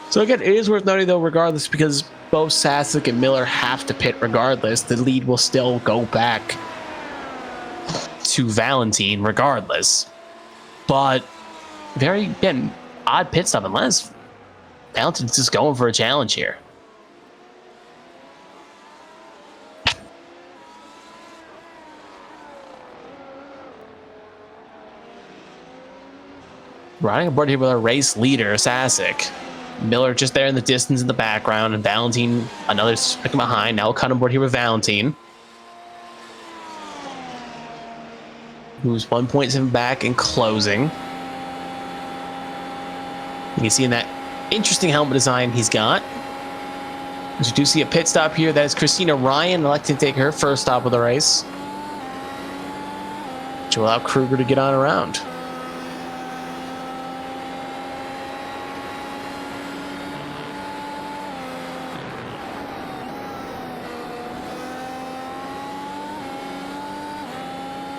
So again, it is worth noting though, regardless, because both Sasek and Miller have to pit regardless, the lead will still go back to Valentine regardless. But very, again, odd pit stop unless Valentine's just going for a challenge here. Riding aboard here with our race leader, Sasek. Miller just there in the distance in the background, and Valentine another second behind. Now we'll cut on board here with Valentine, who's 1.7 back and closing. You can see in that interesting helmet design he's got. As you do see a pit stop here, that is Christina Ryan electing to take her first stop of the race, which will allow Kruger to get on around.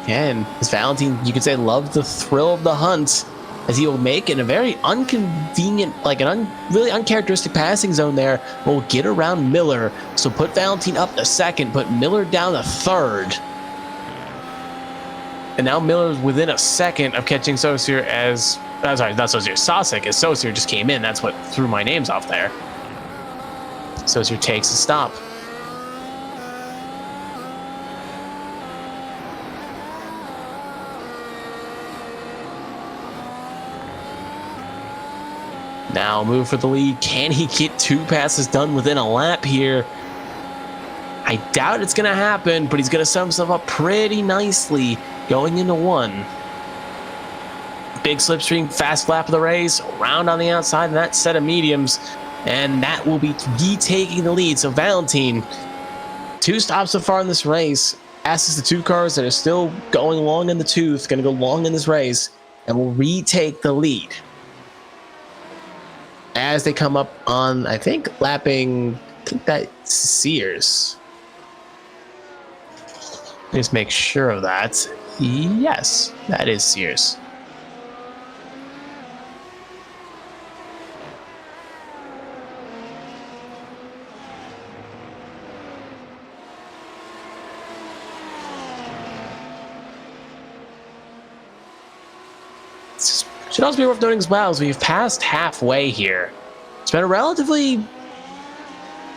And as Valentine, you could say, loved the thrill of the hunt, as he will make in a very inconvenient, like really uncharacteristic passing zone there, will get around Miller. So put Valentine up to second, put Miller down to third. And now Miller's within a second of catching Saucier as, sorry, not Saucier, Sasek, as Saucier just came in. That's what threw my names off there. Saucier takes a stop. Now move for the lead. Can he get two passes done within a lap here? I doubt it's going to happen, but he's going to set himself up pretty nicely going into one. Big slipstream, fast lap of the race, around on the outside, and that set of mediums, and that will be taking the lead. So Valentine, two stops so far in this race, passes the two cars that are still going long in the tooth, going to go long in this race, and will retake the lead as they come up on, I think, lapping, I think that's Sears. Just make sure of that. Yes, that is Sears. Should also be worth noting as well, as we've passed halfway here. It's been a relatively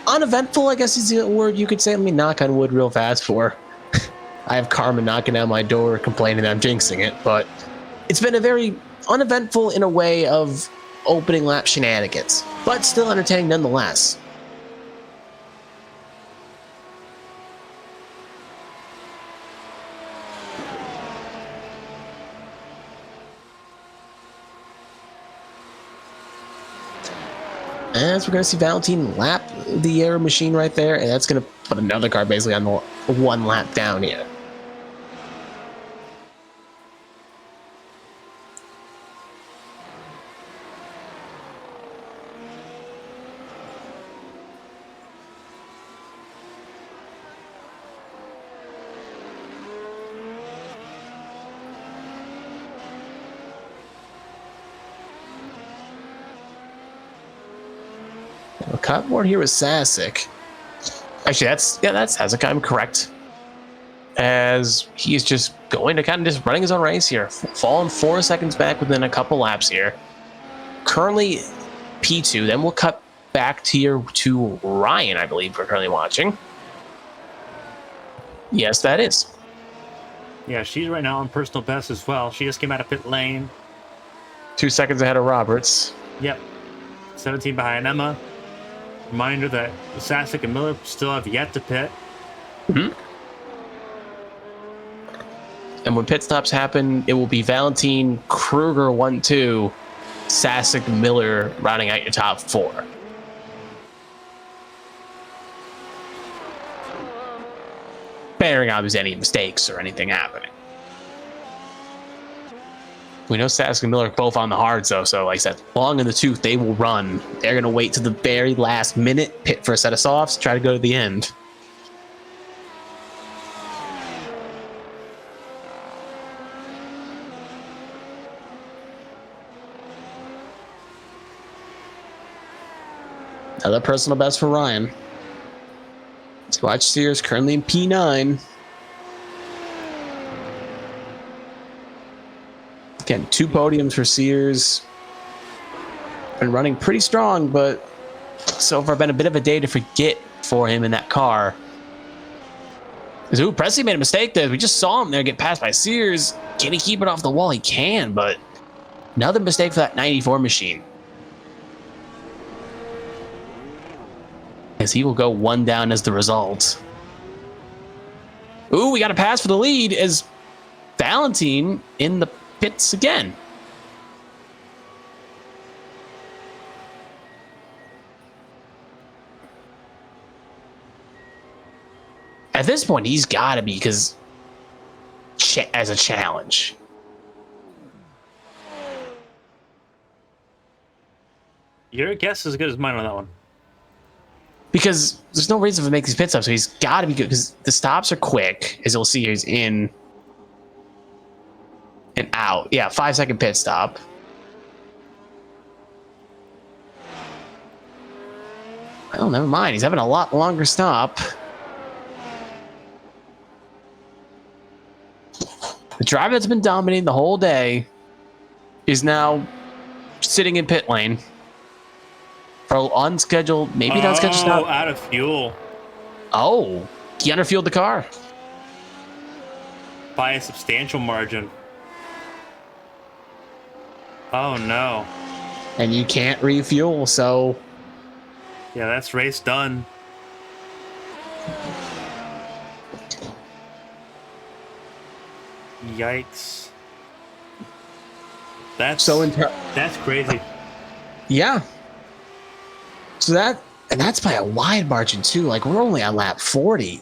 uneventful, I guess is the word you could say. Let me knock on wood real fast for. I have Carmen knocking down my door complaining that I'm jinxing it, but it's been a very uneventful in a way of opening lap shenanigans, but still entertaining nonetheless. As we're going to see Valentine lap the air machine right there, and that's going to put another car basically on the one lap down here. Cutboard here with Sasek. Actually, that's Sasek. I'm correct. As he is just going to kind of just running his own race here, falling 4 seconds back within a couple laps here. Currently P2. Then we'll cut back to Ryan, I believe we're currently watching. Yes, that is. Yeah, she's right now on personal best as well. She just came out of pit lane. 2 seconds ahead of Roberts. Yep. 17 behind Emma. Reminder that Sasek and Miller still have yet to pit. Mm-hmm. And when pit stops happen, it will be Valentine, Kruger 1-2, Sasek, Miller rounding out your top 4. Bearing out there's any mistakes or anything happening. We know Sasek and Miller are both on the hards, though, so like I said, long in the tooth, they will run. They're going to wait to the very last minute, pit for a set of softs, try to go to the end. Another personal best for Ryan. Let's watch Sears currently in P9. Again, 2 podiums for Sears. Been running pretty strong, but so far been a bit of a day to forget for him in that car. Ooh, Presley made a mistake there. We just saw him there get passed by Sears. Can he keep it off the wall? He can, but another mistake for that 94 machine. As he will go 1 down as the result. Ooh, we got a pass for the lead as Valentine in the pits again. At this point, he's got to be, because as a challenge. Your guess is as good as mine on that one. Because there's no reason to make these pit stops, so he's got to be good. Because the stops are quick, as you'll see, he's in and out. Yeah, 5-second pit stop. Well, never mind. He's having a lot longer stop. The driver that's been dominating the whole day is now sitting in pit lane for unscheduled, maybe not scheduled stop. Out of fuel. Oh, he underfueled the car. By a substantial margin. Oh, no. And you can't refuel, so... Yeah, that's race done. Yikes. That's that's crazy. Yeah. So that's by a wide margin too. Like, we're only on lap 40.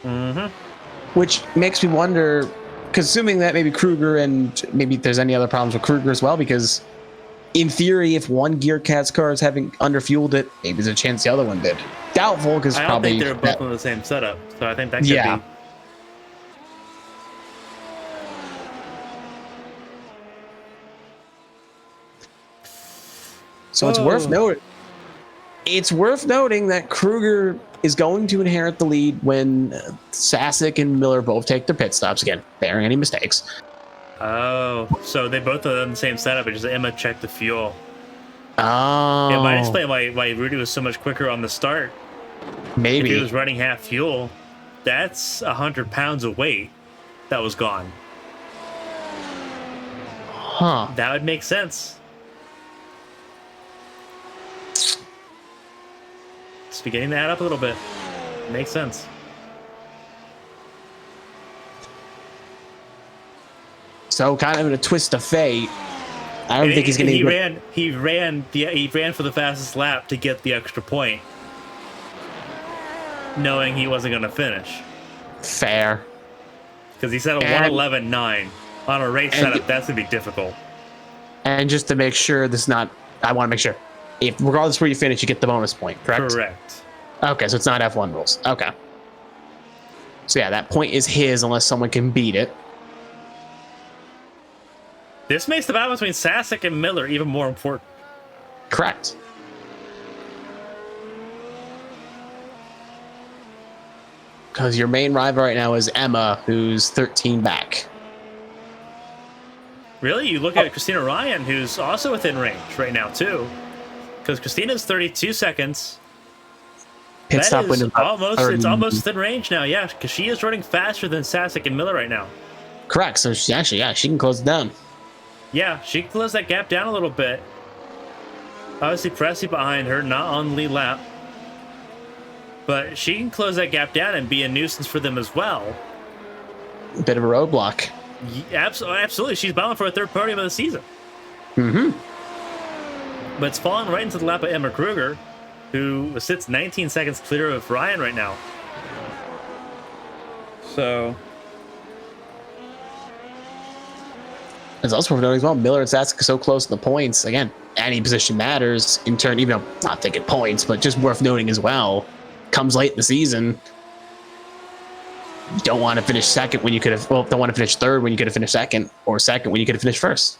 Mm-hmm. Which makes me wonder, assuming that maybe Kruger, and maybe there's any other problems with Kruger as well, because in theory, if one Gear Cat's car is having underfueled it, maybe there's a chance the other one did. Doubtful, because I don't probably think they're both on the same setup, so I think that could be. So it's worth noting. It's worth noting that Kruger is going to inherit the lead when Sasek and Miller both take their pit stops, again, bearing any mistakes. Oh, so they both are on the same setup, but just Emma checked the fuel. Oh. It might explain why Rudy was so much quicker on the start. Maybe. If he was running half fuel, that's 100 pounds of weight that was gone. Huh. That would make sense. It's beginning to add up a little bit. Makes sense. So kind of in a twist of fate, I don't think he's going to. He ran for the fastest lap to get the extra point, knowing he wasn't going to finish. Fair. Because he said a 1:11.9 on a race setup. That's going to be difficult. And just to make sure this is not, I want to make sure, if regardless where you finish, you get the bonus point, correct? Correct. Okay, so it's not F1 rules. Okay. So yeah, that point is his unless someone can beat it. This makes the battle between Sasek and Miller even more important. Correct. Because your main rival right now is Emma, who's 13 back. Really? You look at Christina Ryan, who's also within range right now, too. Because Christina's 32 seconds. Pit stop window. It's almost within range now, yeah. Because she is running faster than Sasek and Miller right now. Correct. So she actually, she can close it down. Yeah, she can close that gap down a little bit. Obviously, Pressy behind her, not on the lead lap. But she can close that gap down and be a nuisance for them as well. A bit of a roadblock. Absolutely. She's battling for a third podium of the season. Mm-hmm. But it's falling right into the lap of Emma Kruger, who sits 19 seconds clear of Ryan right now. So... It's also worth noting as well, Miller and Sasek are so close in the points. Again, any position matters in turn, even though I'm not thinking points, but just worth noting as well. Comes late in the season. You don't want to finish second when you could have, don't want to finish third when you could have finished second, or second when you could have finished first.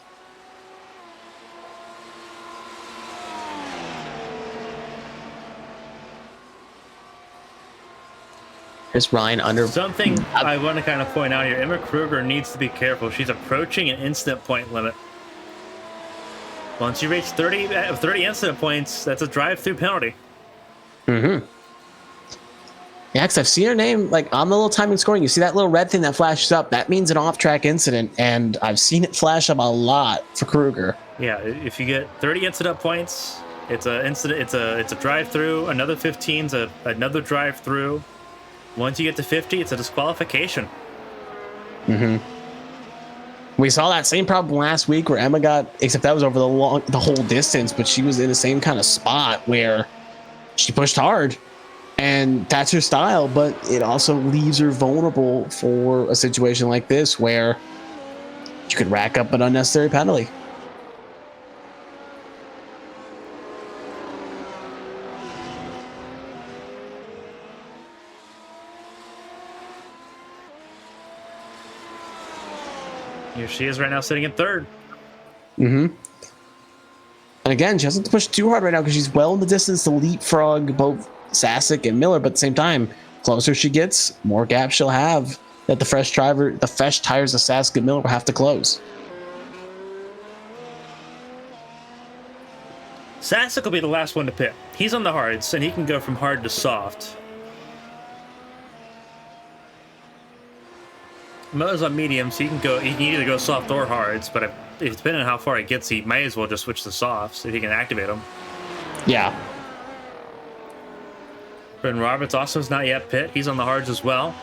Here's Ryan under. Something I want to kind of point out here. Emma Kruger needs to be careful. She's approaching an instant point limit. Once you reach 30 incident points, that's a drive-through penalty. Mm-hmm. Yeah, because I've seen her name, like, on the little time and scoring. You see that little red thing that flashes up? That means an off-track incident, and I've seen it flash up a lot for Kruger. Yeah, if you get 30 incident points, it's a drive-through. Another 15's another drive-through. Once you get to 50, it's a disqualification. Mm-hmm. We saw that same problem last week where Emma got, except that was over the whole distance, but she was in the same kind of spot where she pushed hard, and that's her style, but it also leaves her vulnerable for a situation like this where you could rack up an unnecessary penalty. Here she is right now sitting in third. Mm-hmm. And again, she doesn't push too hard right now because she's well in the distance to leapfrog both Sasek and Miller, but at the same time, closer she gets, more gaps she'll have that the fresh tires of Sasek and Miller will have to close. Sasek will be the last one to pit. He's on the hards, and he can go from hard to soft. Miller's on medium, so he can either go soft or hards, but if depending on how far he gets, he may as well just switch to softs if he can activate them. Yeah. Ben Roberts also is not yet pit. He's on the hards as well.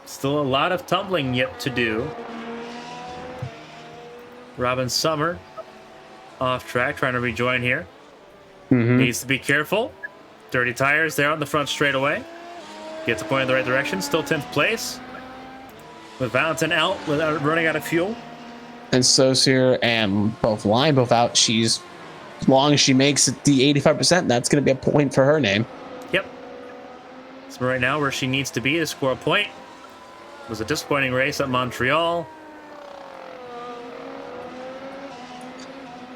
Still a lot of tumbling yet to do. Robin Summer off track, trying to rejoin here. Mm-hmm. Needs to be careful. Dirty tires there on the front straightaway. Gets a point in the right direction. Still 10th place. With Valentin out, without running out of fuel. And Saucier and both out. As long as she makes it the 85%, that's going to be a point for her name. Yep. So right now where she needs to be to score a point. It was a disappointing race at Montreal.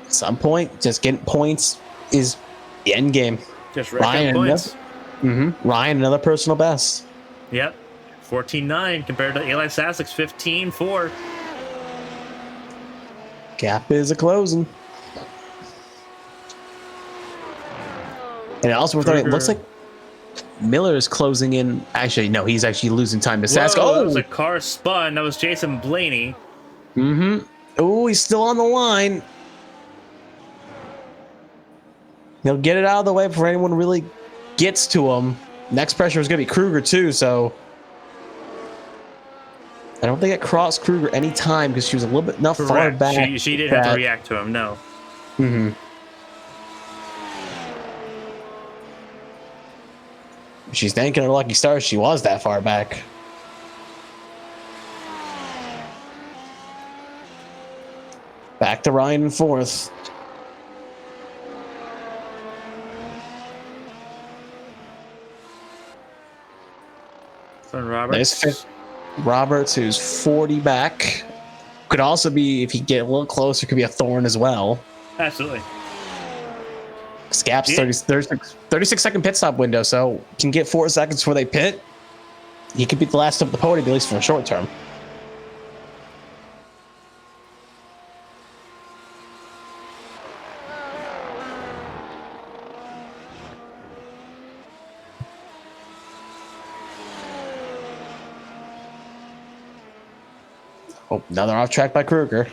At some point, just getting points is the end game. Just racking points. Ryan, another personal best. Yep. 14.9 compared to Eli Sasek's 15.4. Gap is a closing. And it also, it looks like Miller is closing in. Actually, no, he's actually losing time to Sasek. Oh, that was a car spun. That was Jason Blaney. Oh, he's still on the line. He'll get it out of the way before anyone really gets to him. Next pressure is going to be Kruger too, so I don't think it crossed Kruger any time because she was a little bit enough far Correct. back. She didn't have to react to him. No. Mm-hmm. She's thanking her lucky stars she was that far back. Back to Ryan in fourth. And Roberts. There's fifth. Roberts, who's 40 back. Could also be, if he get a little closer, could be a thorn as well. Absolutely. Scap's 36-second pit stop window, so can get 4 seconds before they pit. He could be the last up the podium, at least for a short term. Oh, another off track by Kruger.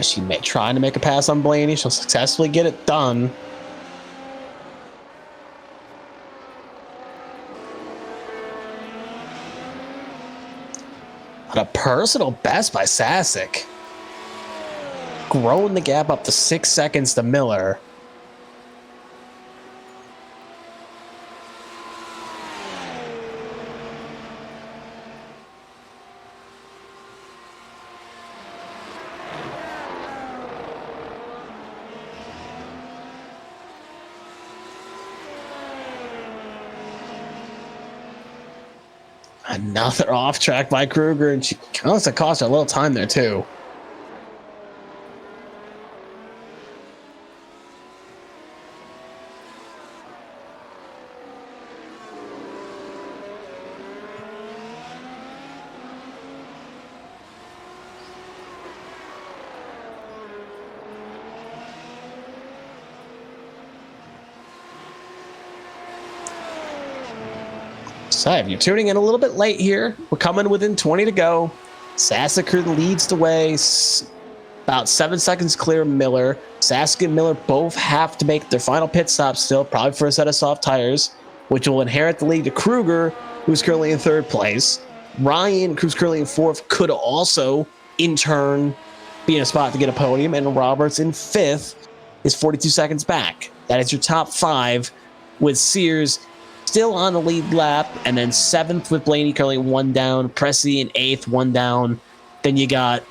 She trying to make a pass on Blaney. She'll successfully get it done. But a personal best by Sasek. Growing the gap up to 6 seconds to Miller. Another off track by Kruger, and she must have cost her a little time there too. So if you're tuning in a little bit late here, we're coming within 20 to go. Sasek leads the way, about 7 seconds clear of Miller. Sasek and Miller both have to make their final pit stop still, probably for a set of soft tires, which will inherit the lead to Kruger, who's currently in third place. Ryan, who's currently in fourth, could also, in turn, be in a spot to get a podium, and Roberts in fifth is 42 seconds back. That is your top 5, with Sears still on the lead lap, and then 7th with Blaney currently 1 down, Pressy in 8th, 1 down. Then you got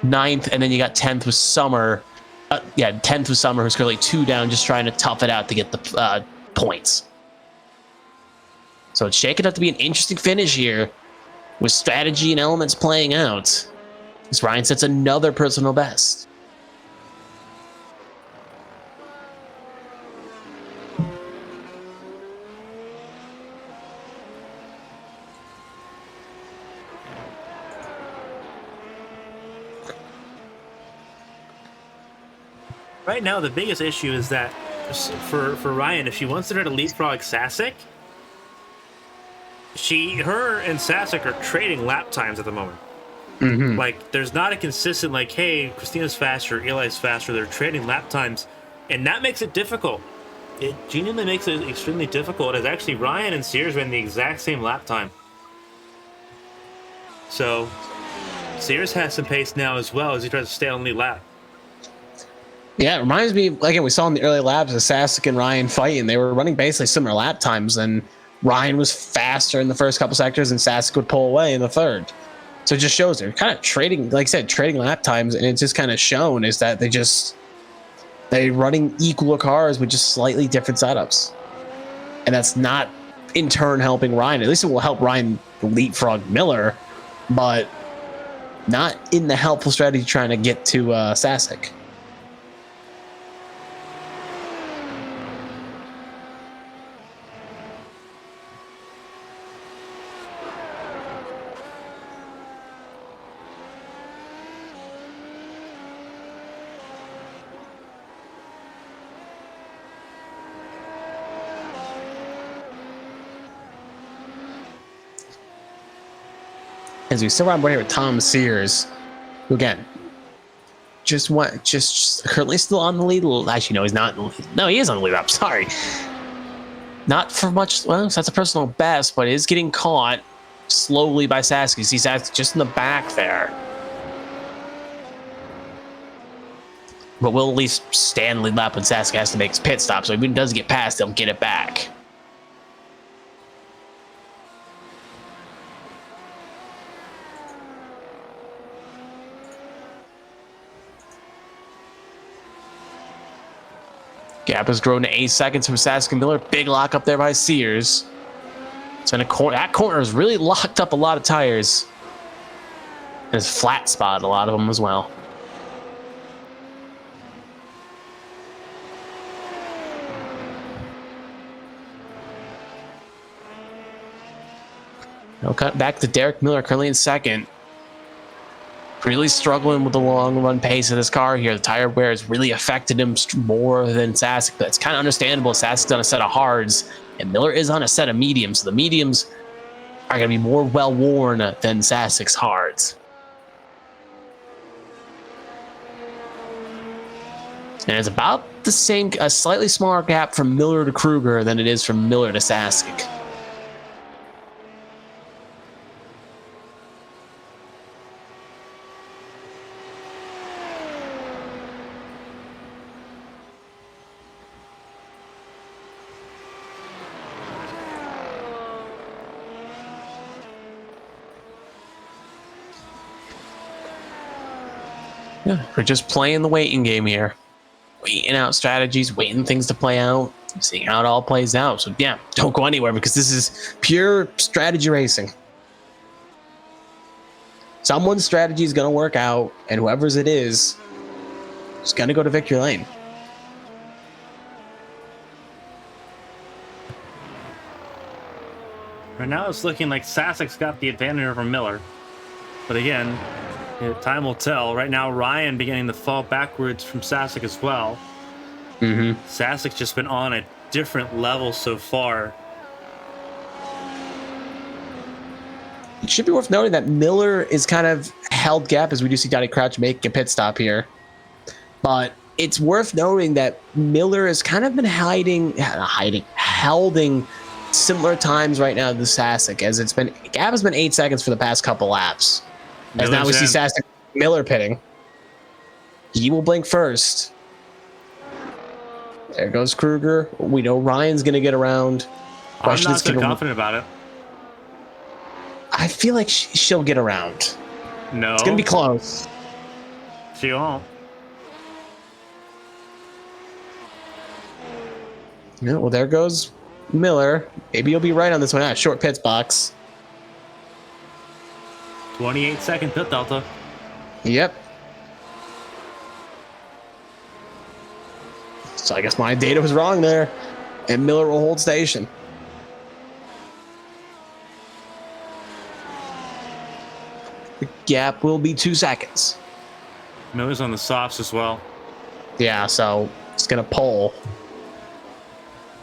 9th, and then you got 10th with Summer. 10th with Summer, who's currently 2 down, just trying to tough it out to get the points. So it's shaking up to be an interesting finish here, with strategy and elements playing out, as Ryan sets another personal best. Right now, the biggest issue is that for Ryan, if she wants to try to leapfrog Sasek, her and Sasek are trading lap times at the moment. Mm-hmm. Like, there's not a consistent, like, hey, Christina's faster, Eli's faster. They're trading lap times, and that makes it difficult. It genuinely makes it extremely difficult, as actually Ryan and Sears ran the exact same lap time. So, Sears has some pace now as well as he tries to stay on the lead lap. Yeah, it reminds me, again, we saw in the early laps of Sasek and Ryan fighting. They were running basically similar lap times, and Ryan was faster in the first couple sectors, and Sasek would pull away in the third. So it just shows they're kind of trading, like I said, trading lap times, and it's just kind of shown is that they're running equal cars with just slightly different setups. And that's not, in turn, helping Ryan. At least it will help Ryan leapfrog Miller, but not in the helpful strategy trying to get to Sasek. As we still run right here with Tom Sears, who again just currently still on the lead. Actually, no, he's not. No, he is on the lead. I'm sorry. Not for much. Well, that's a personal best, but it is getting caught slowly by Sasuke. You see Sasuke just in the back there. But we'll at least stand the lead lap when Sasuke has to make his pit stop. So if he does get past, they'll get it back. Gap has grown to 8 seconds from Sasuke Miller. Big lock up there by Sears. It's been a corner. That corner has really locked up a lot of tires. And it's flat spot a lot of them as well. Now cut back to Derek Miller, currently in second. Really struggling with the long run pace of this car here. The tire wear has really affected him more than Sasuke, but it's kind of understandable. Sasuke's on a set of hards, and Miller is on a set of mediums. So the mediums are going to be more well worn than Sasuke's hards. And it's about the same, a slightly smaller gap from Miller to Kruger than it is from Miller to Sasuke. Yeah, we're just playing the waiting game here. Waiting out strategies, waiting things to play out, seeing how it all plays out. So yeah, don't go anywhere because this is pure strategy racing. Someone's strategy is going to work out, and whoever's it is going to go to victory lane. Right now it's looking like Sasuke's got the advantage over Miller. But again, time will tell. Right now, Ryan beginning to fall backwards from Sasuke as well. Sasuke's just been on a different level so far. It should be worth noting that Miller is kind of held gap as we do see Donnie Crouch make a pit stop here. But it's worth noting that Miller has kind of been holding similar times right now to Sasuke, as it's been, gap has been 8 seconds for the past couple laps. As now we see Sasuke Miller pitting. He will blink first. There goes Kruger. We know Ryan's going to get around. I'm not so confident about it. I feel like she'll get around. No. It's going to be close. She won't. Yeah, well, there goes Miller. Maybe you'll be right on this one. Short pits box. 28-second pit delta. Yep. So I guess my data was wrong there. And Miller will hold station. The gap will be 2 seconds. Miller's on the softs as well. Yeah, so it's going to pull.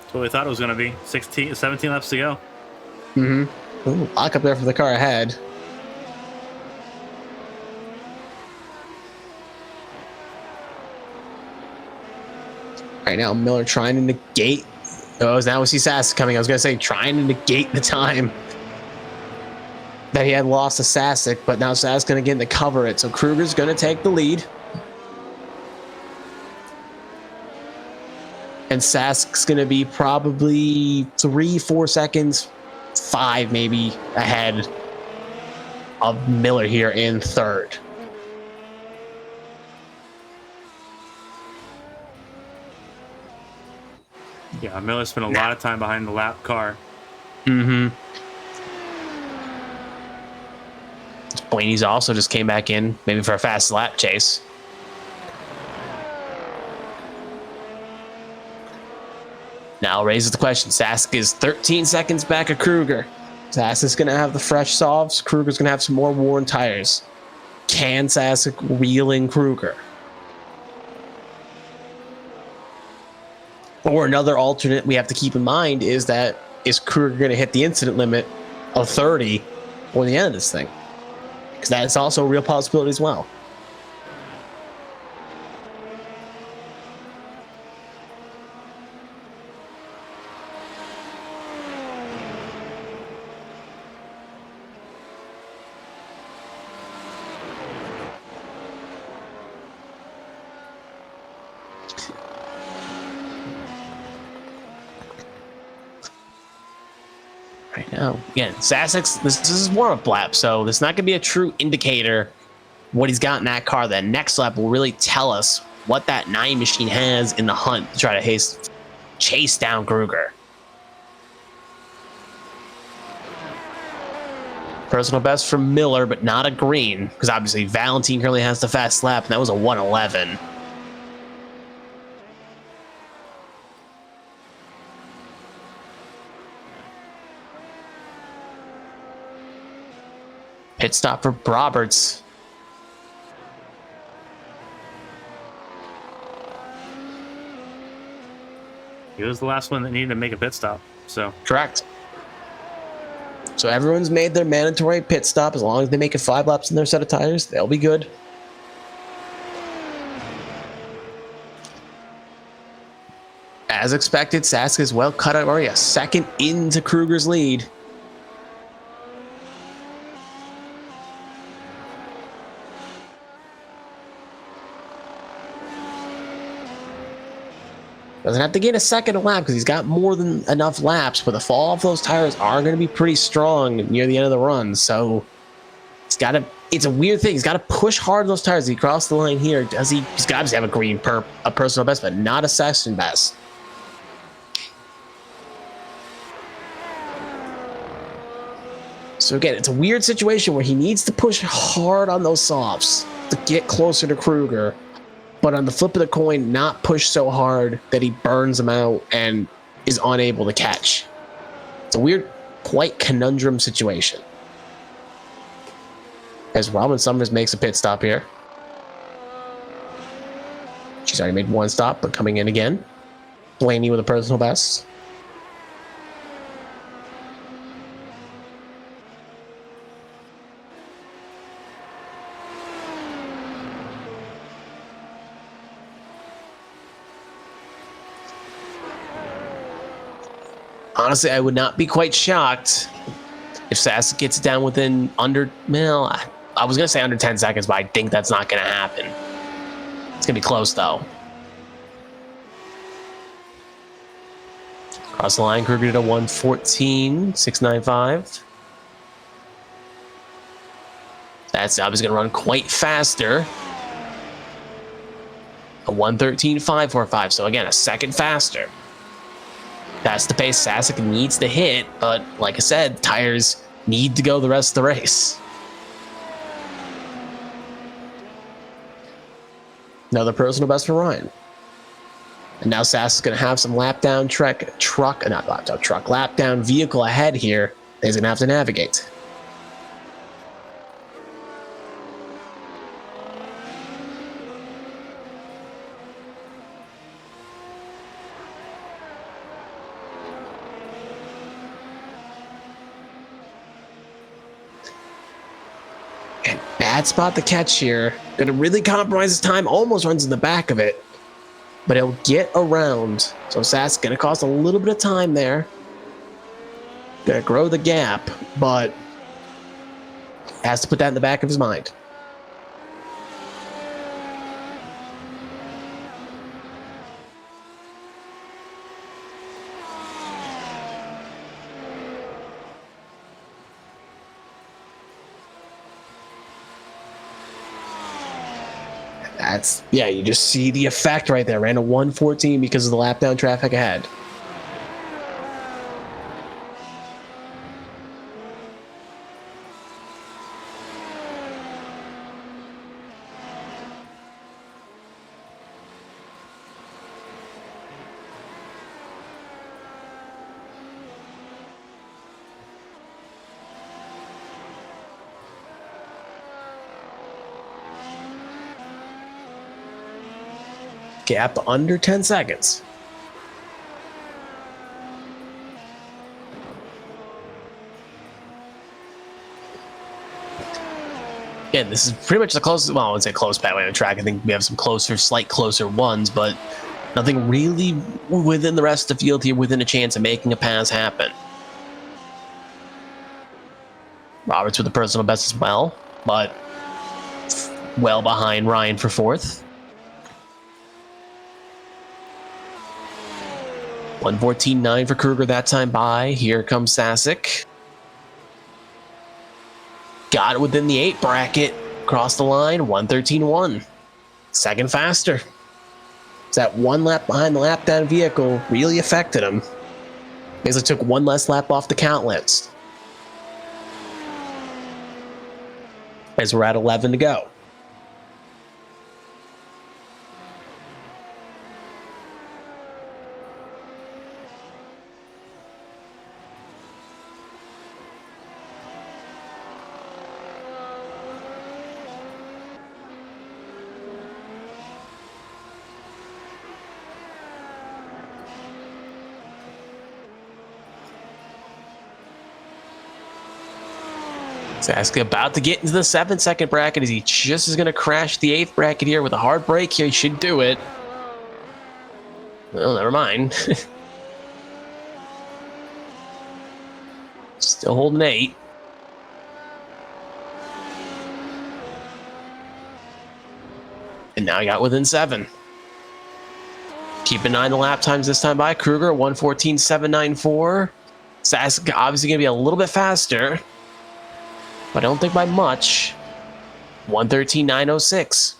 That's what we thought it was going to be. 17 laps to go. Ooh, lock up there for the car ahead. Right now, Miller trying to negate. Oh, now we see Sasuke coming. I was going to say trying to negate the time that he had lost to Sasuke, but now Sasuke's going to get in to cover it. So Kruger's going to take the lead. And Sasuke's going to be probably 3-4 seconds, 5 maybe, ahead of Miller here in third. Yeah, Miller spent a lot of time behind the lap car. Blaney's also just came back in, maybe for a fast lap chase. Now raises the question. Sasuke is 13 seconds back of Kruger. Sasuke's going to have the fresh softs. Kruger's going to have some more worn tires. Can Sasuke reel in Kruger? Or another alternate we have to keep in mind is that is Kruger going to hit the incident limit of 30 for the end of this thing? Because that's also a real possibility as well. right now. Again, Sassek's, this is warm-up lap, so this is not going to be a true indicator what he's got in that car. That next lap will really tell us what that 9 machine has in the hunt to try to chase down Kruger. Personal best for Miller, but not a green, because obviously Valentine currently has the fast lap, and that was a 1:11. Pit stop for Roberts. He was the last one that needed to make a pit stop. So Correct. So everyone's made their mandatory pit stop. As long as they make it 5 laps in their set of tires, they'll be good. As expected, Sask is well cut out already, a second into Kruger's lead. Doesn't have to gain a second a lap because he's got more than enough laps, but the fall off those tires are going to be pretty strong near the end of the run. So he's got to, it's a weird thing. He's got to push hard on those tires. He crossed the line here. Does he? He's got to have a green a personal best, but not a session best. So again, it's a weird situation where he needs to push hard on those softs to get closer to Kruger. But on the flip of the coin, not push so hard that he burns them out and is unable to catch. It's a weird, quite conundrum situation. As Robin Summers makes a pit stop here. She's already made 1 stop, but coming in again. Blaney with a personal best. Honestly, I would not be quite shocked if Sask gets it down within under, well, I was going to say under 10 seconds, but I think that's not going to happen. It's going to be close, though. Across the line, Kruger did a 1:14.695. That's obviously going to run quite faster. A 1:13.545, so again, a second faster. That's the pace Sasek needs to hit, but like I said, tires need to go the rest of the race. Another personal best for Ryan. And now Sasek's going to have some lap down lap down vehicle ahead here that he's going to have to navigate. Bad spot to catch here. Gonna really compromise his time. Almost runs in the back of it. But he'll get around. So Sask's gonna cost a little bit of time there. Gonna grow the gap, but has to put that in the back of his mind. That's, yeah, you just see the effect right there. Ran a 1:14 because of the lap down traffic ahead. Gap under 10 seconds. Again, this is pretty much the closest, well, I wouldn't say close battle on the track. I think we have some slight closer ones, but nothing really within the rest of the field here within a chance of making a pass happen. Roberts with the personal best as well, but well behind Ryan for 4th. 1:14.9 for Kruger that time by. Here comes Sasek. Got it within the 8 bracket. Across the line, 1:13.1. Second faster. It's that 1 lap behind the lap down vehicle really affected him. Basically took 1 less lap off the count list. As we're at 11 to go. Sask about to get into the 7-second bracket as he just is going to crash the 8th bracket here with a hard break here. He should do it. Well, never mind. Still holding 8. And now he got within 7. Keep an eye on the lap times this time by Kruger, 1:14.794. Sask obviously going to be a little bit faster. But I don't think by much. 1:13.906.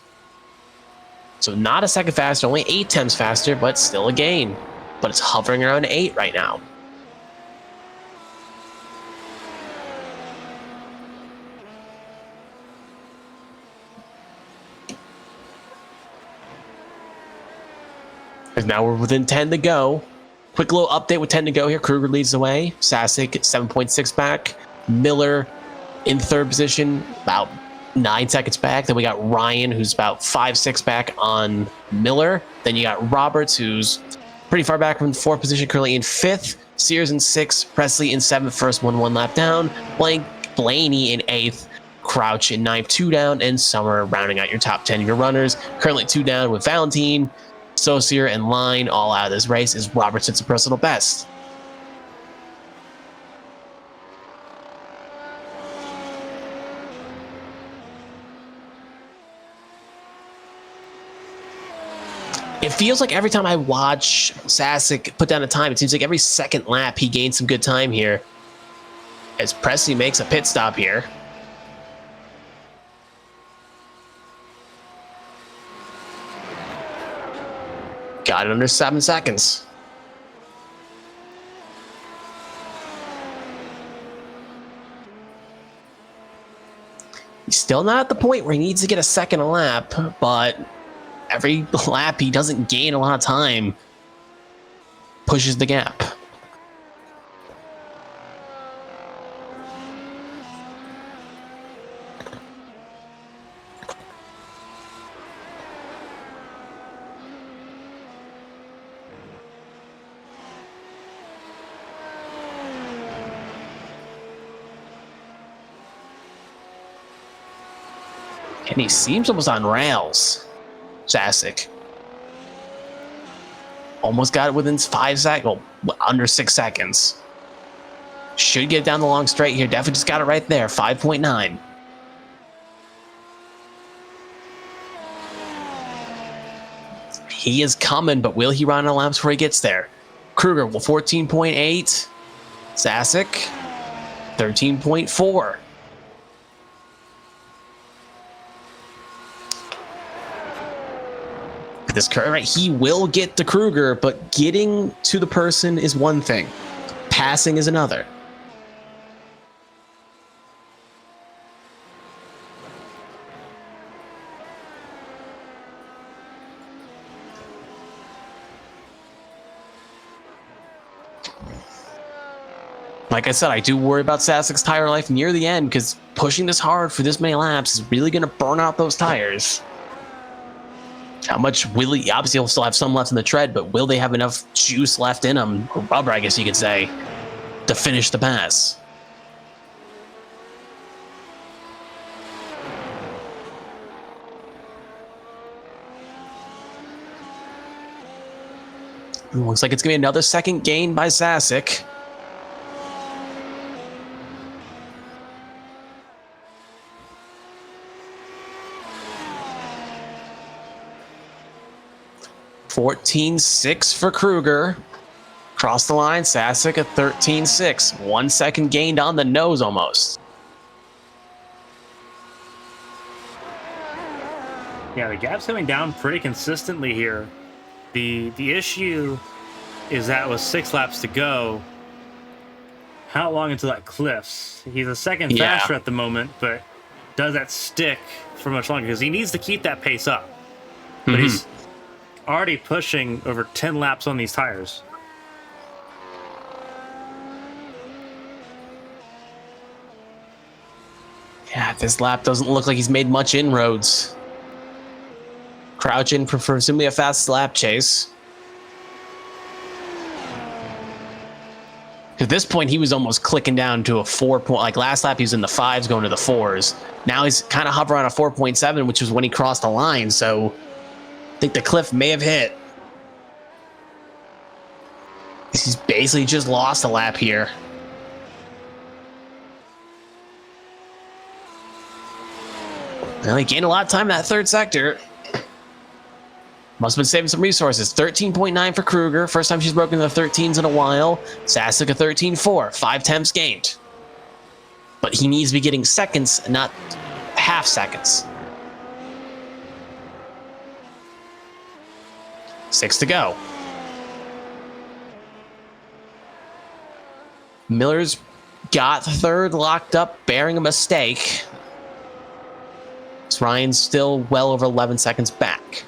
So not a second faster, only 8 tenths faster, but still a gain. But it's hovering around 8 right now. And now we're within 10 to go. Quick little update with 10 to go here. Kruger leads the way. Sasek 7.6 back. Miller in 3rd position, about 9 seconds back. Then we got Ryan, who's about 5-6 back on Miller. Then you got Roberts, who's pretty far back from 4th position, currently in 5th. Sears in 6th. Presley in 7th, first 1 lap down. Blaney in 8th. Crouch in 9th, 2 down. And Summer rounding out your top 10 of your runners. Currently 2 down with Valentine, Saucier, and Line all out of this race is Robertson's personal best. It feels like every time I watch Sasek put down a time, it seems like every second lap he gains some good time here. As Presley makes a pit stop here. Got it under 7 seconds. He's still not at the point where he needs to get a second a lap, but every lap he doesn't gain a lot of time pushes the gap. And he seems almost on rails. Sasek. Almost got it within 5 seconds. Well, under 6 seconds. Should get down the long straight here. Definitely just got it right there. 5.9. He is coming, but will he run out of laps before he gets there? Kruger, well, 14.8. Sasek, 13.4. This curve, right? He will get to Kruger, but getting to the person is one thing. Passing is another. Like I said, I do worry about Sasek's tire life near the end because pushing this hard for this many laps is really going to burn out those tires. How much will he? Obviously, he'll still have some left in the tread, but will they have enough juice left in them, or rubber, I guess you could say, to finish the pass? Looks like it's going to be another second gain by Sasek. $14.6 for Kruger. Cross the line, Sasek at 13.6. 1 second gained on the nose almost. Yeah, the gap's coming down pretty consistently here. The issue is that with 6 laps to go, how long until that cliffs? He's a second faster at the moment, but does that stick for much longer? Because he needs to keep that pace up. But he's already pushing over 10 laps on these tires. Yeah, this lap doesn't look like he's made much inroads. Crouch in for presumably a fast lap chase. At this point, he was almost clicking down to a 4 point. Like last lap, he was in the 5s going to the 4s. Now he's kind of hovering on a 4.7, which was when he crossed the line. So I think the cliff may have hit. He's basically just lost a lap here. Well, he gained a lot of time in that third sector. Must have been saving some resources. 13.9 for Kruger. First time she's broken the 13s in a while. Sasek a 13.4. 5 temps gained. But he needs to be getting seconds, not half seconds. 6 to go. Miller's got third locked up, bearing a mistake. So Ryan's still well over 11 seconds back.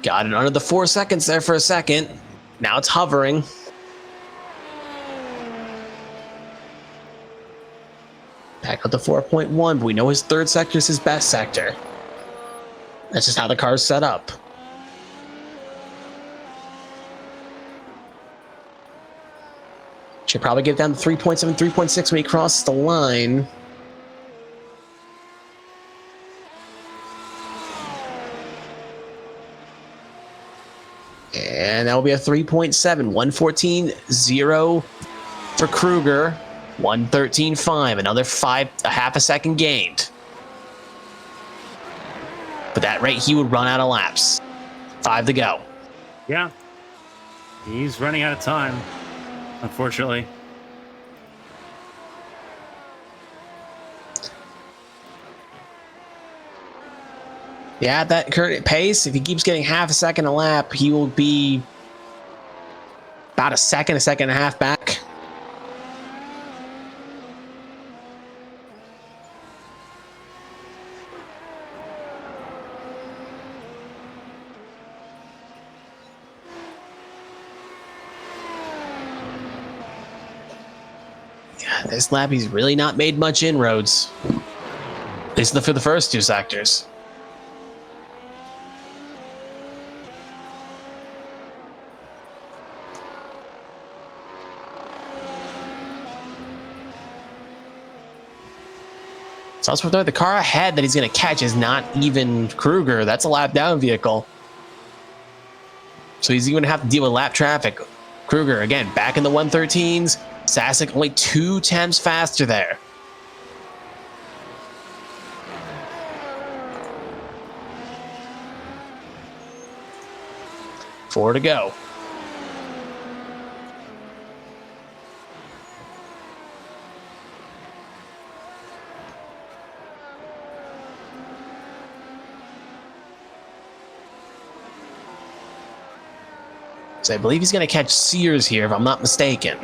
Got it under the 4 seconds there for a second. Now it's hovering. Back up to 4.1, but we know his third sector is his best sector. That's just how the car's set up. Should probably get down to 3.7, 3.6 when he crosses the line. And that will be a 3.7, 114.0 for Kruger, 113.5, another a half a second gained. But that rate, he would run out of laps. 5 to go. Yeah. He's running out of time, unfortunately. Yeah, at that current pace, if he keeps getting half a second a lap, he will be about a second and a half back. Yeah, this lap, he's really not made much inroads. At least for the first 2 sectors. So that's the car ahead that he's going to catch is not even Kruger. That's a lap down vehicle. So he's going to have to deal with lap traffic. Kruger, again, back in the 113s. Sasek only 2 temps faster there. Four to go. So I believe he's going to catch Sears here, if I'm not mistaken.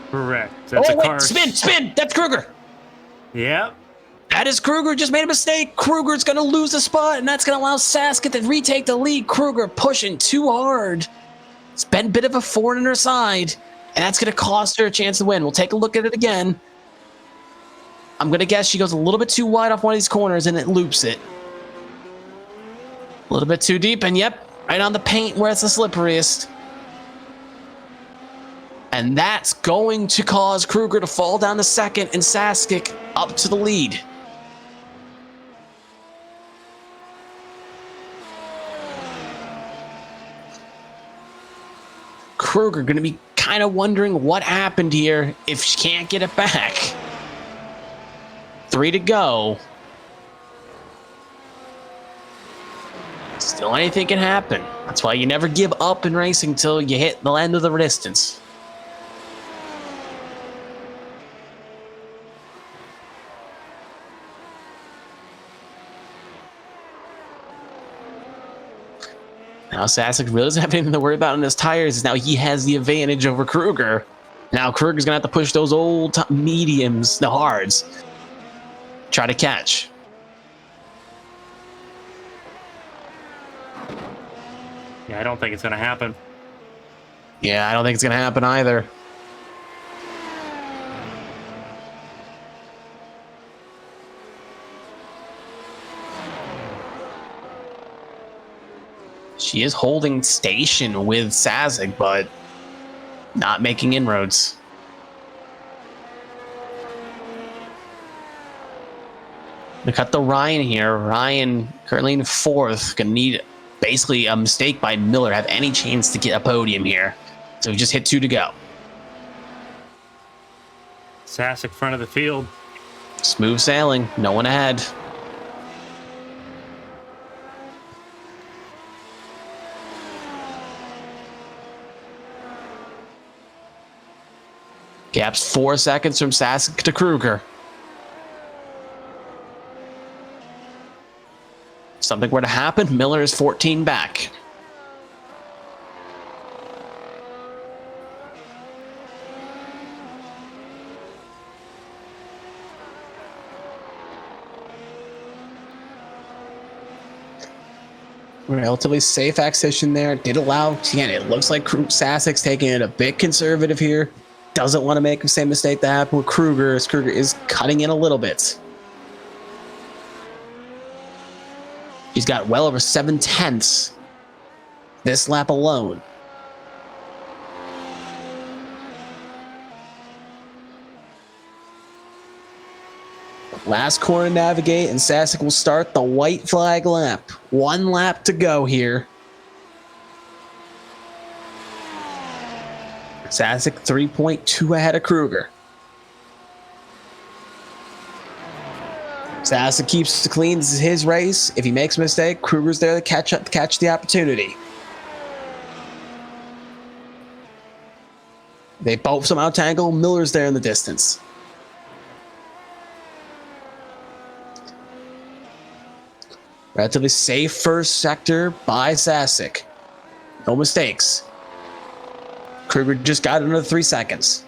Correct. That's car. Spin! That's Kruger! Yep. That is Kruger, just made a mistake. Kruger's going to lose the spot, and that's going to allow Sasket to retake the lead. Kruger pushing too hard. It's been a bit of a thorn in her side, and that's going to cost her a chance to win. We'll take a look at it again. I'm going to guess she goes a little bit too wide off one of these corners, and it loops it. A little bit too deep, and yep, right on the paint where it's the slipperiest. And that's going to cause Kruger to fall down to second and Saskic up to the lead. Kruger going to be kind of wondering what happened here if she can't get it back. 3 to go. Still anything can happen. That's why you never give up in racing till you hit the end of the distance. Now Sasek really doesn't have anything to worry about on his tires. Now he has the advantage over Kruger. Now Kruger's going to have to push those old mediums, the hards. Try to catch. Yeah, I don't think it's going to happen. Yeah, I don't think it's going to happen either. She is holding station with Sasek, but not making inroads. We cut the Ryan here. Ryan currently in fourth. Gonna need basically a mistake by Miller to have any chance to get a podium here. So we just hit 2 to go. Sasek front of the field. Smooth sailing. No one ahead. Gap's 4 seconds from Sasek to Kruger. Something were to happen, Miller is 14 back. Relatively safe accession there. Did allow, again, it looks like Sasek's taking it a bit conservative here. Doesn't want to make the same mistake that happened with Kruger, as Kruger is cutting in a little bit. He's got well over 7/10 this lap alone. Last corner to navigate, and Sasek will start the white flag lap. 1 lap to go here. Sasek 3.2 ahead of Kruger. Sasek keeps it clean. This is his race. If he makes a mistake, Kruger's there to catch the opportunity. They both somehow tangle. Miller's there in the distance. Relatively safe first sector by Sasek. No mistakes. Kruger just got another 3 seconds.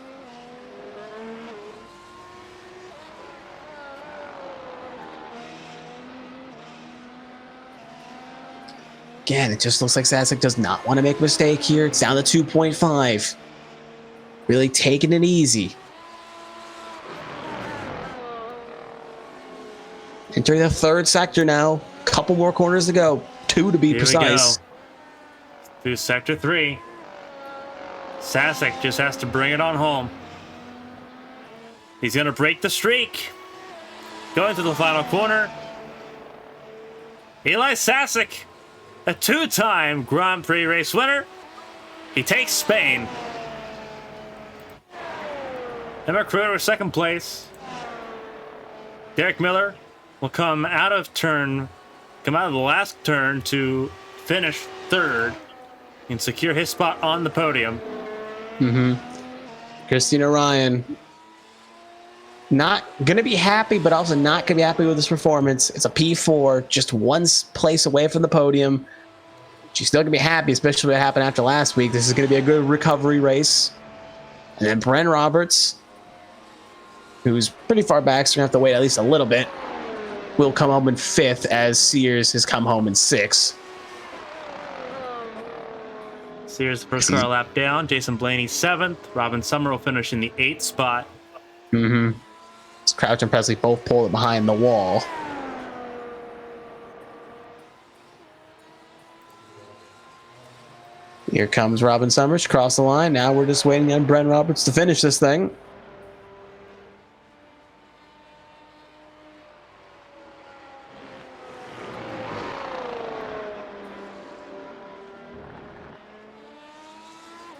Again, it just looks like Sasek does not want to make a mistake here. It's down to 2.5. Really taking it easy. Entering the third sector now. Couple more corners to go. 2 to be precise. We go. Through sector 3. Sasek just has to bring it on home. He's going to break the streak. Going to the final corner. Eli Sasek, a 2-time Grand Prix race winner. He takes Spain. Emma Kruger, second place. Derek Miller will come out of the last turn to finish third and secure his spot on the podium. Christina Ryan, not going to be happy, but also not going to be happy with this performance. It's a P4, just 1 place away from the podium. She's still going to be happy, especially what happened after last week. This is going to be a good recovery race. And then Bren Roberts, who's pretty far back, so we're going to have to wait at least a little bit, will come home in 5th as Sears has come home in 6th. Sears, the first car lap down. Jason Blaney, 7th. Robin Summer will finish in the 8th spot. Crouch and Presley both pulled it behind the wall. Here comes Robin Summers across the line. Now we're just waiting on Bren Roberts to finish this thing.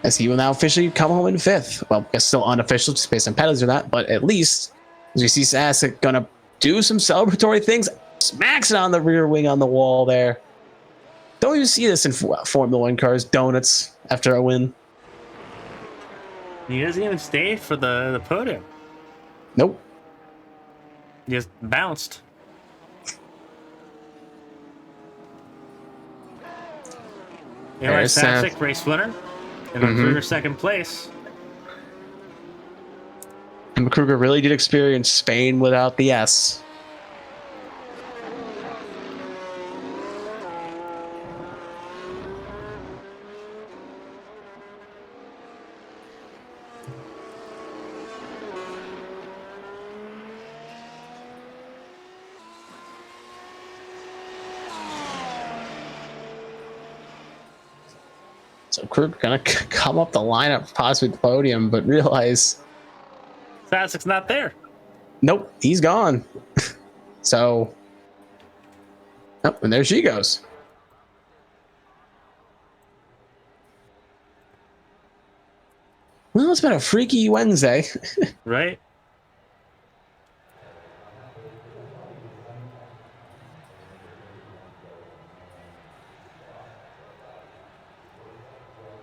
As he will now officially come home in 5th. Well, it's still unofficial, just based on penalties or that, but at least as we see Sasek gonna do some celebratory things, smacks it on the rear wing on the wall there. Don't you see this in Formula One cars? Donuts after a win. He doesn't even stay for the podium. Nope. He just bounced. Eli Sasek, race winner. And McCruger second place. And McCruger really did experience Spain without the S. So Kruger gonna come up the lineup, possibly the podium, but realize Sasek's not there. nope, he's gone. So, oh, and there she goes. Well, it's been a freaky Wednesday. Right?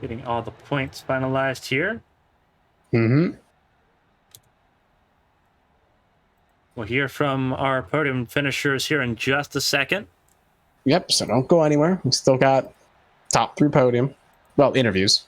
Getting all the points finalized here. Mm-hmm. We'll hear from our podium finishers here in just a second. Yep, so don't go anywhere. We still got top 3 podium. Well, interviews.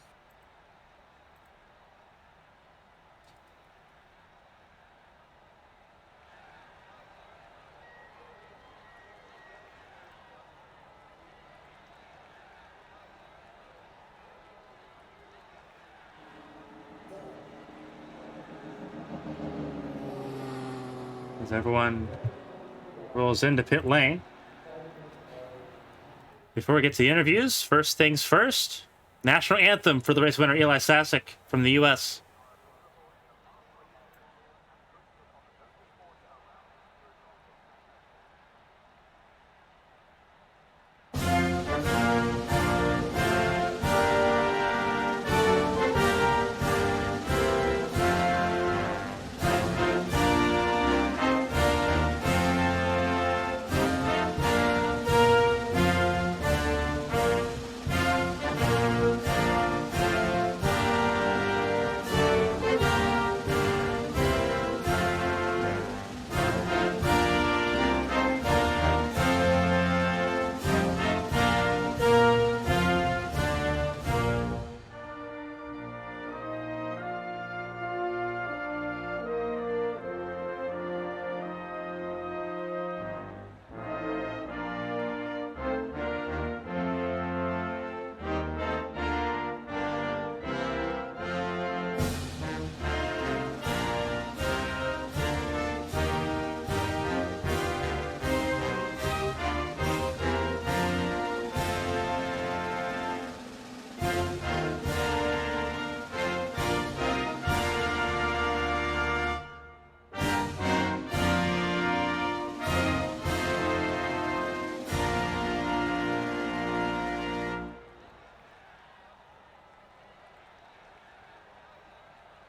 As everyone rolls into pit lane. Before we get to the interviews, first things first, national anthem for the race winner Eli Sasek from the U.S.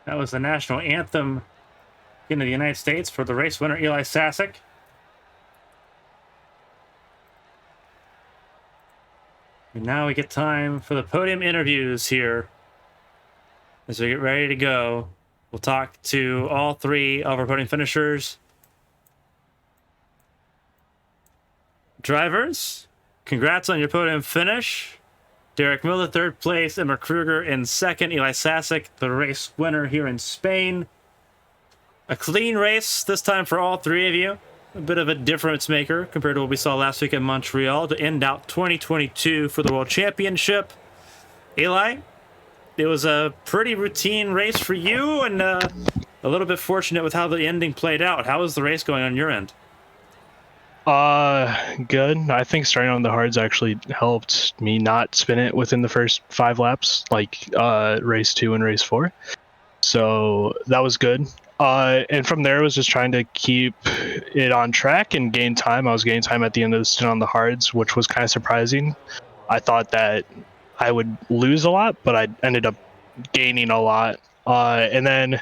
That was the national anthem in the United States for the race winner, Eli Sasek. And now we get time for the podium interviews here. As we get ready to go, we'll talk to all 3 of our podium finishers. Drivers, congrats on your podium finish. Derek Miller, 3rd place, Emma Kruger in 2nd, Eli Sasek, the race winner here in Spain. A clean race this time for all 3 of you. A bit of a difference maker compared to what we saw last week in Montreal to end out 2022 for the World Championship. Eli, it was a pretty routine race for you and a little bit fortunate with how the ending played out. How was the race going on your end? Good. I think starting on the hards actually helped me not spin it within the first 5 laps, like race 2 and race 4. So that was good. And from there, I was just trying to keep it on track and gain time. I was gaining time at the end of the stint on the hards, which was kind of surprising. I thought that I would lose a lot, but I ended up gaining a lot. And then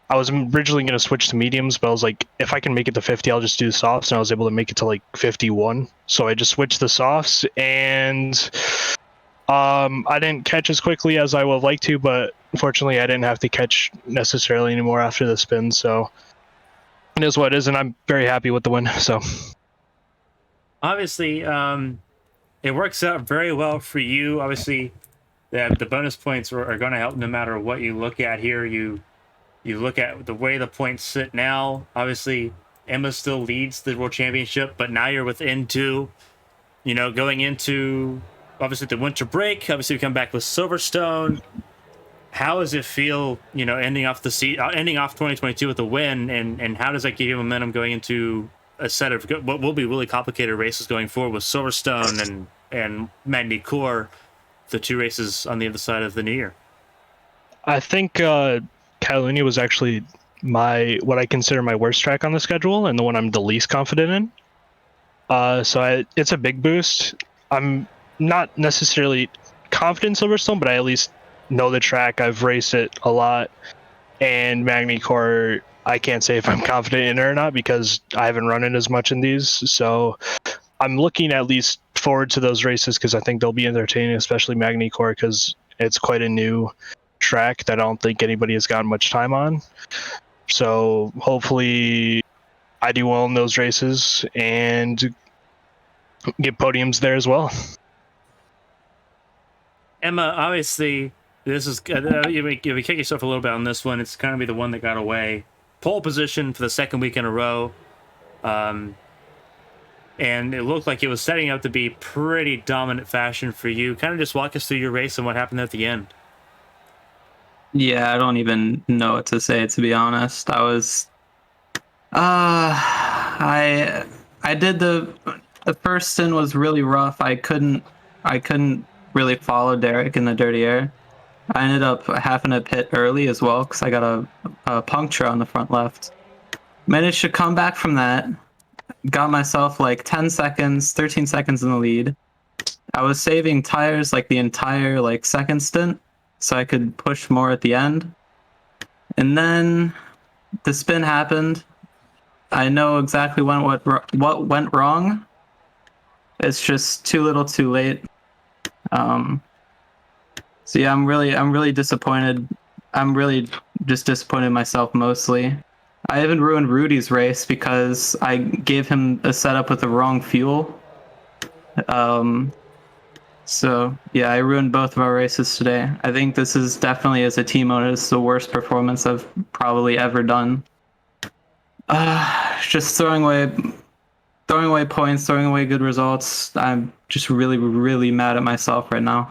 I was originally going to switch to mediums, but I was like, if I can make it to 50, I'll just do softs, and I was able to make it to like 51. So I just switched the softs, and I didn't catch as quickly as I would have liked to, but fortunately I didn't have to catch necessarily anymore after the spin, so it is what it is, and I'm very happy with the win. So Obviously, it works out very well for you. Obviously, the bonus points are going to help no matter what you look at here. You look at the way the points sit now. Obviously, Emma still leads the World Championship, but now you're within 2. Going into obviously the winter break. Obviously, we come back with Silverstone. How does it feel? Ending off 2022 with a win, and how does that give you momentum going into a set of what will be really complicated races going forward with Silverstone and Magny-Cours, the 2 races on the other side of the new year? I think Catalunya was actually what I consider my worst track on the schedule, and the one I'm the least confident in. It's a big boost. I'm not necessarily confident in Silverstone, but I at least know the track. I've raced it a lot, and Magny-Cours, I can't say if I'm confident in it or not because I haven't run it as much in these. So I'm looking at least forward to those races because I think they'll be entertaining, especially Magny-Cours because it's quite a new track that I don't think anybody has gotten much time on. So hopefully I do well in those races and get podiums there as well. Emma, obviously, this is you kick yourself a little bit on this one. It's going to be the one that got away. Pole position for the second week in a row, and it looked like it was setting up to be pretty dominant fashion for you. Kind of just walk us through your race and what happened at the end. Yeah, I don't even know what to say, to be honest. I did the first stint was really rough. I couldn't really follow Derek in the dirty air. I ended up having to pit early as well because I got a puncture on the front left. Managed to come back from that. Got myself like 10 seconds, 13 seconds in the lead. I was saving tires like the entire second stint so I could push more at the end. And then the spin happened. I know exactly what went wrong. It's just too little, too late. So yeah, I'm really disappointed. I'm really just disappointed in myself mostly. I even ruined Rudy's race because I gave him a setup with the wrong fuel. So yeah, I ruined both of our races today. I think this is definitely, as a team owner, this is the worst performance I've probably ever done. Just throwing away points, throwing away good results. I'm just really, really mad at myself right now.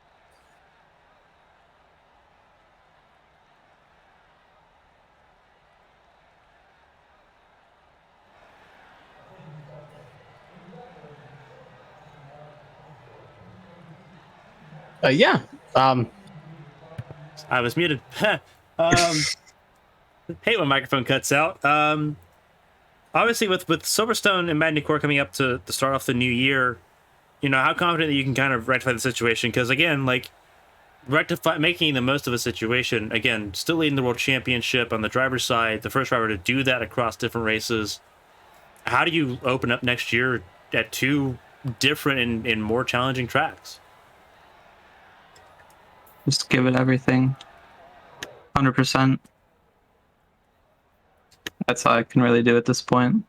Yeah. I was muted. Hate when microphone cuts out. Obviously, with Silverstone and Magny-Cours coming up to start off the new year, how confident that you can kind of rectify the situation? Because again, making the most of a situation. Again, still leading the world championship on the driver's side, the first driver to do that across different races. How do you open up next year at 2 different and more challenging tracks? Just give it everything. 100%. That's all I can really do at this point.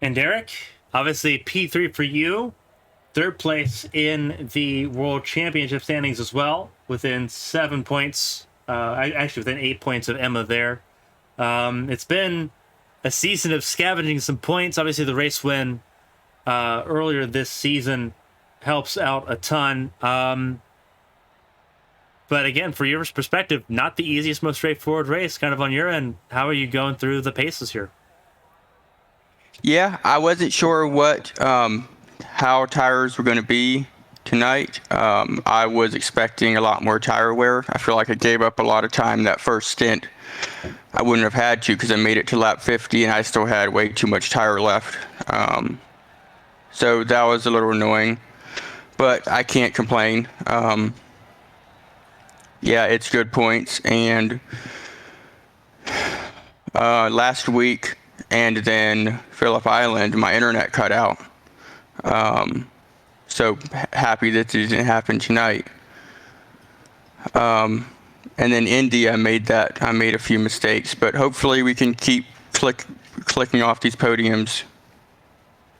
And Derek, obviously P3 for you. 3rd place in the World Championship standings as well, within 7 points. Actually, within 8 points of Emma there. It's been a season of scavenging some points. Obviously, the race win earlier this season helps out a ton. But again, for your perspective, not the easiest, most straightforward race kind of on your end. How are you going through the paces here? Yeah, I wasn't sure how tires were going to be tonight. I was expecting a lot more tire wear. I feel like I gave up a lot of time that first stint. I wouldn't have had to because I made it to lap 50 and I still had way too much tire left. So that was a little annoying, but I can't complain. Yeah, it's good points, and last week, and then Phillip Island, my internet cut out. So happy that it didn't happen tonight. And then Indy, I made a few mistakes, but hopefully we can keep clicking off these podiums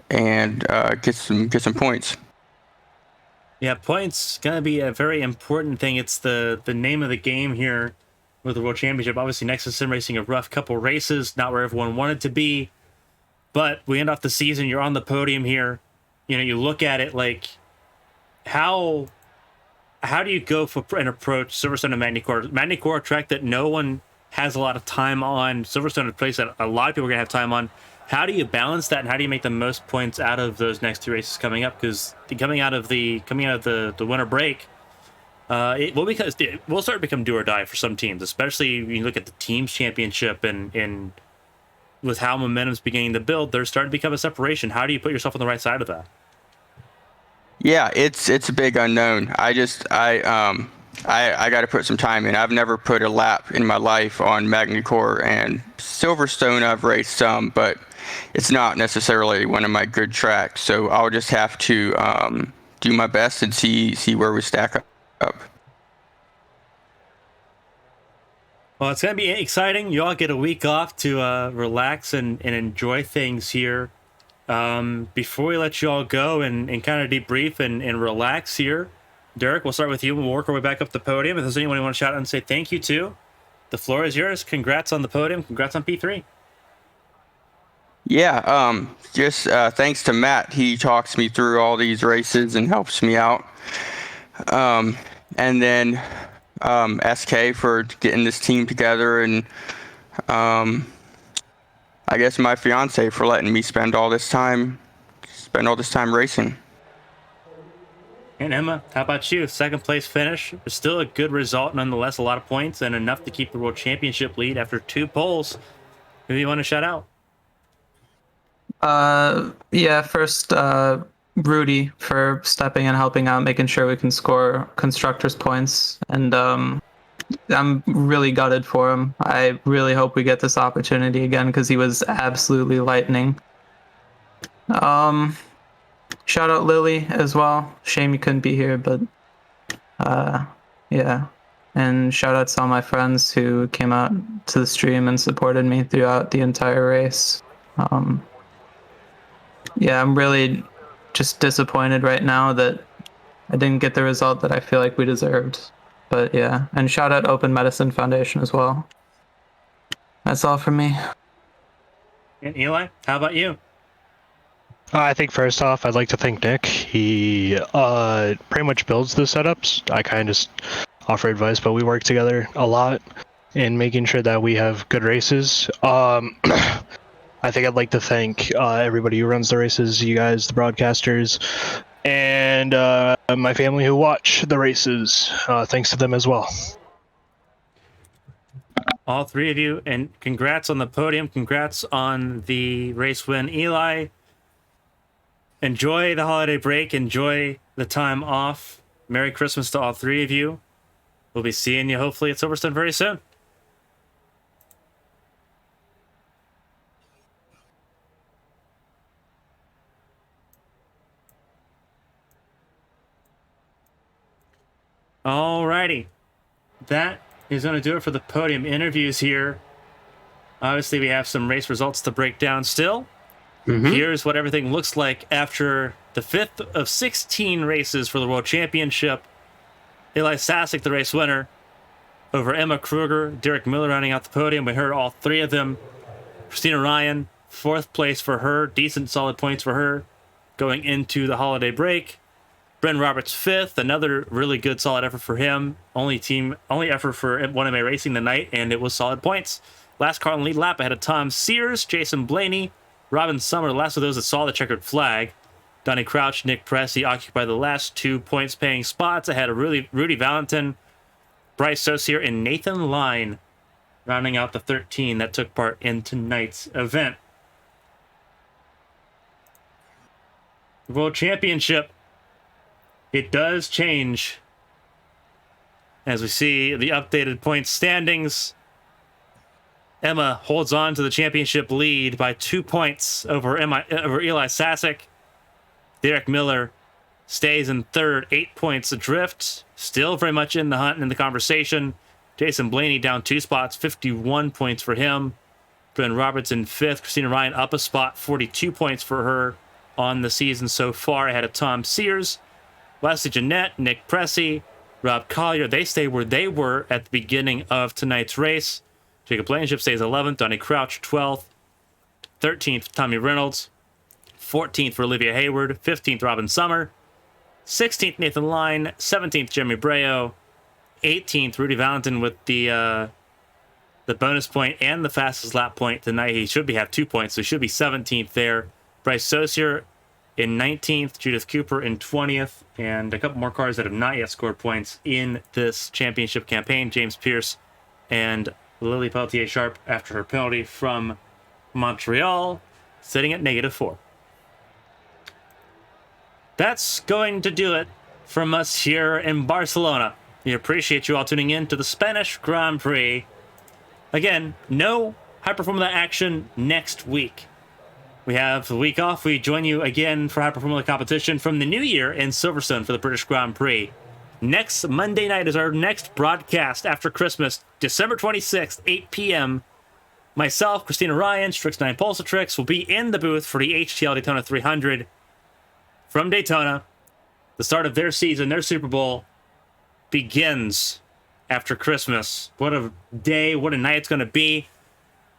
and get some points. Yeah, points gonna be a very important thing. It's the name of the game here with the World Championship. Obviously, Nexus Sim Racing a rough couple races, not where everyone wanted to be, but we end off the season. You're on the podium here. You know, you look at it like how do you go for an approach Silverstone and Magny-Cours? Magny-Cours, a track that no one has a lot of time on. Silverstone, a place that a lot of people are gonna have time on. How do you balance that, and how do you make the most points out of those next two races coming up? Because coming out of the winter break, it will start to become do or die for some teams, especially when you look at the teams championship and with how momentum's beginning to build. There's starting to become a separation. How do you put yourself on the right side of that? Yeah, it's a big unknown. I got to put some time in. I've never put a lap in my life on Magny-Cours, and Silverstone I've raced some, but it's not necessarily one of my good tracks. So I'll just have to do my best and see where we stack up. Well, it's going to be exciting. You all get a week off to relax and enjoy things here. Before we let you all go and kind of debrief and relax here, Derek, we'll start with you. We'll work our way back up the podium. If there's anyone you want to shout out and say thank you to, the floor is yours. Congrats on the podium. Congrats on P3. Yeah, just thanks to Matt. He talks me through all these races and helps me out. And then SK for getting this team together, and I guess my fiance for letting me spend all this time racing. And Emma, how about you? Second place finish. Still a good result, nonetheless. A lot of points and enough to keep the World Championship lead after 2 poles. Who do you want to shout out? Yeah, first, Rudy for stepping in, helping out, making sure we can score constructors points. And I'm really gutted for him. I really hope we get this opportunity again because he was absolutely lightning. Shout out Lily as well. Shame you couldn't be here, but yeah. And shout out to all my friends who came out to the stream and supported me throughout the entire race. Yeah, I'm really just disappointed right now that I didn't get the result that I feel like we deserved. But yeah, and shout out Open Medicine Foundation as well. That's all from me. And Eli, how about you? I think first off, I'd like to thank Nick. He pretty much builds the setups. I kind of just offer advice, but we work together a lot in making sure that we have good races. I think I'd like to thank everybody who runs the races, you guys, the broadcasters, and my family who watch the races. Thanks to them as well. All 3 of you, and congrats on the podium. Congrats on the race win. Eli, enjoy the holiday break. Enjoy the time off. Merry Christmas to all 3 of you. We'll be seeing you hopefully at Silverstone very soon. Alrighty. That is going to do it for the podium interviews here. Obviously, we have some race results to break down still. Here's what everything looks like after the 5th of 16 races for the World Championship. Eli Sasek, the race winner, over Emma Kruger, Derek Miller rounding out the podium. We heard all 3 of them. Christina Ryan, 4th place for her. Decent, solid points for her going into the holiday break. Bren Roberts 5th, another really good solid effort for him. Only effort for 1MA Racing tonight, and it was solid points. Last car on the lead lap ahead of Tom Sears, Jason Blaney, Robin Summer, the last of those that saw the checkered flag. Donnie Crouch, Nick Pressey occupy the last 2 points paying spots ahead of Rudy Valentin, Bryce Saucier, and Nathan Line, rounding out the 13 that took part in tonight's event. World Championship. It does change as we see the updated point standings. Emma holds on to the championship lead by 2 points over Eli Sasek. Derek Miller stays in third, 8 points adrift. Still very much in the hunt and in the conversation. Jason Blaney down 2 spots, 51 points for him. Ben Robertson fifth. Christina Ryan up a spot, 42 points for her on the season so far, ahead of Tom Sears. Leslie Jeanette, Nick Pressey, Rob Collier, they stay where they were at the beginning of tonight's race. Jacob Blankenship stays 11th, Donnie Crouch 12th, 13th Tommy Reynolds, 14th for Olivia Hayward, 15th Robin Summer, 16th Nathan Line, 17th Jeremy Breo, 18th Rudy Valentin with the bonus point and the fastest lap point tonight. He should have 2 points, so he should be 17th there. Bryce Saucier in 19th, Judith Cooper in 20th, and a couple more cars that have not yet scored points in this championship campaign. James Pierce and Lily Pelletier Sharp, after her penalty from Montreal, sitting at -4. That's going to do it from us here in Barcelona. We appreciate you all tuning in to the Spanish Grand Prix. Again, no Hyper Formula action next week. We have the week off. We join you again for Hyper Formula competition from the new year in Silverstone for the British Grand Prix. Next Monday night is our next broadcast after Christmas, December 26th, 8 p.m. Myself, Christina Ryan, Strix9 Pulsatrix will be in the booth for the HTL Daytona 300 from Daytona. The start of their season, their Super Bowl, begins after Christmas. What a day, what a night it's going to be.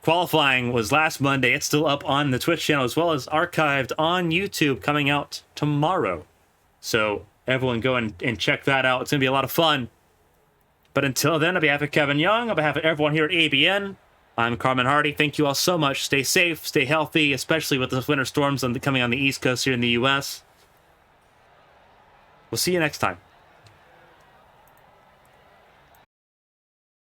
Qualifying was last Monday. It's still up on the Twitch channel as well as archived on YouTube, coming out tomorrow. So everyone go and check that out. It's going to be a lot of fun. But until then, on behalf of Kevin Young, on behalf of everyone here at ABN, I'm Carmen Hardy. Thank you all so much. Stay safe, stay healthy, especially with the winter storms coming on the East Coast here in the U.S. We'll see you next time.